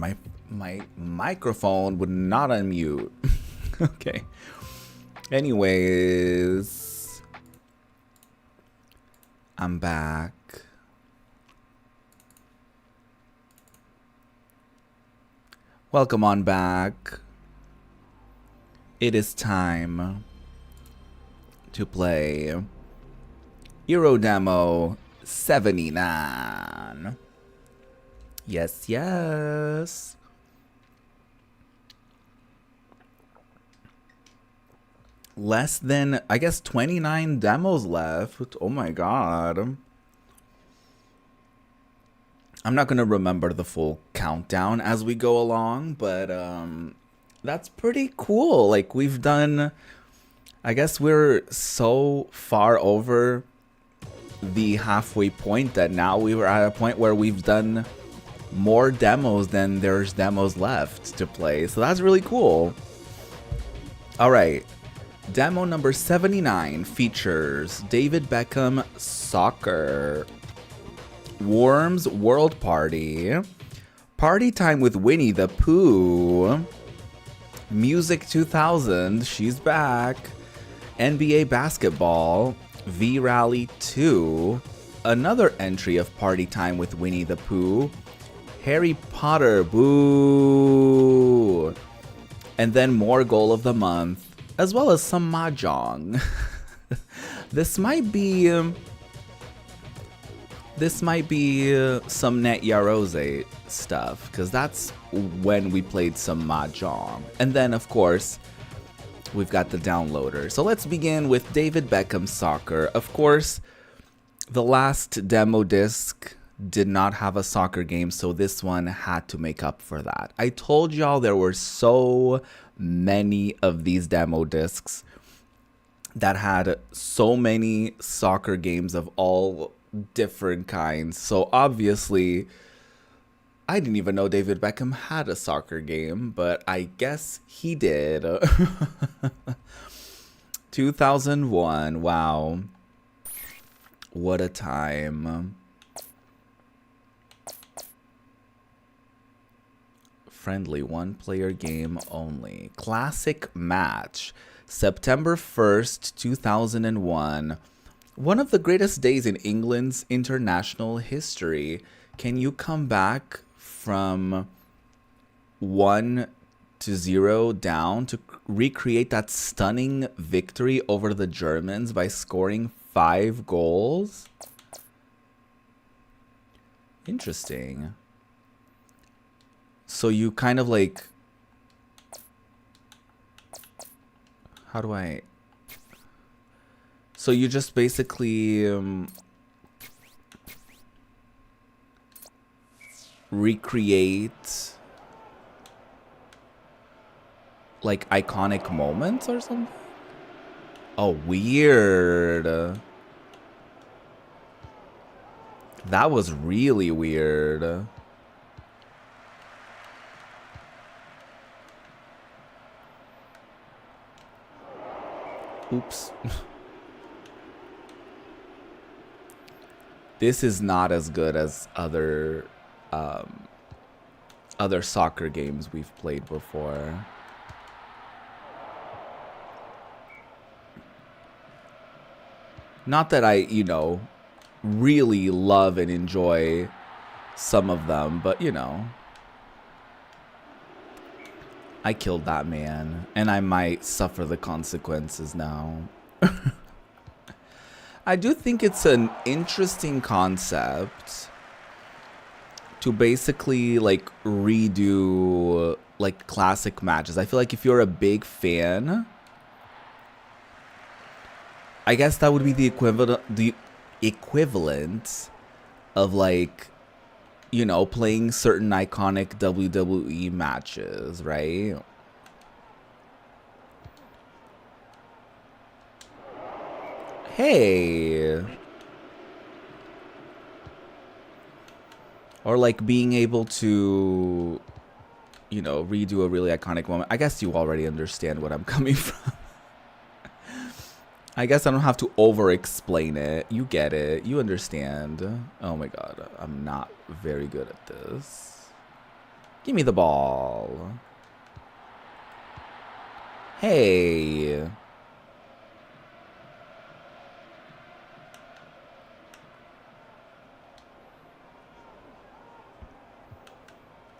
Speaker 1: my microphone would not unmute. Okay. Anyways, I'm back. Welcome on back. It is time to play Euro Demo 79. Yes, yes. Less than, I guess, 29 demos left. Oh my god. I'm not going to remember the full countdown as we go along, but that's pretty cool. Like, we've done, I guess we're so far over the halfway point that now we were at a point where we've done more demos than there's demos left to play. So that's really cool. All right. Demo number 79 features David Beckham Soccer, Worms World Party, Party Time with Winnie the Pooh, Music 2000, she's back, NBA Basketball, V-Rally 2, another entry of Party Time with Winnie the Pooh, Harry Potter, boo, and then more Goal of the Month, as well as some Mahjong. This might be some Net Yarose stuff, because that's when we played some Mahjong. And then, of course, we've got the downloader. So let's begin with David Beckham Soccer. Of course, the last demo disc did not have a soccer game, so this one had to make up for that. I told y'all there were so many of these demo discs that had so many soccer games of all different kinds. So obviously, I didn't even know David Beckham had a soccer game, but I guess he did. 2001, wow. What a time. Friendly one-player game only. Classic match. September 1st, 2001. One of the greatest days in England's international history. Can you come back from 1-0 down to recreate that stunning victory over the Germans by scoring 5 goals? Interesting. So you kind of like, how do I, so you just basically recreate like iconic moments or something? Oh, weird. That was really weird. Oops. This is not as good as other soccer games we've played before. Not that I, you know, really love and enjoy some of them, but you know, I killed that man, and I might suffer the consequences now. I do think it's an interesting concept to basically like redo like classic matches. I feel like if you're a big fan, I guess that would be the equivalent of like, you know, playing certain iconic WWE matches, right? Hey. Or like being able to, you know, redo a really iconic moment. I guess you already understand what I'm coming from. I guess I don't have to over-explain it. You get it. You understand. Oh my god, I'm not very good at this. Give me the ball. Hey.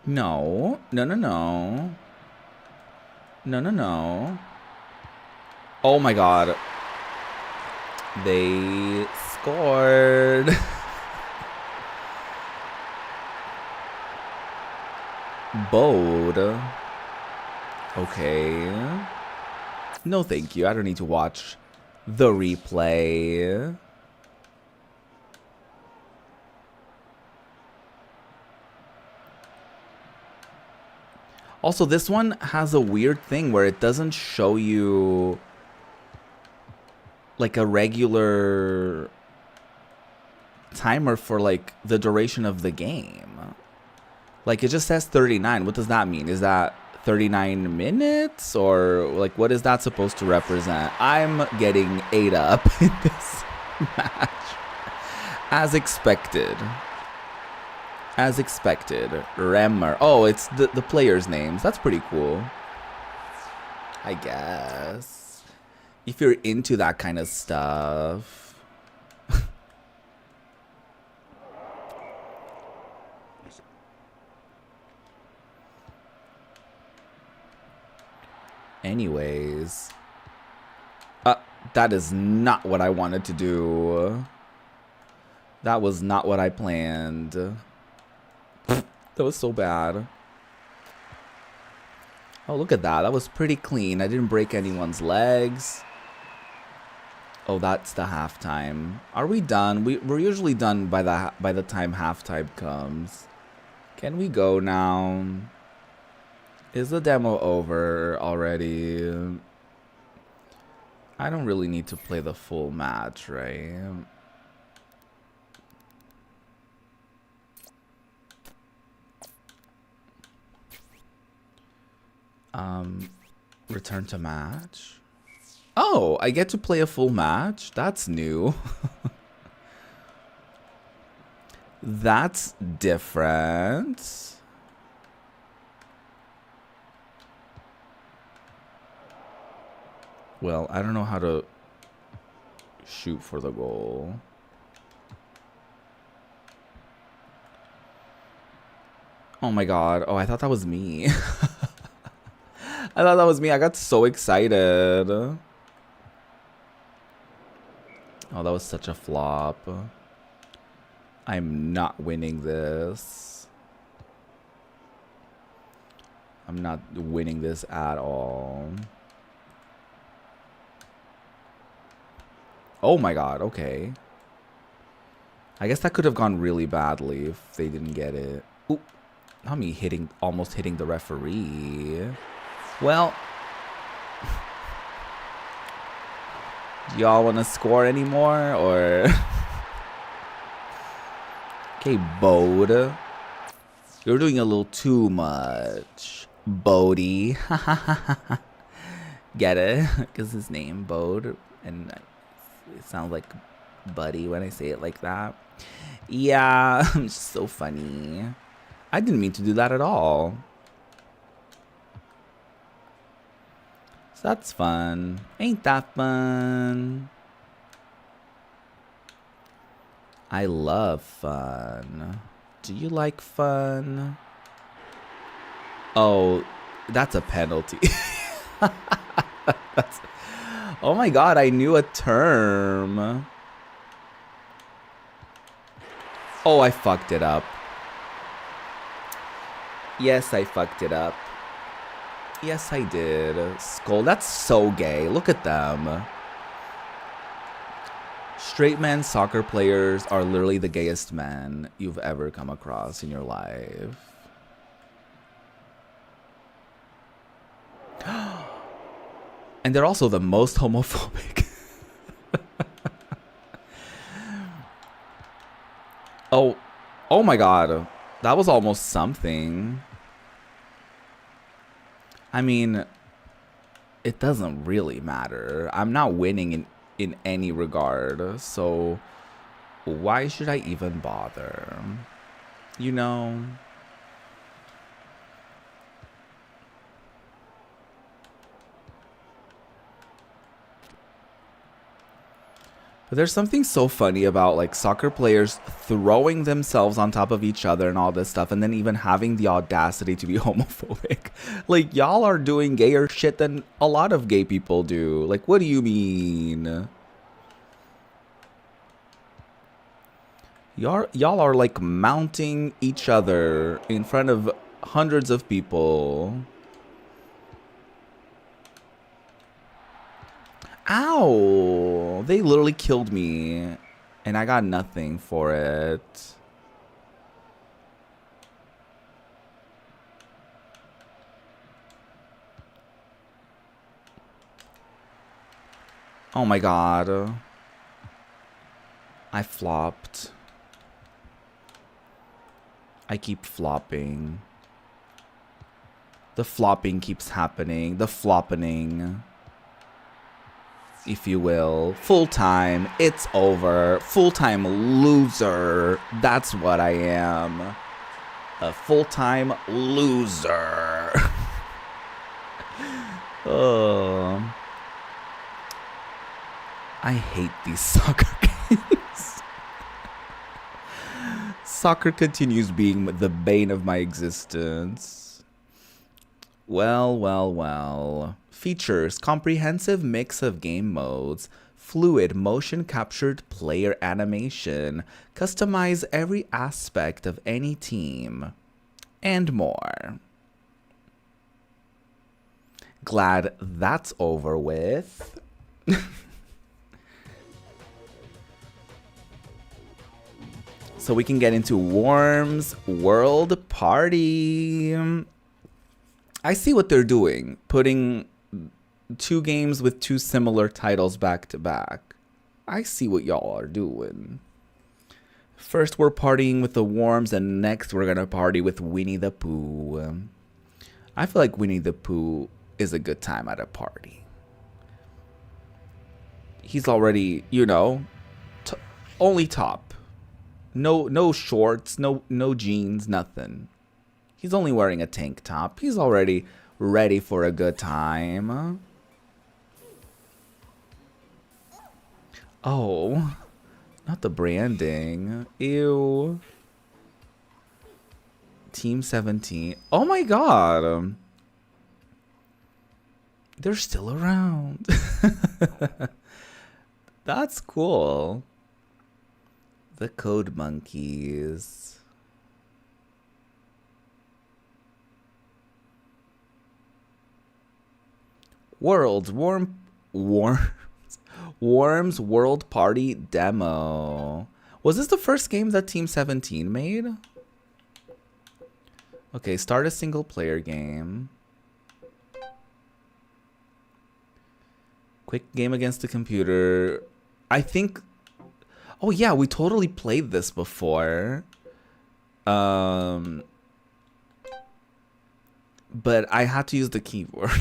Speaker 1: No. No, no, no. No, no, no. Oh my god. They scored. Bode. Okay. No, thank you. I don't need to watch the replay. Also, this one has a weird thing where it doesn't show you like a regular timer for like the duration of the game. Like it just says 39. What does that mean? Is that 39 minutes or like what is that supposed to represent? I'm getting ate up in this match. As expected. As expected. Remmer. Oh, it's the players' names. That's pretty cool. I guess. If you're into that kind of stuff. Anyways. That is not what I wanted to do. That was not what I planned. That was so bad. Oh, look at that. That was pretty clean. I didn't break anyone's legs. Oh, that's the halftime. Are we done? We're usually done by the time halftime comes. Can we go now? Is the demo over already? I don't really need to play the full match, right? Return to match. Oh, I get to play a full match? That's new. That's different. Well, I don't know how to shoot for the goal. Oh my god. Oh, I thought that was me. I thought that was me. I got so excited. Oh, that was such a flop. I'm not winning this. I'm not winning this at all. Oh my god, okay. I guess that could have gone really badly if they didn't get it. Ooh, not me almost hitting the referee. Well, do y'all want to score anymore or? Okay, Bode. You're doing a little too much, Bodie. Get it? Because his name Bode, and it sounds like Buddy when I say it like that. Yeah, I'm just so funny. I didn't mean to do that at all. So that's fun. Ain't that fun? I love fun. Do you like fun? Oh, that's a penalty. Oh my god, I knew a term. Oh, I fucked it up. Yes, I fucked it up. Yes, I did. Skull, that's so gay. Look at them. Straight men soccer players are literally the gayest men you've ever come across in your life. And they're also the most homophobic. Oh my god. That was almost something. I mean, it doesn't really matter. I'm not winning in any regard, so why should I even bother? You know? But there's something so funny about like soccer players throwing themselves on top of each other and all this stuff, and then even having the audacity to be homophobic. Like, y'all are doing gayer shit than a lot of gay people do. Like, what do you mean? Y'all are like mounting each other in front of hundreds of people. Ow! They literally killed me, and I got nothing for it. Oh my god. I flopped. I keep flopping. The flopping keeps happening. The floppening, if you will. Full time. It's over. Full-time loser. That's what I am. A full-time loser. Oh. I hate these soccer games. Soccer continues being the bane of my existence. Well, well, well. Features: comprehensive mix of game modes, fluid motion captured player animation, customize every aspect of any team, and more. Glad that's over with. So we can get into Worms World Party. I see what they're doing, putting two games with two similar titles back to back. I see what y'all are doing. First we're partying with the Worms, and next we're gonna party with Winnie the Pooh. I feel like Winnie the Pooh is a good time at a party. He's already, you know, only top. No shorts, no jeans, nothing. He's only wearing a tank top. He's already ready for a good time. Oh, not the branding. Ew. Team 17. Oh my god. They're still around. That's cool. The Code Monkeys. Worms World Party Demo. Was this the first game that Team 17 made? Okay, start a single player game. Quick game against the computer. I think... Oh yeah, we totally played this before. But I had to use the keyboard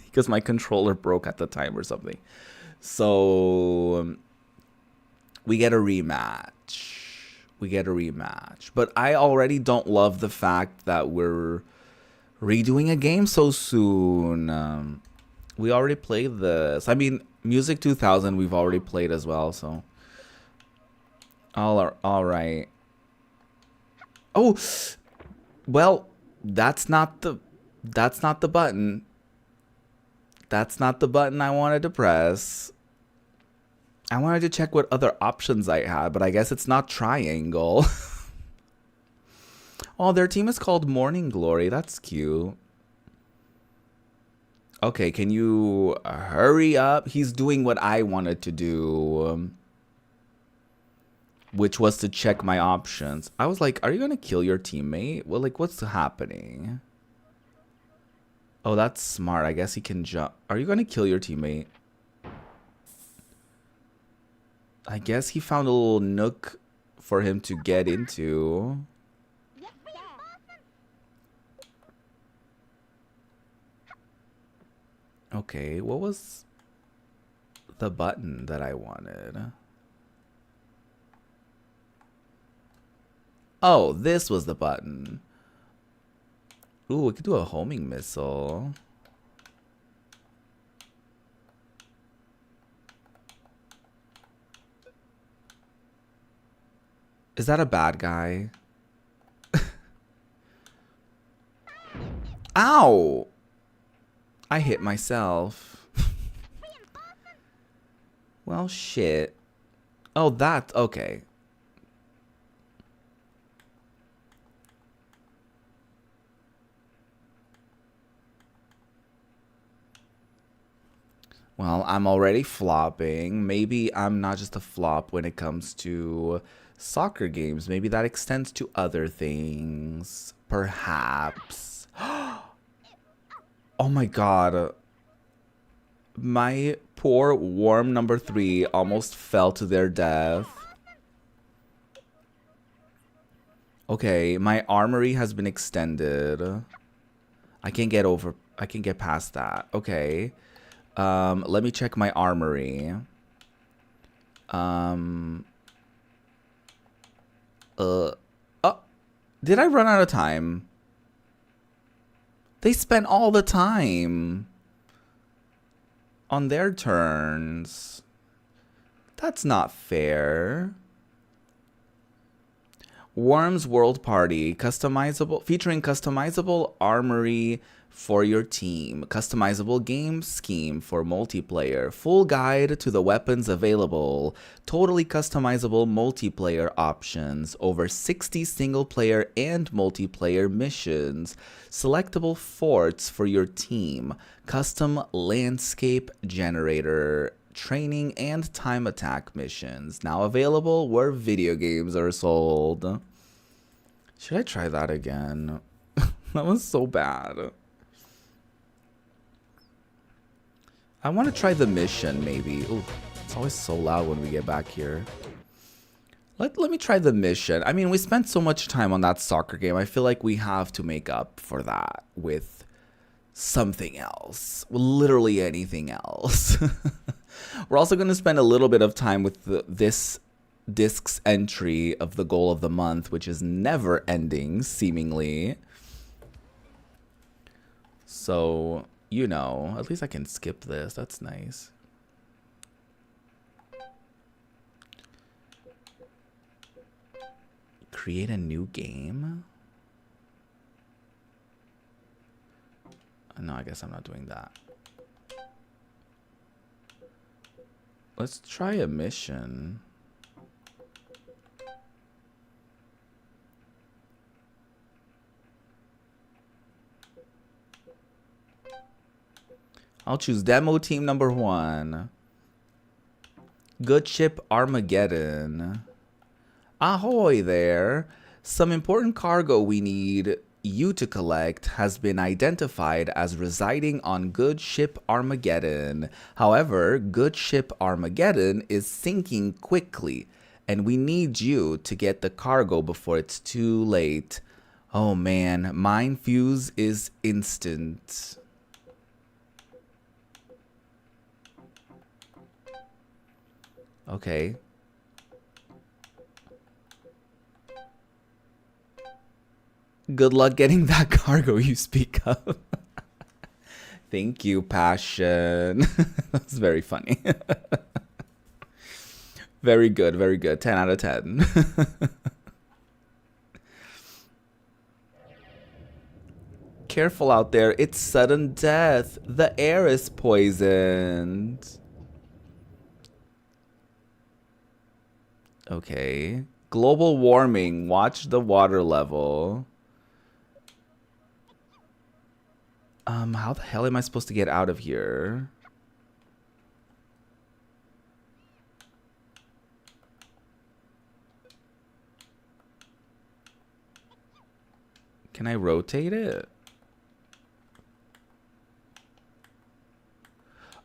Speaker 1: because my controller broke at the time or something. So we get a rematch. But I already don't love the fact that we're redoing a game so soon. We already played this. I mean, Music 2000 we've already played as well, so... All right. Oh, well, that's not the button. That's not the button I wanted to press. I wanted to check what other options I had, but I guess it's not triangle. Oh, their team is called Morning Glory. That's cute. Okay, can you hurry up? He's doing what I wanted to do. Which was to check my options. I was like, are you gonna kill your teammate? Well, like, what's happening? Oh, that's smart. I guess he can jump. Are you gonna kill your teammate? I guess he found a little nook for him to get into. Okay, what was the button that I wanted? Oh, this was the button. Ooh, we could do a homing missile. Is that a bad guy? Ow! I hit myself. Well, shit. Oh, that... Okay. Well, I'm already flopping. Maybe I'm not just a flop when it comes to soccer games. Maybe that extends to other things. Perhaps. Oh my god. My poor worm number 3 almost fell to their death. Okay, my armory has been extended. I can get past that. Okay. Let me check my armory. Oh, did I run out of time? They spent all the time on their turns. That's not fair. Worms World Party, featuring customizable armory for your team, customizable game scheme for multiplayer, full guide to the weapons available, totally customizable multiplayer options, over 60 single player and multiplayer missions, selectable forts for your team, custom landscape generator, training and time attack missions, now available where video games are sold. Should I try that again? That was so bad. I want to try the mission, maybe. Ooh, it's always so loud when we get back here. Let me try the mission. I mean, we spent so much time on that soccer game. I feel like we have to make up for that with something else. Literally anything else. We're also going to spend a little bit of time with this disc's entry of the goal of the month, which is never ending, seemingly. So... you know, at least I can skip this. That's nice. Create a new game? No, I guess I'm not doing that. Let's try a mission. I'll choose demo team number 1. Good ship Armageddon. Ahoy there. Some important cargo we need you to collect has been identified as residing on Good Ship Armageddon. However, Good Ship Armageddon is sinking quickly, and we need you to get the cargo before it's too late. Oh man, mine fuse is instant. Okay. Good luck getting that cargo you speak of. Thank you, Passion. That's very funny. Very good, very good. 10 out of 10. Careful out there. It's sudden death. The air is poisoned. Okay. Global warming. Watch the water level. How the hell am I supposed to get out of here? Can I rotate it?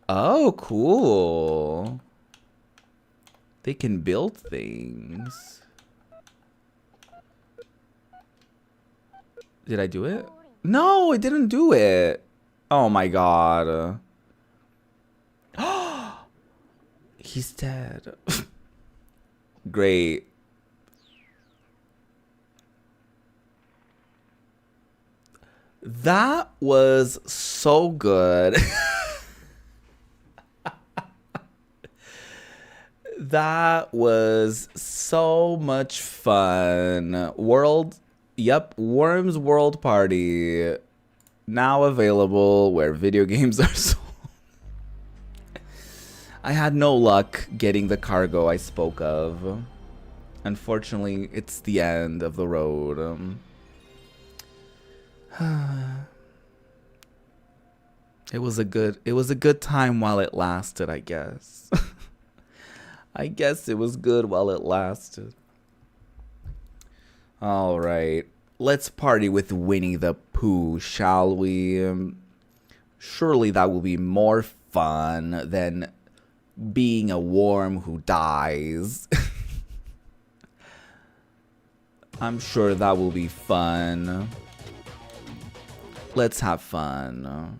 Speaker 1: Oh, cool. They can build things. Did I do it? No, it didn't do it. Oh my god. He's dead. Great. That was so good. That was so much fun. Worms World Party. Now available where video games are sold. I had no luck getting the cargo I spoke of. Unfortunately, it's the end of the road. It was a good time while it lasted, I guess. I guess it was good while it lasted. All right. Let's party with Winnie the Pooh, shall we? Surely that will be more fun than being a worm who dies. I'm sure that will be fun. Let's have fun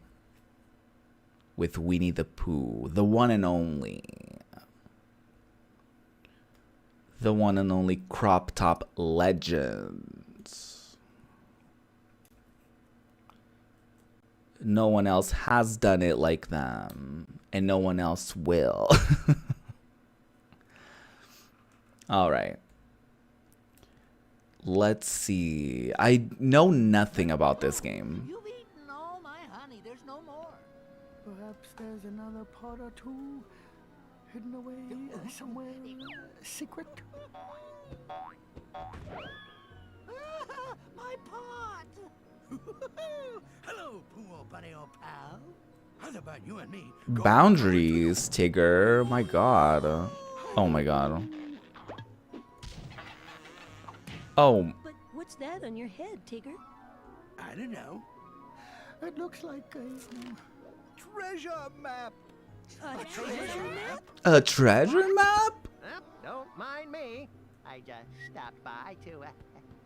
Speaker 1: with Winnie the Pooh, the one and only. The one and only crop top legend. No one else has done it like them, and no one else will. All right. Let's see. I know nothing about this game.
Speaker 2: You've eaten all my honey. There's no more.
Speaker 8: Perhaps there's another pot or two hidden away somewhere secret.
Speaker 2: My pot! Hello, Pooh, old buddy, old pal. How about you and me?
Speaker 1: Boundaries, Tigger. My God. Oh my God. Oh.
Speaker 11: But what's that on your head, Tigger?
Speaker 2: I don't know.
Speaker 8: It looks like a treasure map.
Speaker 11: A treasure map?
Speaker 1: A treasure map?
Speaker 8: Don't mind me. I just stopped by to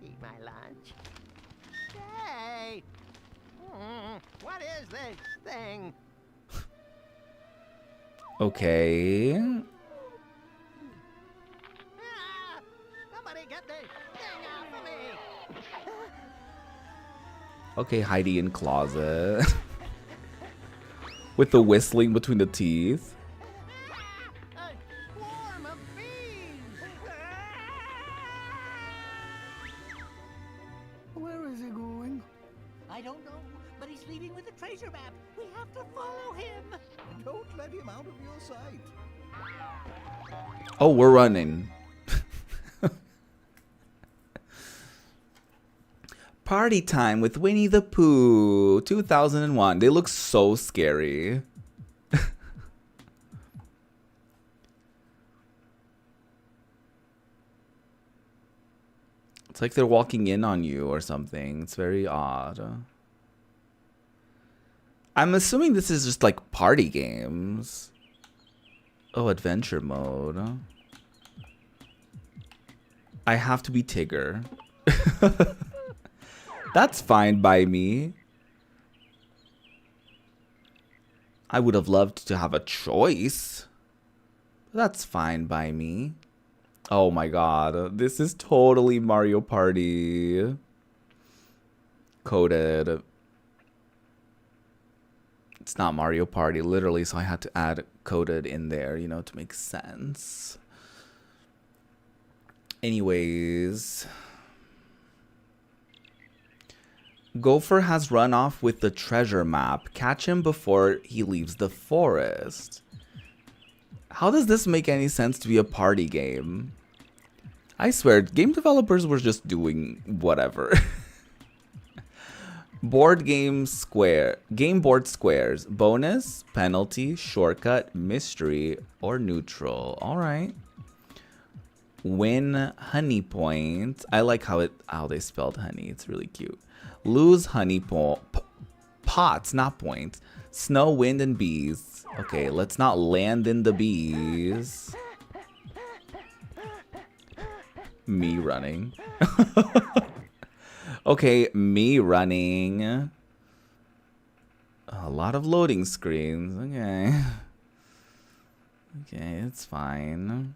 Speaker 8: eat my lunch. Hey! What is this thing?
Speaker 1: Okay.
Speaker 8: Somebody get this thing off of me!
Speaker 1: Okay, Heidi in closet. With the whistling between the teeth.
Speaker 8: A swarm of bees!
Speaker 2: Where is he going? I don't know, but he's leaving with the treasure map. We have to follow him.
Speaker 3: Don't let him out of your sight.
Speaker 1: Oh, we're running. Party time with Winnie the Pooh, 2001. They look so scary. It's like they're walking in on you or something. It's very odd. I'm assuming this is just like party games. Oh, adventure mode. I have to be Tigger. That's fine by me. I would have loved to have a choice. That's fine by me. Oh my God. This is totally Mario Party. Coded. It's not Mario Party, literally, so I had to add coded in there, you know, to make sense. Anyways. Gopher has run off with the treasure map. Catch him before he leaves the forest. How does this make any sense to be a party game? I swear, game developers were just doing whatever. Game board squares. Bonus, penalty, shortcut, mystery, or neutral. Alright. Win honey point. I like how they spelled honey. It's really cute. Lose honey pots, not points. Snow, wind, and bees. Okay, let's not land in the bees. Me running. Okay, me running. A lot of loading screens. Okay. Okay, it's fine.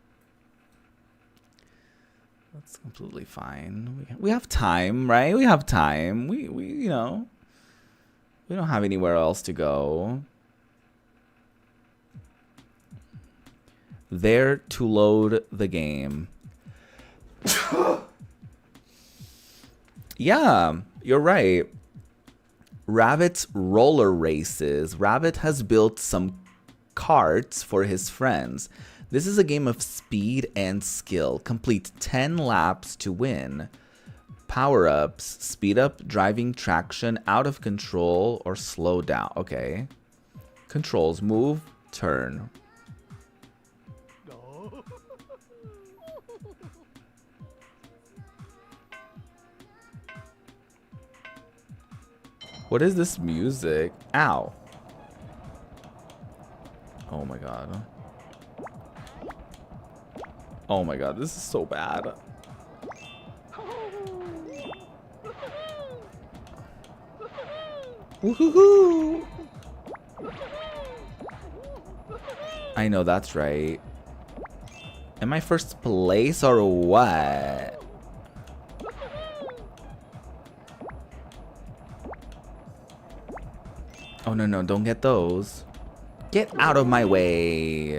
Speaker 1: That's completely fine. We have time, right? We have time. We you know, we don't have anywhere else to go. there to load the game. Yeah, you're right. Rabbit's roller races. Rabbit has built some carts for his friends. This is a game of speed and skill. Complete 10 laps to win. Power-ups. Speed up, driving, traction, out of control, or slow down. Okay. Controls. Move, turn. What is this music? Ow. Oh my god. Oh my god, this is so bad. Woohoo! I know that's right. Am I first place or what? Oh no no, don't get those. Get out of my way.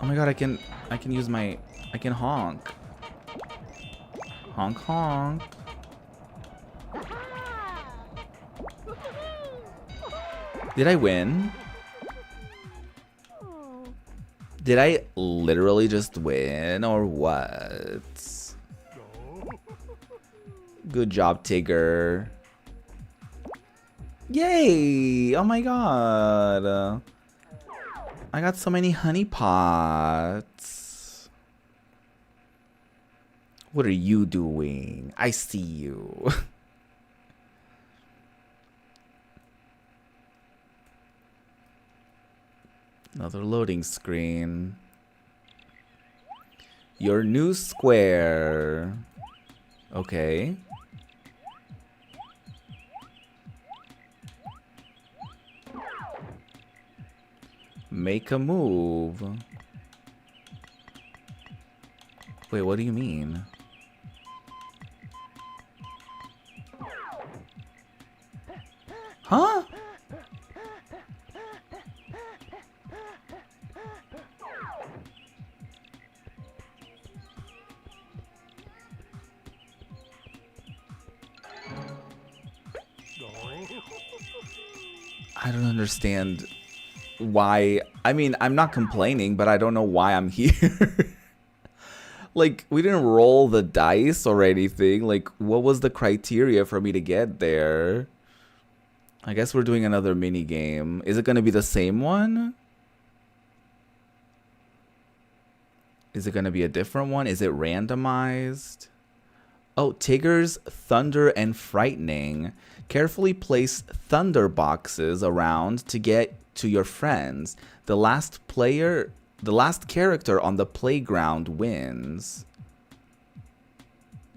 Speaker 1: Oh my god, I can use my I can honk. Honk honk. Did I win? Did I literally just win or what? Good job, Tigger. Yay! Oh my god. I got so many honey pots. What are you doing? I see you. Another loading screen. Your new square. Okay. Make a move. Wait, what do you mean? Huh? I don't understand why. I mean, I'm not complaining, but I don't know why I'm here. Like, we didn't roll the dice or anything. Like, what was the criteria for me to get there? I guess we're doing another mini game. Is it going to be the same one? Is it going to be a different one? Is it randomized? Oh, Tigger's Thunder and Frightening. Carefully place thunder boxes around to get to your friends. The last character on the playground wins.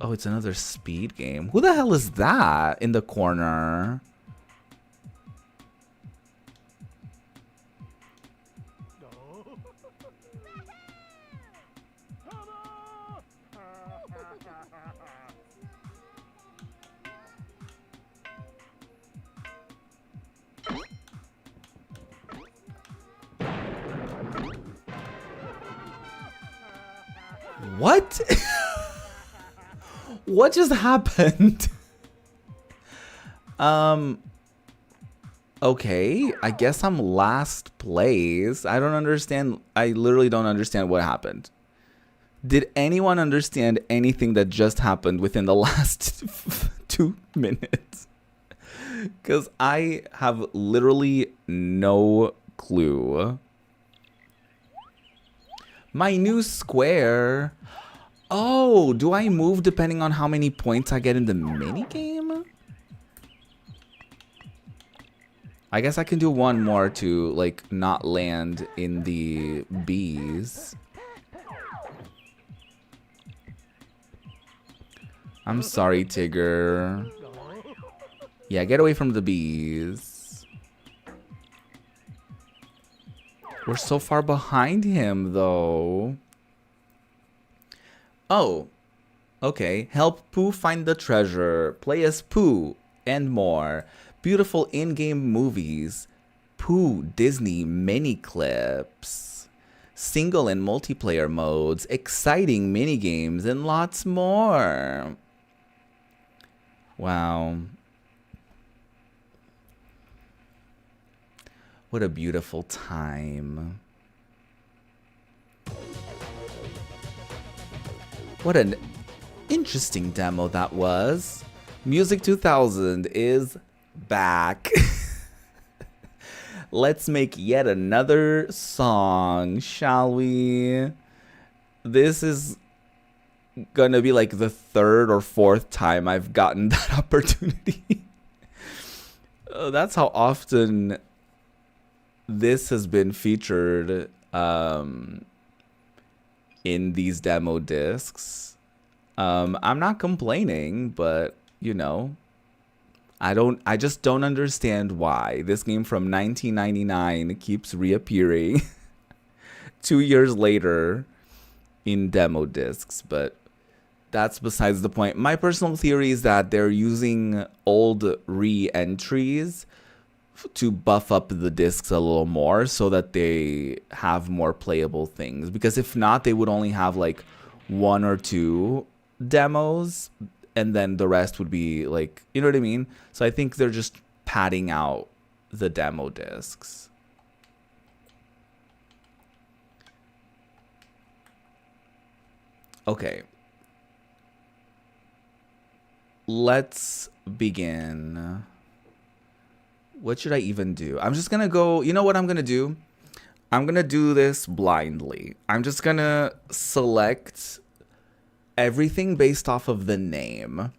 Speaker 1: Oh, it's another speed game. Who the hell is that in the corner? What? What just happened? Okay, I guess I'm last place. I don't understand. I literally don't understand what happened. Did anyone understand anything that just happened within the last 2 minutes? Because I have literally no clue. My new square. Oh, do I move depending on how many points I get in the minigame? I guess I can do one more to, like, not land in the bees. I'm sorry, Tigger. Yeah, get away from the bees. We're so far behind him, though. Oh, okay. Help Pooh find the treasure. Play as Pooh and more. Beautiful in-game movies. Pooh Disney mini clips, single and multiplayer modes, exciting mini games, and lots more. Wow. What a beautiful time. What an interesting demo that was. Music 2000 is back. Let's make yet another song, shall we? This is gonna be like the third or fourth time I've gotten that opportunity. That's how often this has been featured in these demo discs. I'm not complaining, but you know, I just don't understand why this game from 1999 keeps reappearing 2 years later in demo discs, but that's besides the point. My personal theory is that they're using old re-entries to buff up the discs a little more so that they have more playable things. Because if not, they would only have like 1 or 2 demos, and then the rest would be like, you know what I mean? So I think they're just padding out the demo discs. Okay. Let's begin. What should I even do? I'm just gonna go, you know what I'm gonna do? I'm gonna do this blindly. I'm just gonna select everything based off of the name.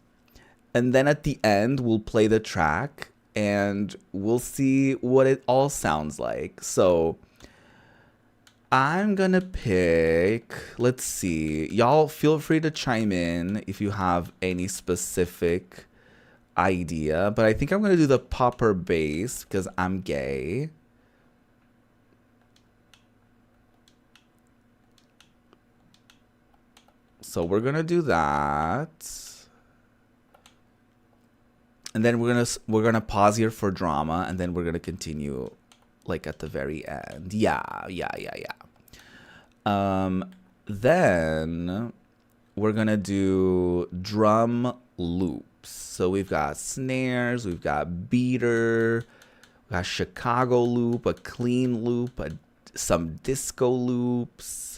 Speaker 1: And then at the end, we'll play the track and we'll see what it all sounds like. So I'm gonna pick, let's see. Y'all feel free to chime in if you have any specific idea, but I think I'm gonna do the popper bass because I'm gay. So we're gonna do that, and then we're gonna pause here for drama, and then we're gonna continue like at the very end. Yeah. Then we're gonna do drum loops. So we've got snares, we've got beater, we got Chicago loop, a clean loop, some disco loops.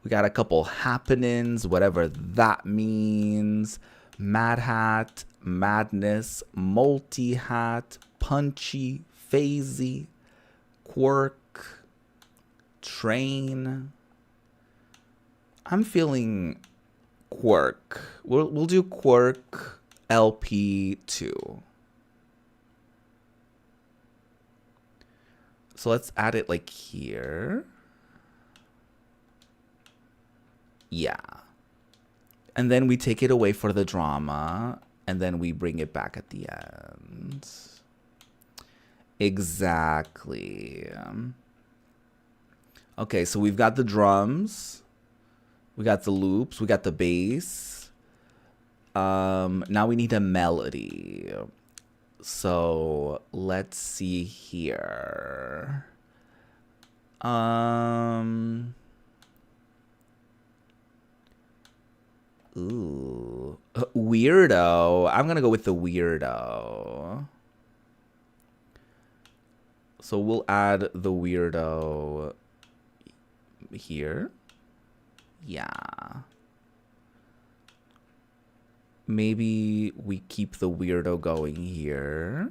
Speaker 1: We got a couple happenings, whatever that means. Mad Hat, Madness, Multi-Hat, Punchy, Phasey, Quirk, Train. I'm feeling Quirk. We'll do Quirk LP2. So let's add it like here. Yeah. And then we take it away for the drama, and then we bring it back at the end. Exactly. Okay, so we've got the drums, we got the loops, we got the bass. Now we need a melody. So let's see here. Ooh, weirdo. I'm gonna go with the weirdo. So we'll add the weirdo here. Yeah. Maybe we keep the weirdo going here.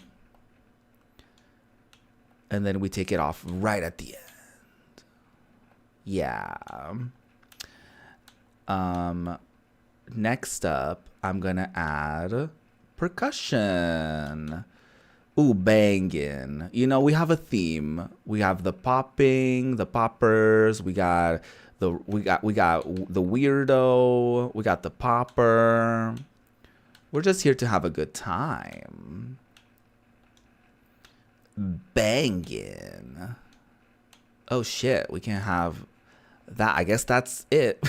Speaker 1: And then we take it off right at the end. Yeah. Next up, I'm gonna add percussion. Ooh, banging. You know, we have a theme. We have the popping, the poppers. We got the weirdo. We got the popper. We're just here to have a good time. Banging. Oh shit, we can't have that. I guess that's it.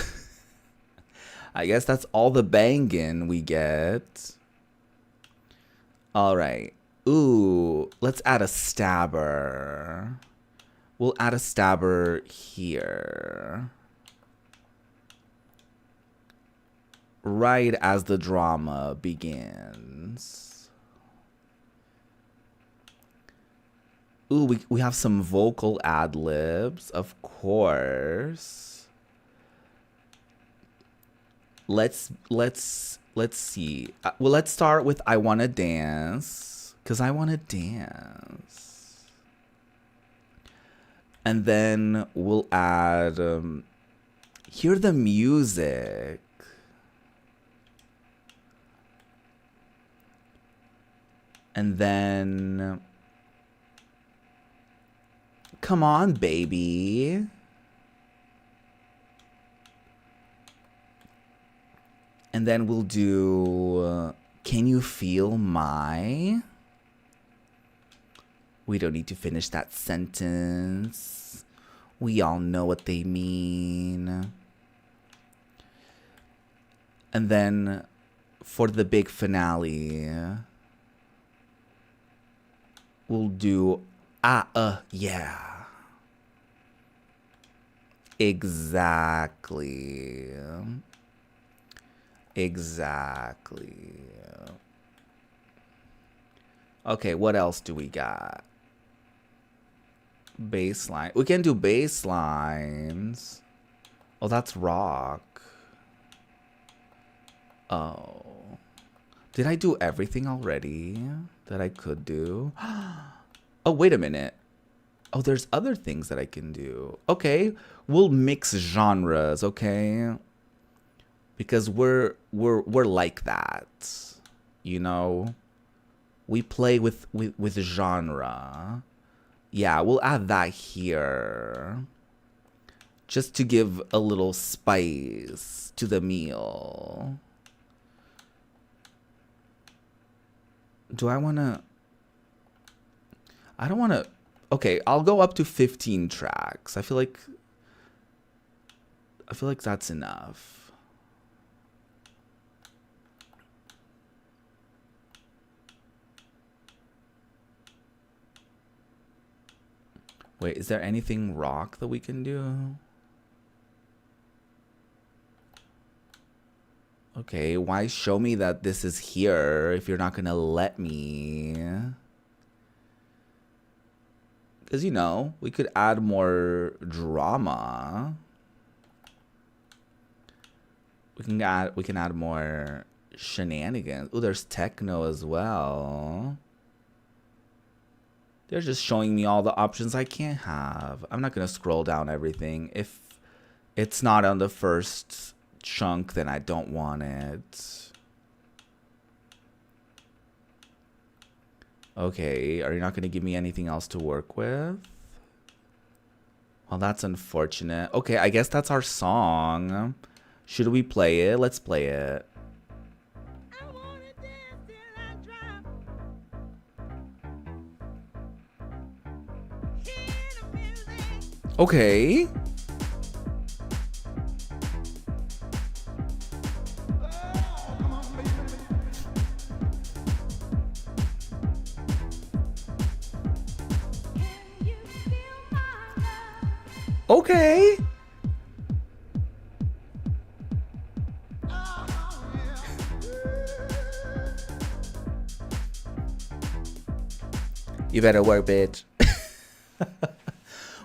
Speaker 1: I guess that's all the banging we get. All right. Ooh, let's add a stabber. We'll add a stabber here. Right as the drama begins. Ooh, we have some vocal ad-libs, of course. Let's see. Well, let's start with I Wanna Dance, because I wanna dance. And then we'll add hear the music. And then come on, baby. And then we'll do Can You Feel My? We don't need to finish that sentence. We all know what they mean. And then for the big finale, we'll do yeah. Exactly. Exactly. Okay, what else do we got? Baseline. We can do bass lines. Oh, that's rock. Oh. Did I do everything already that I could do? Oh, wait a minute. Oh, there's other things that I can do. Okay, we'll mix genres, okay? Because we're like that. You know? We play with genre. Yeah, we'll add that here. Just to give a little spice to the meal. Do I want to... I don't want to... Okay, I'll go up to 15 tracks. I feel like that's enough. Wait, is there anything rock that we can do? Okay, why show me that this is here if you're not gonna let me? Because, you know, we could add more drama. We can add more shenanigans. Oh, there's techno as well. They're just showing me all the options I can't have. I'm not going to scroll down everything. If it's not on the first chunk, then I don't want it. Okay, are you not going to give me anything else to work with? Well, that's unfortunate. Okay, I guess that's our song. Should we play it? Let's play it. Okay. Okay. You better work, bitch.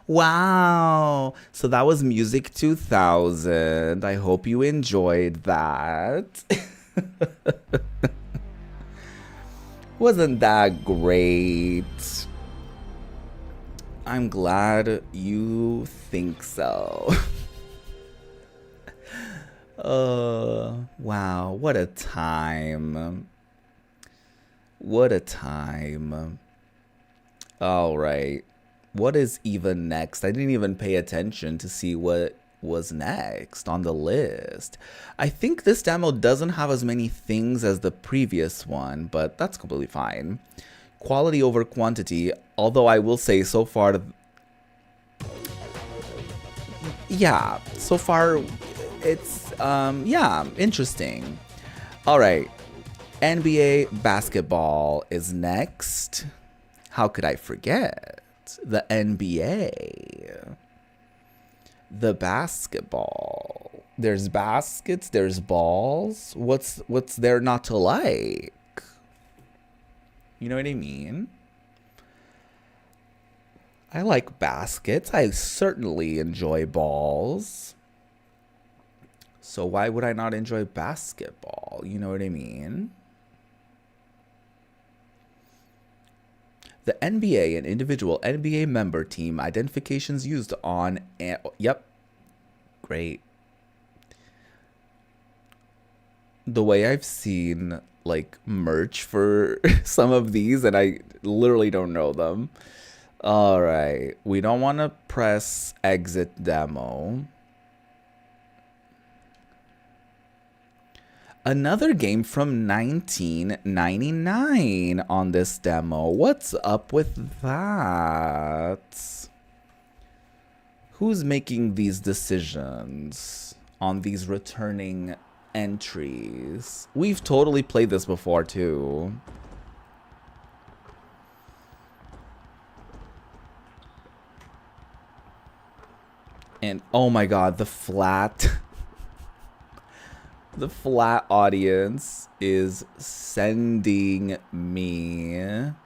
Speaker 1: Wow. So that was Music 2000. I hope you enjoyed that. Wasn't that great? I'm glad you think so. Wow, what a time. What a time. All right. What is even next? I didn't even pay attention to see what was next on the list. I think this demo doesn't have as many things as the previous one, but that's completely fine. Quality over quantity, although I will say so far, yeah, so far it's, yeah, interesting. All right, NBA basketball is next. How could I forget? The NBA. The basketball. There's baskets, there's balls. What's there not to like? You know what I mean? I like baskets. I certainly enjoy balls. So why would I not enjoy basketball? You know what I mean? The NBA and individual NBA member team identifications used on... Yep. Great. The way I've seen, like, merch for some of these, and I literally don't know them. All right. We don't want to press exit demo. Another game from 1999 on this demo. What's up with that? Who's making these decisions on these returning entries? We've totally played this before too. And oh my god, the flat... The flat audience is sending me.
Speaker 12: Stand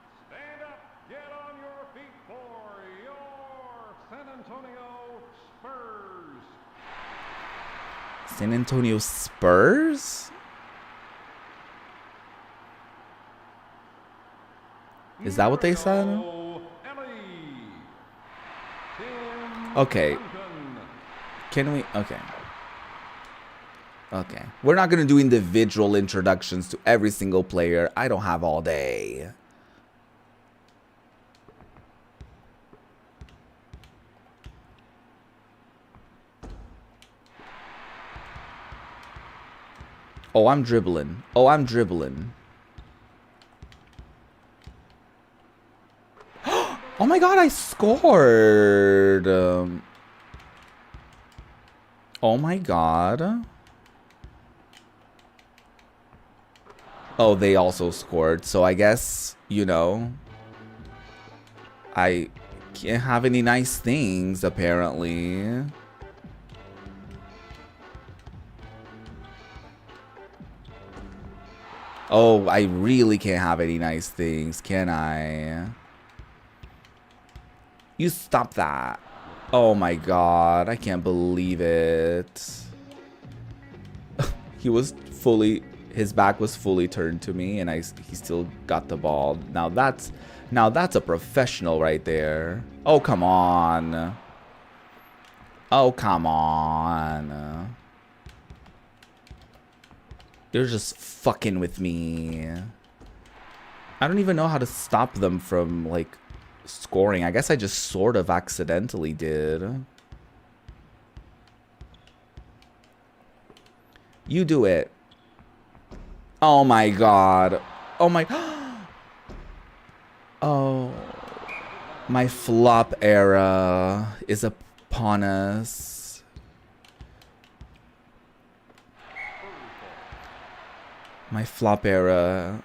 Speaker 12: up, get on your feet for your San Antonio Spurs.
Speaker 1: San Antonio Spurs? Is that what they said? Okay. Can we? Okay. Okay. We're not going to do individual introductions to every single player. I don't have all day. Oh, I'm dribbling. Oh, I'm dribbling. Oh my god, I scored. Oh my god. Oh, they also scored. So I guess, you know, I can't have any nice things, apparently. Oh, I really can't have any nice things, can I? You stop that. Oh my god, I can't believe it. He was fully... His back was fully turned to me, and he still got the ball. Now that's a professional right there. Oh, come on. Oh, come on. You're just fucking with me. I don't even know how to stop them from, like, scoring. I guess I just sort of accidentally did. You do it. Oh my god. Oh my... Oh. My flop era is upon us. My flop era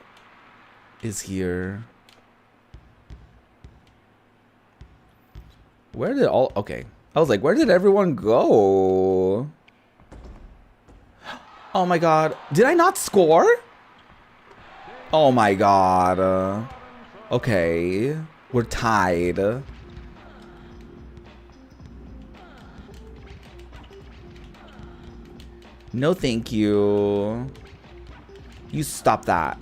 Speaker 1: is here. Where did all... Okay. I was like, where did everyone go? Oh my god. Did I not score? Oh my god. Okay. We're tied. No thank you. You stop that.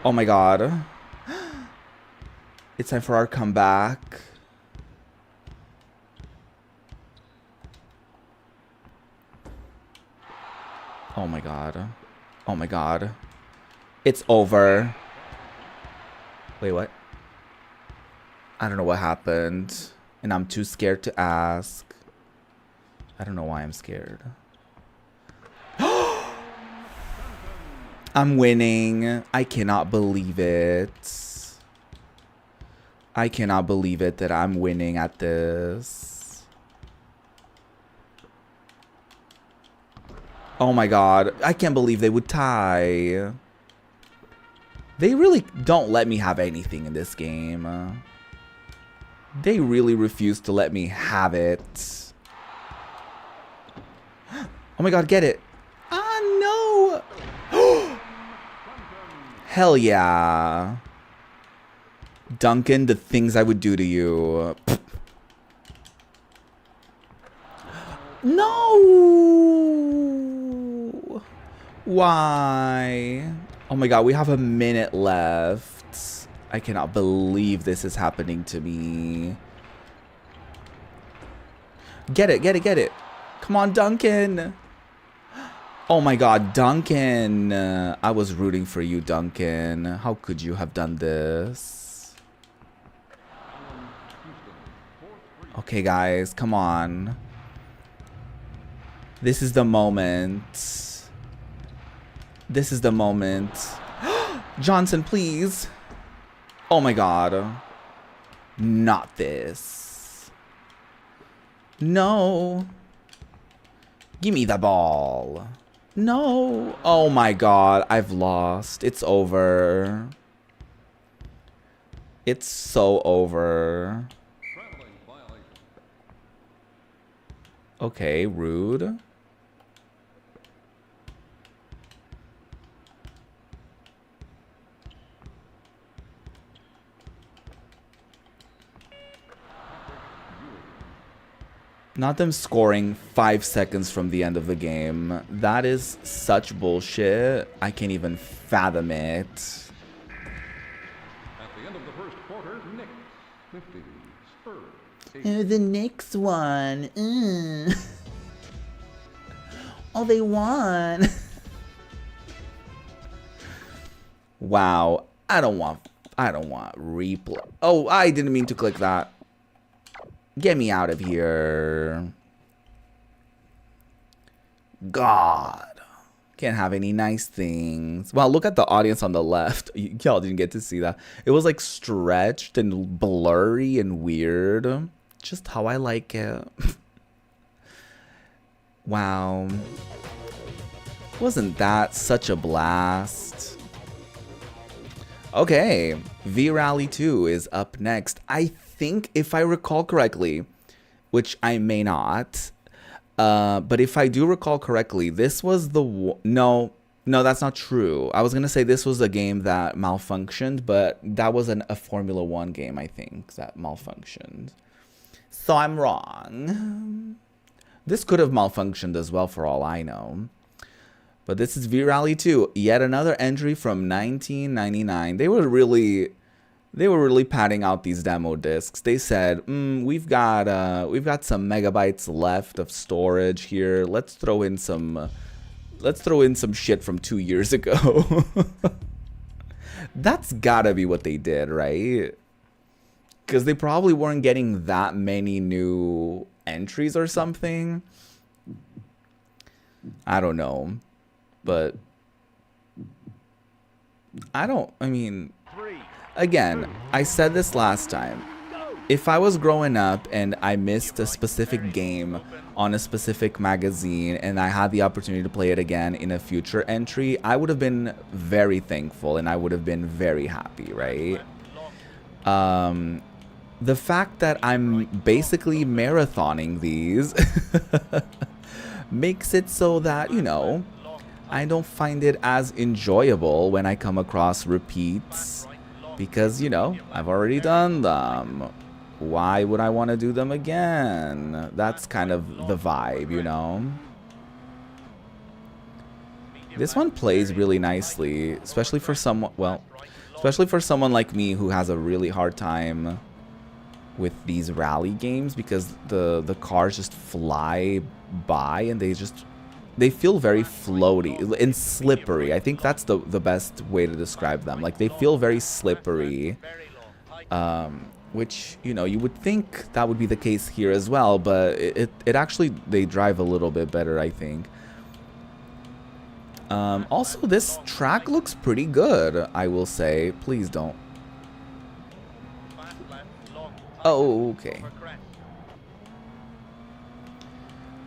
Speaker 1: Oh my god. It's time for our comeback. Oh my god. Oh my god. It's over. Wait, what? I don't know what happened. And I'm too scared to ask. I don't know why I'm scared. I'm winning. I cannot believe it. I cannot believe it that I'm winning at this. Oh my god. I can't believe they would tie. They really don't let me have anything in this game. They really refuse to let me have it. Oh my god, get it. Ah, no. Hell yeah. Duncan, the things I would do to you. No! Why? Oh my god, we have a minute left. I cannot believe this is happening to me. Get it, get it, get it. Come on, Duncan. Oh my god, Duncan. I was rooting for you, Duncan. How could you have done this? Okay, guys, come on. This is the moment. This is the moment. Johnson, please. Oh my god. Not this. No. Give me the ball. No. Oh my god. I've lost. It's over. It's so over. Okay, rude. Not them scoring 5 seconds from the end of the game. That is such bullshit. I can't even fathom it.
Speaker 12: At the end of the first quarter, Knicks 50, Spurs
Speaker 1: 80. The Knicks won. Oh, they won. Wow. I don't want replay. Oh, I didn't mean to click that. Get me out of here. God. Can't have any nice things. Wow, look at the audience on the left. Y'all didn't get to see that. It was like stretched and blurry and weird. Just how I like it. Wow. Wasn't that such a blast? Okay. V-Rally 2 is up next. I think, if I recall correctly, which I may not, but if I do recall correctly, this was the no, that's not true. I was gonna say this was a game that malfunctioned, but that was a Formula 1 game, I think, that malfunctioned. So I'm wrong. This could have malfunctioned as well, for all I know. But this is V-Rally 2, yet another entry from 1999. They were really padding out these demo discs. They said, we've got some megabytes left of storage here. Let's throw in some shit from 2 years ago. That's gotta be what they did, right? Because they probably weren't getting that many new entries or something. I don't know. But again, I said this last time. If I was growing up and I missed a specific game on a specific magazine and I had the opportunity to play it again in a future entry, I would have been very thankful and I would have been very happy, right? The fact that I'm basically marathoning these makes it so that, you know, I don't find it as enjoyable when I come across repeats because, you know, I've already done them. Why would I want to do them again? That's kind of the vibe, you know? This one plays really nicely, especially for someone, well, especially for someone like me who has a really hard time with these rally games because the cars just fly by and they feel very floaty and slippery. I think that's the best way to describe them. Like, they feel very slippery, which, you know, you would think that would be the case here as well, but it actually, they drive a little bit better, I think. Also, this track looks pretty good, I will say. Please don't. Oh, okay.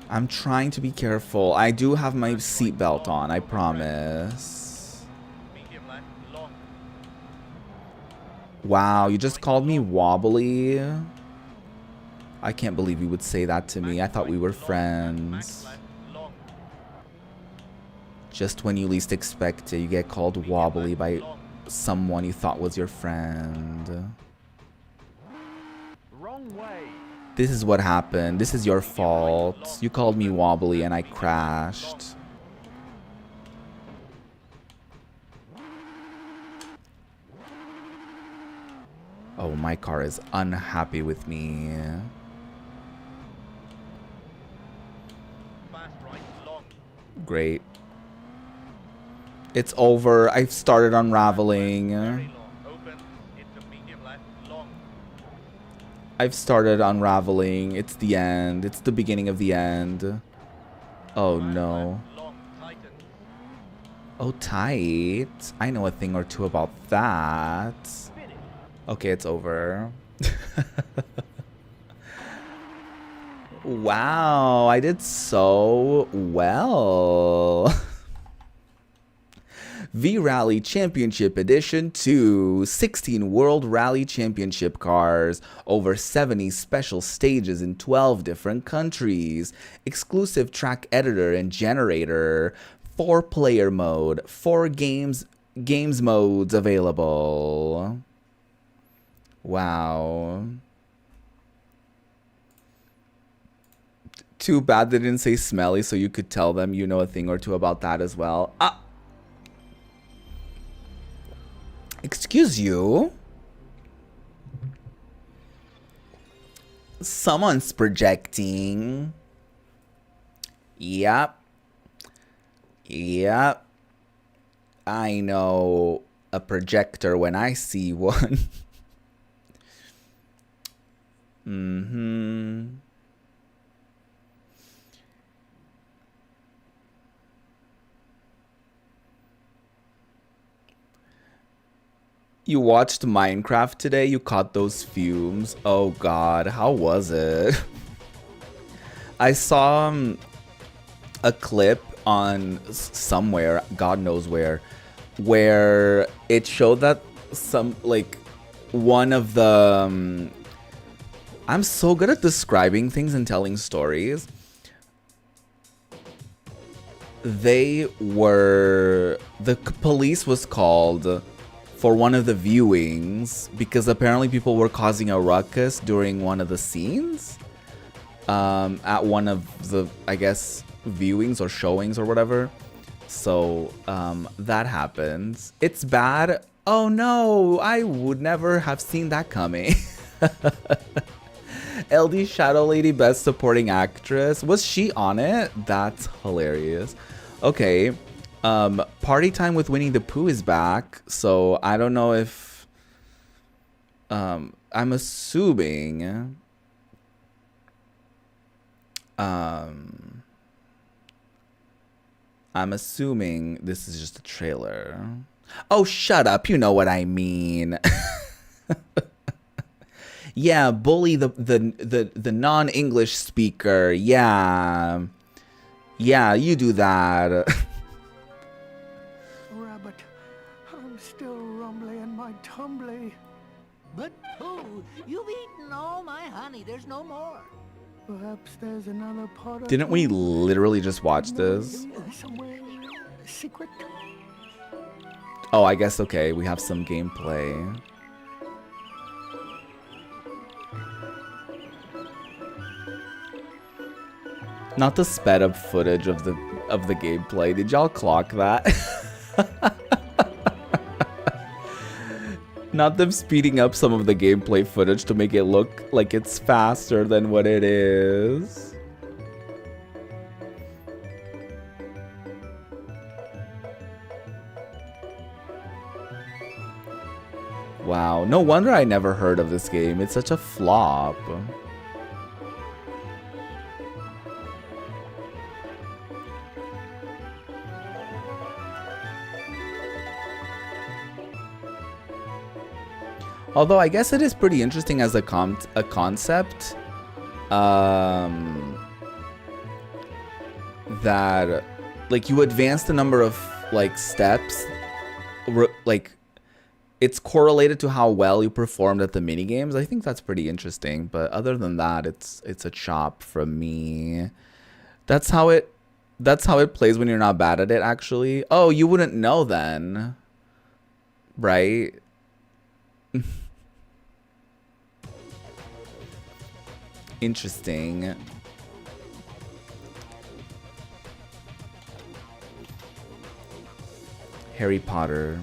Speaker 1: I'm trying to be careful. I do have my seatbelt on, I promise. Wow, you just called me wobbly? I can't believe you would say that to me. I thought we were friends. Just when you least expect it, you get called wobbly by someone you thought was your friend.
Speaker 12: Wrong way.
Speaker 1: This is what happened. This is your fault. You called me wobbly and I crashed. Oh, my car is unhappy with me. Great. It's over. I've started unraveling. I've started unraveling. It's the end. It's the beginning of the end. Oh no. Oh, tight. I know a thing or two about that. Okay, it's over. Wow, I did so well. V-Rally Championship Edition 2, 16 World Rally Championship cars, over 70 special stages in 12 different countries, exclusive track editor and generator, 4-player mode, 4 games modes available. Wow. Too bad they didn't say smelly so you could tell them you know a thing or two about that as well. Ah! Excuse you? Someone's projecting. Yep. Yep. I know a projector when I see one. Mm-hmm. You watched Minecraft today? You caught those fumes? Oh god, how was it? I saw a clip on somewhere, God knows where it showed that one of the... I'm so good at describing things and telling stories. The police was called for one of the viewings because apparently people were causing a ruckus during one of the scenes at one of the, I guess, viewings or showings or whatever. So that happens. It's bad. Oh no, I would never have seen that coming. LD Shadow Lady Best Supporting Actress. Was she on it? That's hilarious. Okay. Party Time with Winnie the Pooh is back, so I don't know if I'm assuming this is just a trailer. Oh, shut up, you know what I mean. Yeah, bully the non-English speaker. Yeah, you do that.
Speaker 13: Rabbit, I'm still rumbly in my tumbly.
Speaker 2: But Pooh, you've eaten all my honey. There's no more.
Speaker 13: Perhaps there's another part of...
Speaker 1: Didn't we literally just watch this?
Speaker 13: Somewhere secret.
Speaker 1: Oh, I guess, okay, we have some gameplay. Not the sped up footage of the gameplay. Did y'all clock that? Not them speeding up some of the gameplay footage to make it look like it's faster than what it is. Wow, no wonder I never heard of this game. It's such a flop. Although I guess it is pretty interesting as a concept. that like you advance the number of like steps, like it's correlated to how well you performed at the mini games. I think that's pretty interesting, but other than that, it's a chop from me. That's how it plays when you're not bad at it, actually. Oh, you wouldn't know then, right? Interesting. Harry Potter.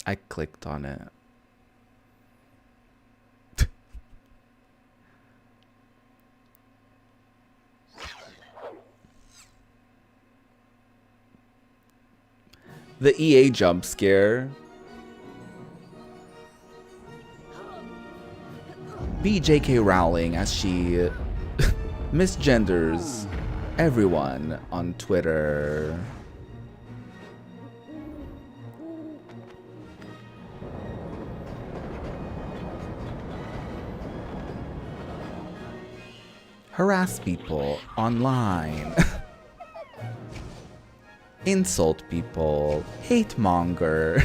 Speaker 1: I clicked on it. The EA jump scare. Be J.K. Rowling as she misgenders everyone on Twitter. Harass people online. Insult people. Hate monger.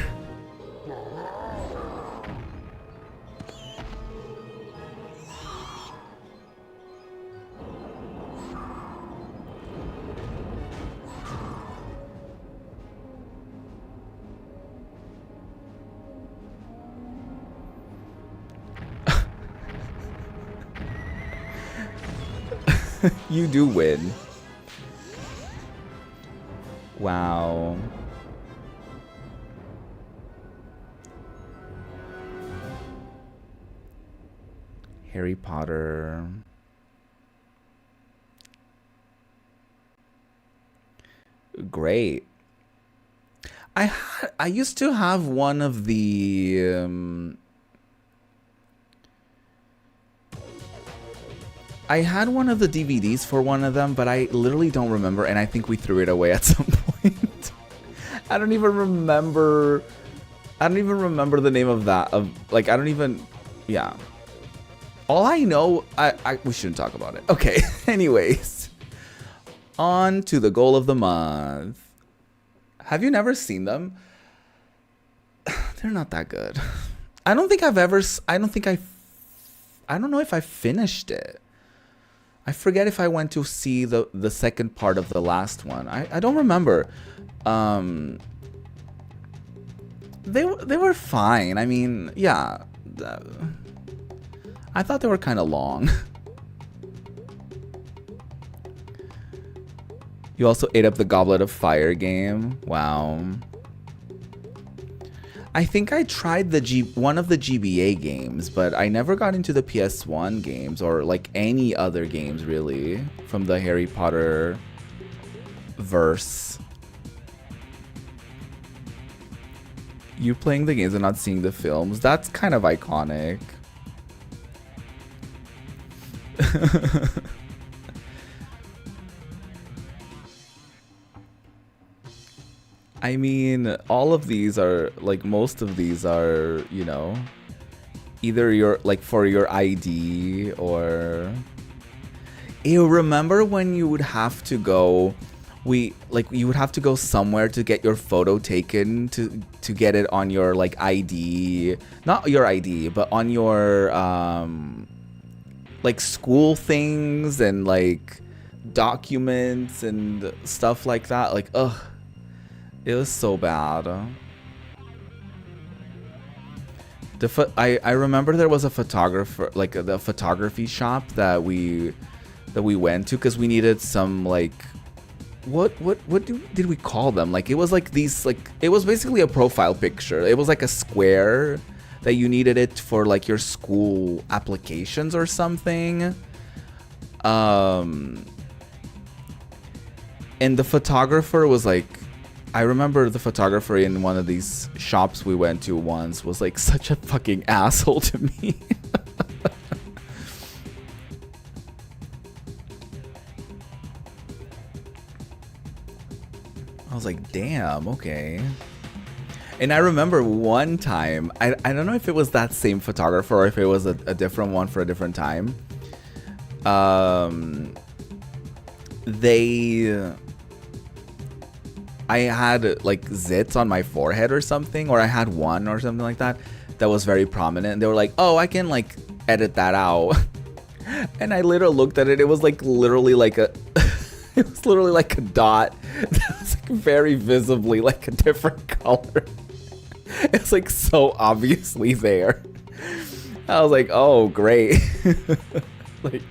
Speaker 1: You do win. Wow. Harry Potter. Great. I used to have one of the I had one of the DVDs for one of them, but I literally don't remember, and I think we threw it away at some point. I don't even remember the name of that. Yeah. All I know, we shouldn't talk about it. Okay, anyways. On to the goal of the month. Have you never seen them? They're not that good. I don't know if I finished it. I forget if I went to see the second part of the last one. I don't remember. They were fine. I mean, yeah. I thought they were kind of long. You also ate up the Goblet of Fire game. Wow. I think I tried one of the GBA games, but I never got into the PS1 games or like any other games really from the Harry Potter verse. You playing the games and not seeing the films, that's kind of iconic. I mean, all of these are, like, most of these are, you know, either your, like, for your ID or... You remember when you would have to go, you would have to go somewhere to get your photo taken to get it on your, like, ID, not your ID, but on your, like, school things and, like, documents and stuff like that, like, ugh. It was so bad. I remember there was a photographer, like the photography shop that we went to because we needed some, like, what did we call them? Like, it was like these, like, it was basically a profile picture. It was like a square that you needed it for, like, your school applications or something. And the photographer was like, I remember the photographer in one of these shops we went to once was like such a fucking asshole to me. I was like, damn, okay. And I remember one time, I don't know if it was that same photographer or if it was a different one for a different time. I had like zits on my forehead or something, or I had one or something like that was very prominent. And they were like, oh, I can like edit that out. And I literally looked at it. It was like literally like a it was literally like a dot that was like very visibly like a different color. It's like so obviously there. I was like, oh great. Like,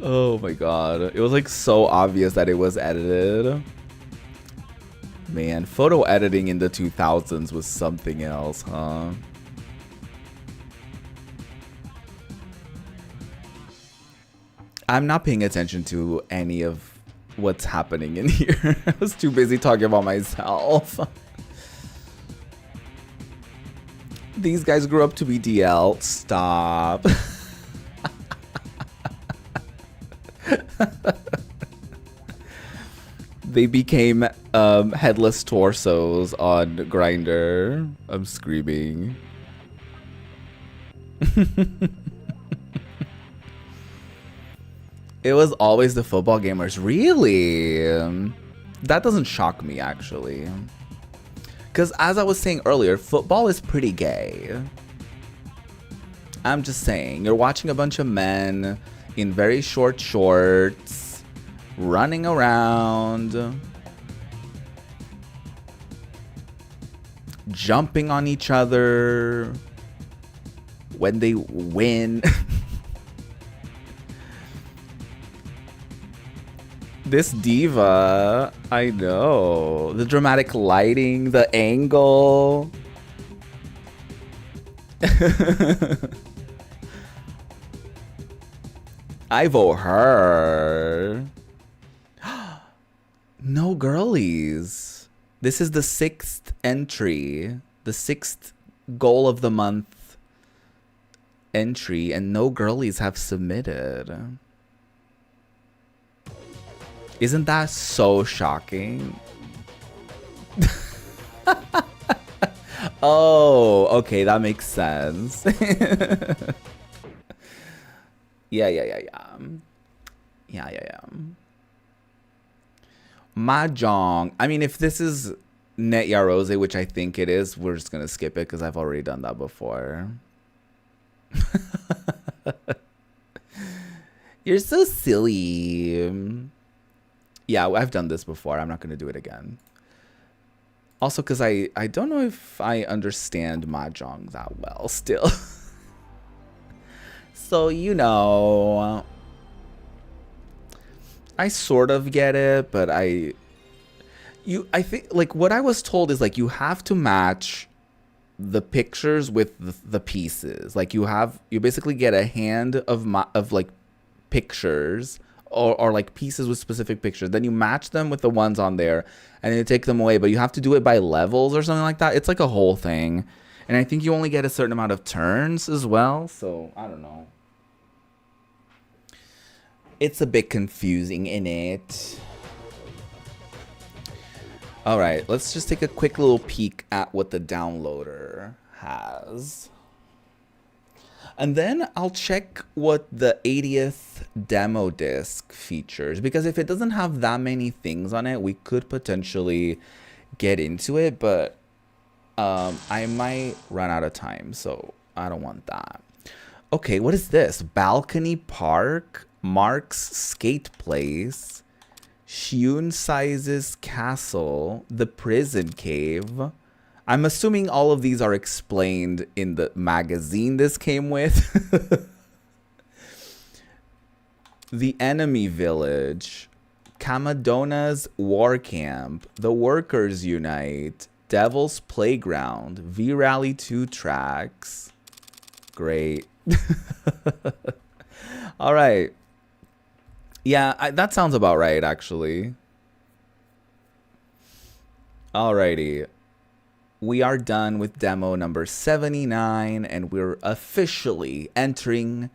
Speaker 1: oh my god. It was like so obvious that it was edited. Man, photo editing in the 2000s was something else, huh? I'm not paying attention to any of what's happening in here. I was too busy talking about myself. These guys grew up to be DL. Stop. They became headless torsos on Grindr. I'm screaming. It was always the football gamers. Really? That doesn't shock me, actually. Because as I was saying earlier, football is pretty gay. I'm just saying. You're watching a bunch of men in very short shorts, running around, jumping on each other when they win. This diva, I know. The dramatic lighting, the angle. I vote her. No girlies. This is the 6th entry. The 6th goal of the month entry, and no girlies have submitted. Isn't that so shocking? Oh, okay, that makes sense. Yeah. Mahjong. I mean, if this is Net Yarose, which I think it is, we're just gonna skip it because I've already done that before. You're so silly. Yeah, I've done this before. I'm not going to do it again. Also, because I don't know if I understand Mahjong that well still. So, you know, I sort of get it, but I think, like, what I was told is, like, you have to match the pictures with the pieces. Like, you basically get a hand of like, pictures, or like pieces with specific pictures. Then you match them with the ones on there and then you take them away, but you have to do it by levels or something like that. It's like a whole thing. And I think you only get a certain amount of turns as well. So I don't know. It's a bit confusing, innit? All right, let's just take a quick little peek at what the downloader has. And then I'll check what the 80th demo disc features, because if it doesn't have that many things on it, we could potentially get into it, but I might run out of time, so I don't want that. Okay, what is this? Balcony Park, Mark's Skate Place, Shun Sizes Castle, The Prison Cave. I'm assuming all of these are explained in the magazine this came with. The Enemy Village, Kamadona's War Camp, The Workers Unite, Devil's Playground, V-Rally 2 tracks. Great. All right. Yeah, that sounds about right, actually. Alrighty. We are done with demo number 79, and we're officially entering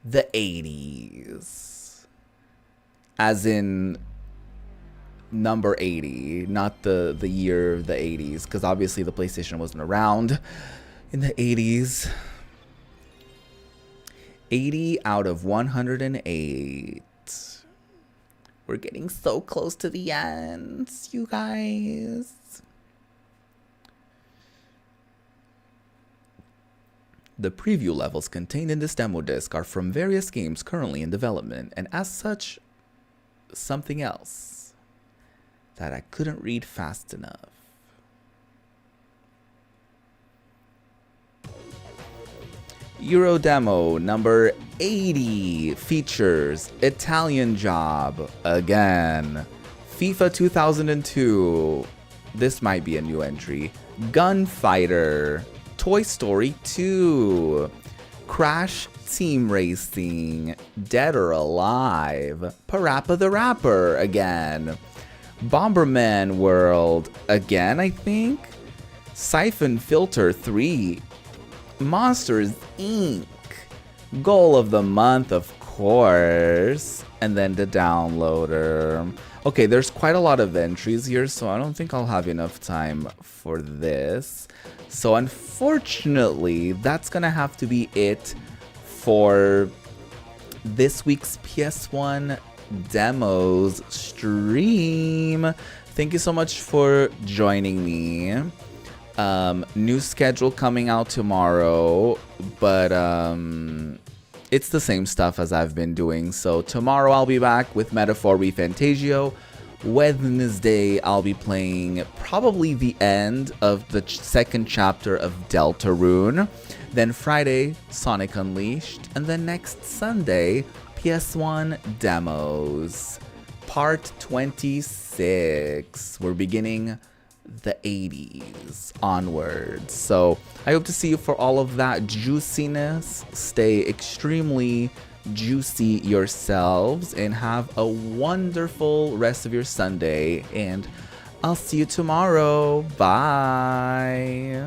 Speaker 1: the 80s. As in number 80, not the year of the 80s, because obviously the PlayStation wasn't around in the 80s. 80 out of 108. We're getting so close to the end, you guys. The preview levels contained in this demo disc are from various games currently in development, and as such, something else that I couldn't read fast enough. Euro demo number 80 features Italian Job again, FIFA 2002, this might be a new entry, Gunfighter, Toy Story 2, Crash Team Racing, Dead or Alive, Parappa the Rapper again, Bomberman World again, I think, Siphon Filter 3, Monsters Inc., Goal of the Month, of course, and then the downloader. Okay, there's quite a lot of entries here, so I don't think I'll have enough time for this. So unfortunately, that's gonna have to be it for this week's PS1 Demos stream. Thank you so much for joining me. New schedule coming out tomorrow, but it's the same stuff as I've been doing. So tomorrow I'll be back with Metaphor ReFantagio. Wednesday I'll be playing probably the end of the second chapter of Deltarune. Then Friday, Sonic Unleashed. And then next Sunday, PS1 Demos. Part 26. We're beginning the 80s onwards. So I hope to see you for all of that juiciness. Stay extremely juicy yourselves and have a wonderful rest of your Sunday, and I'll see you tomorrow. Bye.